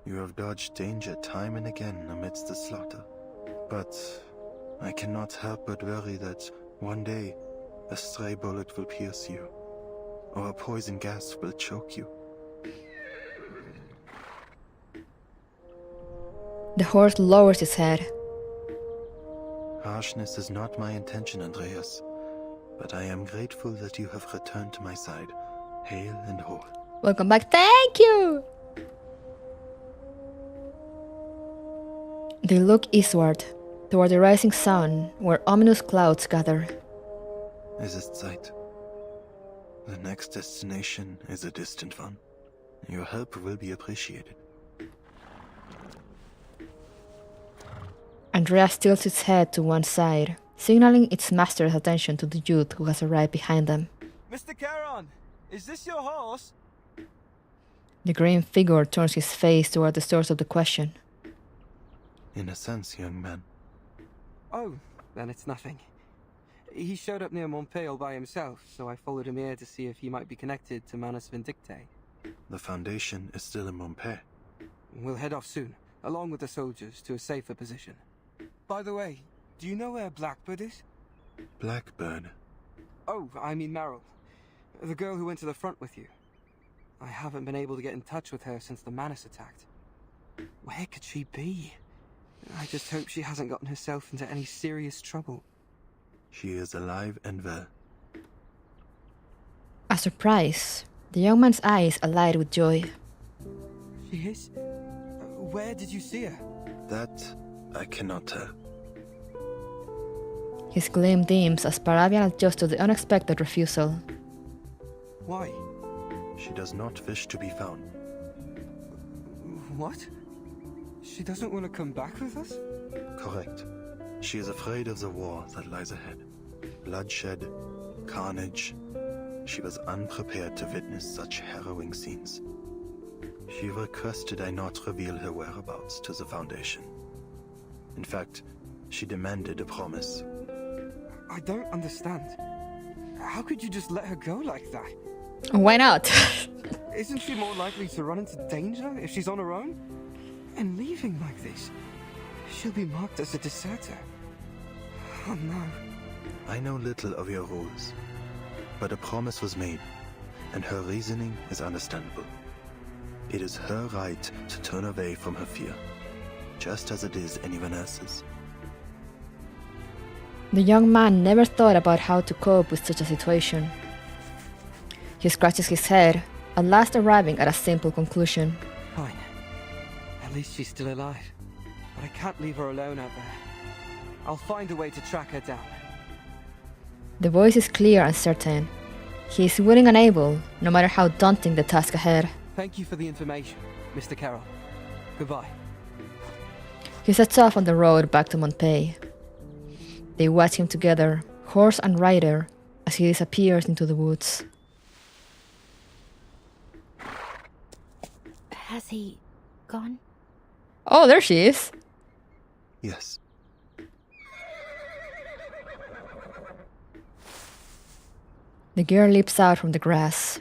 You have dodged danger time and again amidst the slaughter. But I cannot help but worry that one day a stray bullet will pierce you, or a poison gas will choke you. The horse lowers his head. Harshness is not my intention, Andreas, but I am grateful that you have returned to my side, hale and whole. Welcome back. Thank you! They look eastward, toward the rising sun, where ominous clouds gather. Es ist Zeit. The next destination is a distant one. Your help will be appreciated. Andreas tilts its head to one side, signaling its master's attention to the youth who has arrived behind them. Mr. Charon, is this your horse? The green figure turns his face toward the source of the question. In a sense, young man. Oh, then it's nothing. He showed up near Montpellier all by himself, so I followed him here to see if he might be connected to Manus Vindictae. The Foundation is still in Montpellier. We'll head off soon, along with the soldiers, to a safer position. By the way, do you know where Blackbird is? Blackbird? Oh, I mean Meryl. The girl who went to the front with you. I haven't been able to get in touch with her since the Manus attacked. Where could she be? I just hope she hasn't gotten herself into any serious trouble. She is alive and well. A surprise. The young man's eyes alight with joy. She is? Where did you see her? That I cannot tell. His gleam dims as Parabian adjusts to the unexpected refusal. Why? She does not wish to be found. What? She doesn't want to come back with us? Correct. She is afraid of the war that lies ahead. Bloodshed, carnage. She was unprepared to witness such harrowing scenes. She requested I not reveal her whereabouts to the Foundation. In fact, she demanded a promise. I don't understand. How could you just let her go like that? Why not? Isn't she more likely to run into danger if she's on her own? And leaving like this, she'll be marked as a deserter. Oh no. I know little of your rules, but a promise was made, and her reasoning is understandable. It is her right to turn away from her fear, just as it is anyone else's. The young man never thought about how to cope with such a situation. He scratches his head, at last arriving at a simple conclusion. Fine. At least she's still alive. But I can't leave her alone out there. I'll find a way to track her down. The voice is clear and certain. He is willing and able, no matter how daunting the task ahead. Thank you for the information, Mr. Carroll. Goodbye. He sets off on the road back to Monetizing. They watch him together, horse and rider, as he disappears into the woods. Has he gone? Oh, there she is! Yes. The girl leaps out from the grass.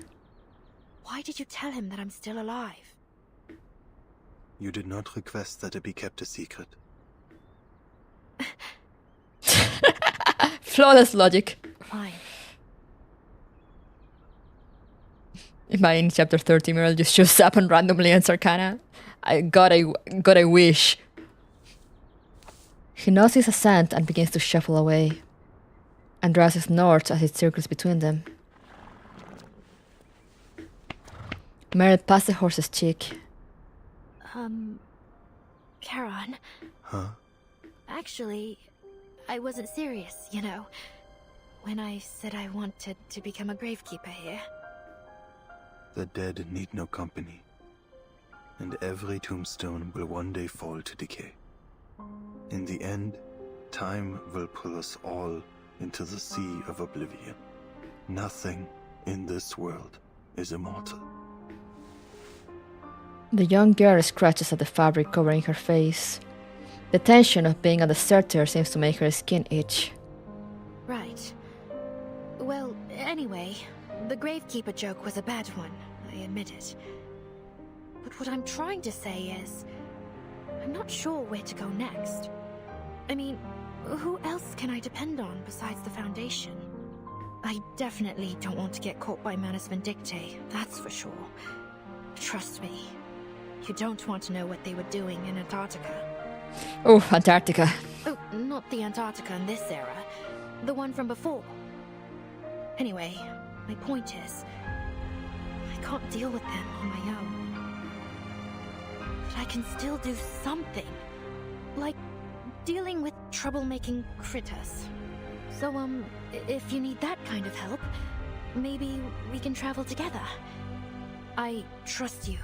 Why did you tell him that I'm still alive? You did not request that it be kept a secret. Flawless logic. Fine. Imagine chapter 30, Meryl just shows up and randomly ends Arcana. God, I wish. He nods his assent and begins to shuffle away. Andreas snorts as it circles between them. Meryl pats the horse's cheek. Charon. Huh? Actually, I wasn't serious, you know, when I said I wanted to become a gravekeeper here. The dead need no company, and every tombstone will one day fall to decay. In the end, time will pull us all into the sea of oblivion. Nothing in this world is immortal. The young girl scratches at the fabric covering her face. The tension of being a deserter seems to make her skin itch. Right. Well, anyway, the gravekeeper joke was a bad one, I admit it. But what I'm trying to say is, I'm not sure where to go next. I mean, who else can I depend on besides the Foundation? I definitely don't want to get caught by Manus Vindictae, that's for sure. Trust me, you don't want to know what they were doing in Antarctica. Oh, Antarctica. Oh, not the Antarctica in this era. The one from before. Anyway, my point is, I can't deal with them on my own. But I can still do something. Like, dealing with troublemaking critters. So, if you need that kind of help, maybe we can travel together. I trust you.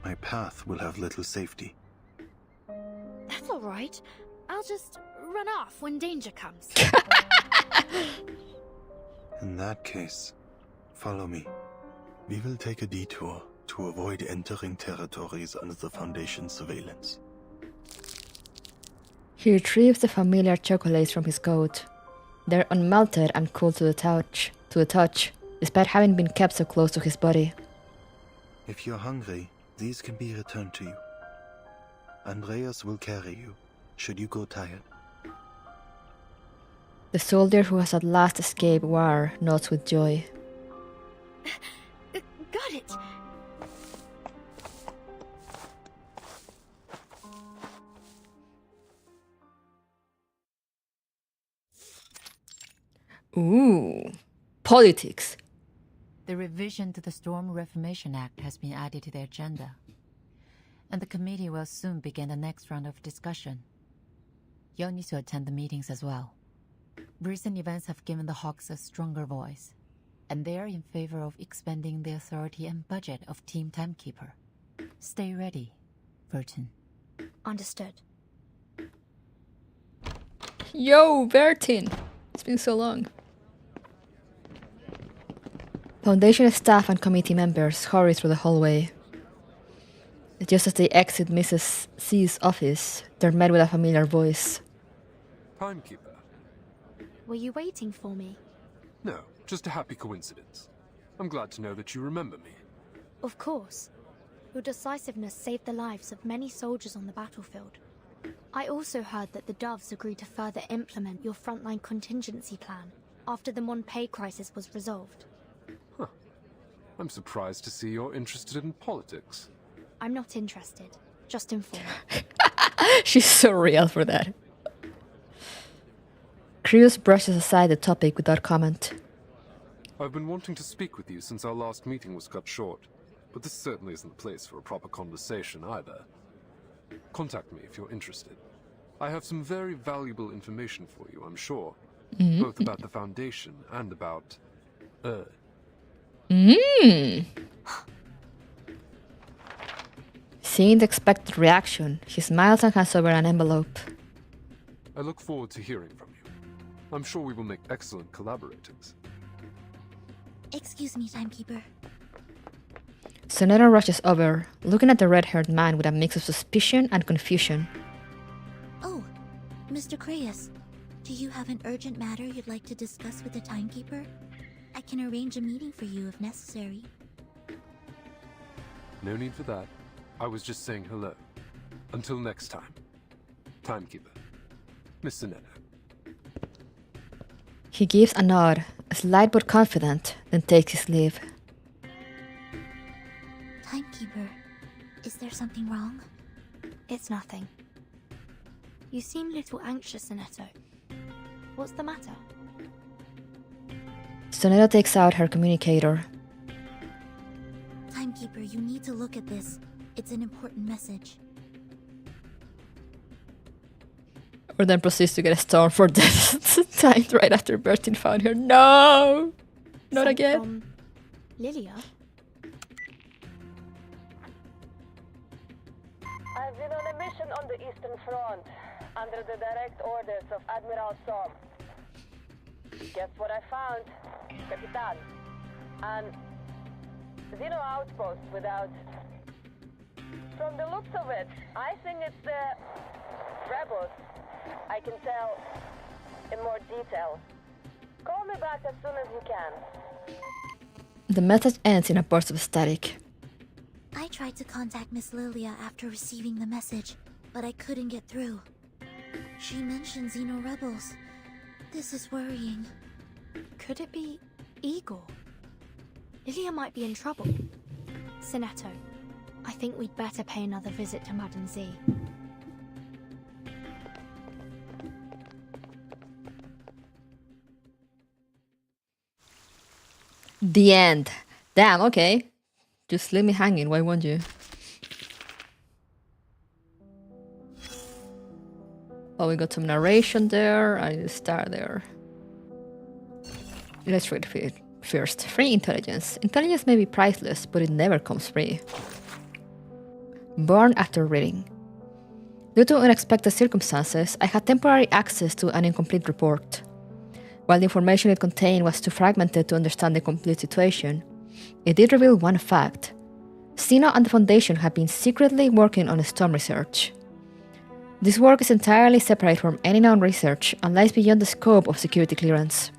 My path will have little safety. That's alright. I'll just run off when danger comes. In that case, follow me. We will take a detour to avoid entering territories under the Foundation's surveillance. He retrieves the familiar chocolates from his coat. They're unmelted and cool to the touch, despite having been kept so close to his body. If you're hungry, these can be returned to you. Andreas will carry you, should you go tired. The soldier who has at last escaped war nods with joy. Got it! Ooh, politics. The revision to the Storm Reformation Act has been added to the agenda, and the committee will soon begin the next round of discussion. You'll need to attend the meetings as well. Recent events have given the Hawks a stronger voice, and they are in favor of expanding the authority and budget of Team Timekeeper. Stay ready, Burton. Understood. Yo, Bertin! It's been so long. Foundation staff and committee members hurry through the hallway. Just as they exit Mrs. C's office, they're met with a familiar voice. Timekeeper? Were you waiting for me? No, just a happy coincidence. I'm glad to know that you remember me. Of course. Your decisiveness saved the lives of many soldiers on the battlefield. I also heard that the Doves agreed to further implement your frontline contingency plan after the Monpei crisis was resolved. Huh. I'm surprised to see you're interested in politics. I'm not interested, just informed. She's so real for that. Cruz brushes aside the topic without comment. I've been wanting to speak with you since our last meeting was cut short, but this certainly isn't the place for a proper conversation either. Contact me if you're interested. I have some very valuable information for you, I'm sure. Both about the Foundation and about... Seeing the expected reaction, he smiles and hands over an envelope. I look forward to hearing from you. I'm sure we will make excellent collaborators. Excuse me, Timekeeper. Sonero rushes over, looking at the red-haired man with a mix of suspicion and confusion. Oh, Mr. Creyas, do you have an urgent matter you'd like to discuss with the Timekeeper? I can arrange a meeting for you if necessary. No need for that. I was just saying hello. Until next time. Timekeeper. Miss Sonero. He gives a nod, slight but confident, then takes his leave. Timekeeper, is there something wrong? It's nothing. You seem a little anxious, Sonetto. What's the matter? Sonero takes out her communicator. Timekeeper, you need to look at this. It's an important message. Or then proceeds to get a storm for death timed right after Bertin found her. No! Not again. Lilia? I've been on a mission on the Eastern Front, under the direct orders of Admiral Som. Guess what I found? Capitan. An Xeno outpost without... From the looks of it, I think it's the rebels. I can tell in more detail. Call me back as soon as you can. The message ends in a burst of static. I tried to contact Miss Lilia after receiving the message, but I couldn't get through. She mentioned Xeno rebels. This is worrying. Could it be Igor? Lilia might be in trouble. Sonetto, I think we'd better pay another visit to Madame Z. The end. Damn, okay. Just leave me hanging, why won't you? Oh, we got some narration there. I need to start there. Let's read it first. Free intelligence. Intelligence may be priceless, but it never comes free. Born after reading. Due to unexpected circumstances, I had temporary access to an incomplete report. While the information it contained was too fragmented to understand the complete situation, it did reveal one fact. Xeno and the Foundation have been secretly working on storm research. This work is entirely separate from any known research and lies beyond the scope of security clearance.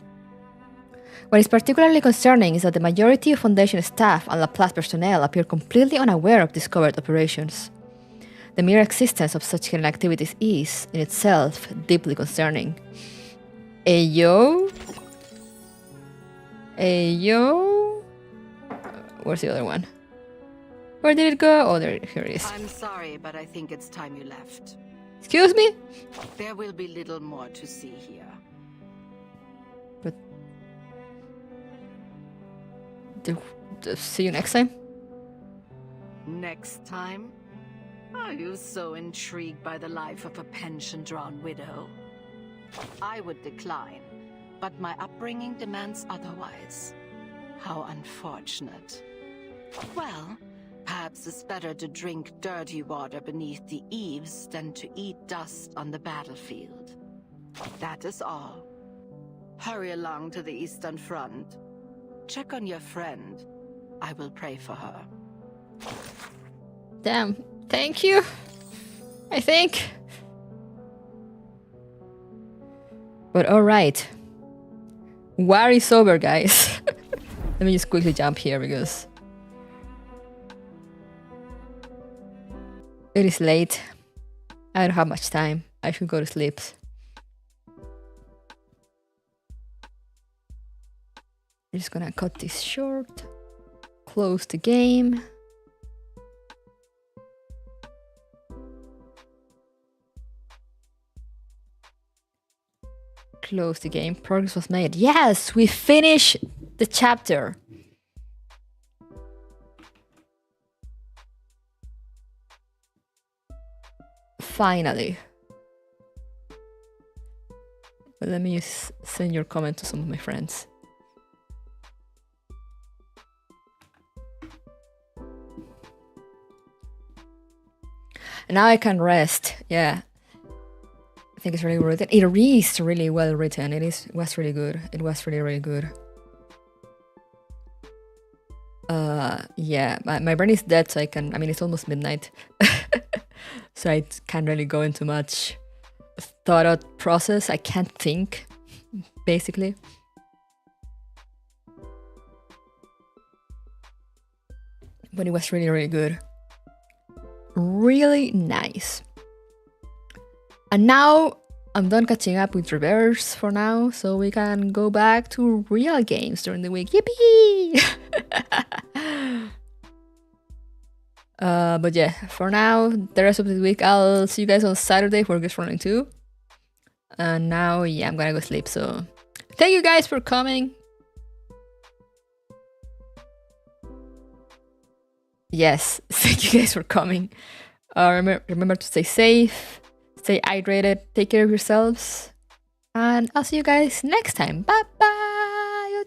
What is particularly concerning is that the majority of Foundation staff and Laplace personnel appear completely unaware of discovered operations. The mere existence of such hidden activities is, in itself, deeply concerning. Ayo? Ayo? Where's the other one? Where did it go? Oh, here it is. I'm sorry, but I think it's time you left. Excuse me? There will be little more to see here. But... see you next time? Next time? Are you so intrigued by the life of a pension-drawn widow? I would decline, but my upbringing demands otherwise. How unfortunate. Well, perhaps it's better to drink dirty water beneath the eaves than to eat dust on the battlefield. That is all. Hurry along to the Eastern Front. Check on your friend. I will pray for her. Damn. Thank you. I think. But alright. War is over, guys. Let me just quickly jump here because It is late. I don't have much time. I should go to sleep. I'm just gonna cut this short. Close the game. Close the game. Progress was made. Yes, we finished the chapter. Finally. But let me just send your comment to some of my friends. And now I can rest. Yeah. I think it's really well written. It is really well written. It was really good. It was really, really good. Yeah, my brain is dead, so I mean, it's almost midnight. So I can't really go into much thought out process. I can't think, basically. But it was really, really good. Really nice. And now I'm done catching up with Reverse for now, so we can go back to real games during the week. Yippee! But yeah, for now, the rest of the week, I'll see you guys on Saturday for Guest Running 2. And now, yeah, I'm gonna go sleep, so thank you guys for coming. Yes, thank you guys for coming. Remember to stay safe, stay hydrated, take care of yourselves, and I'll see you guys next time. Bye bye.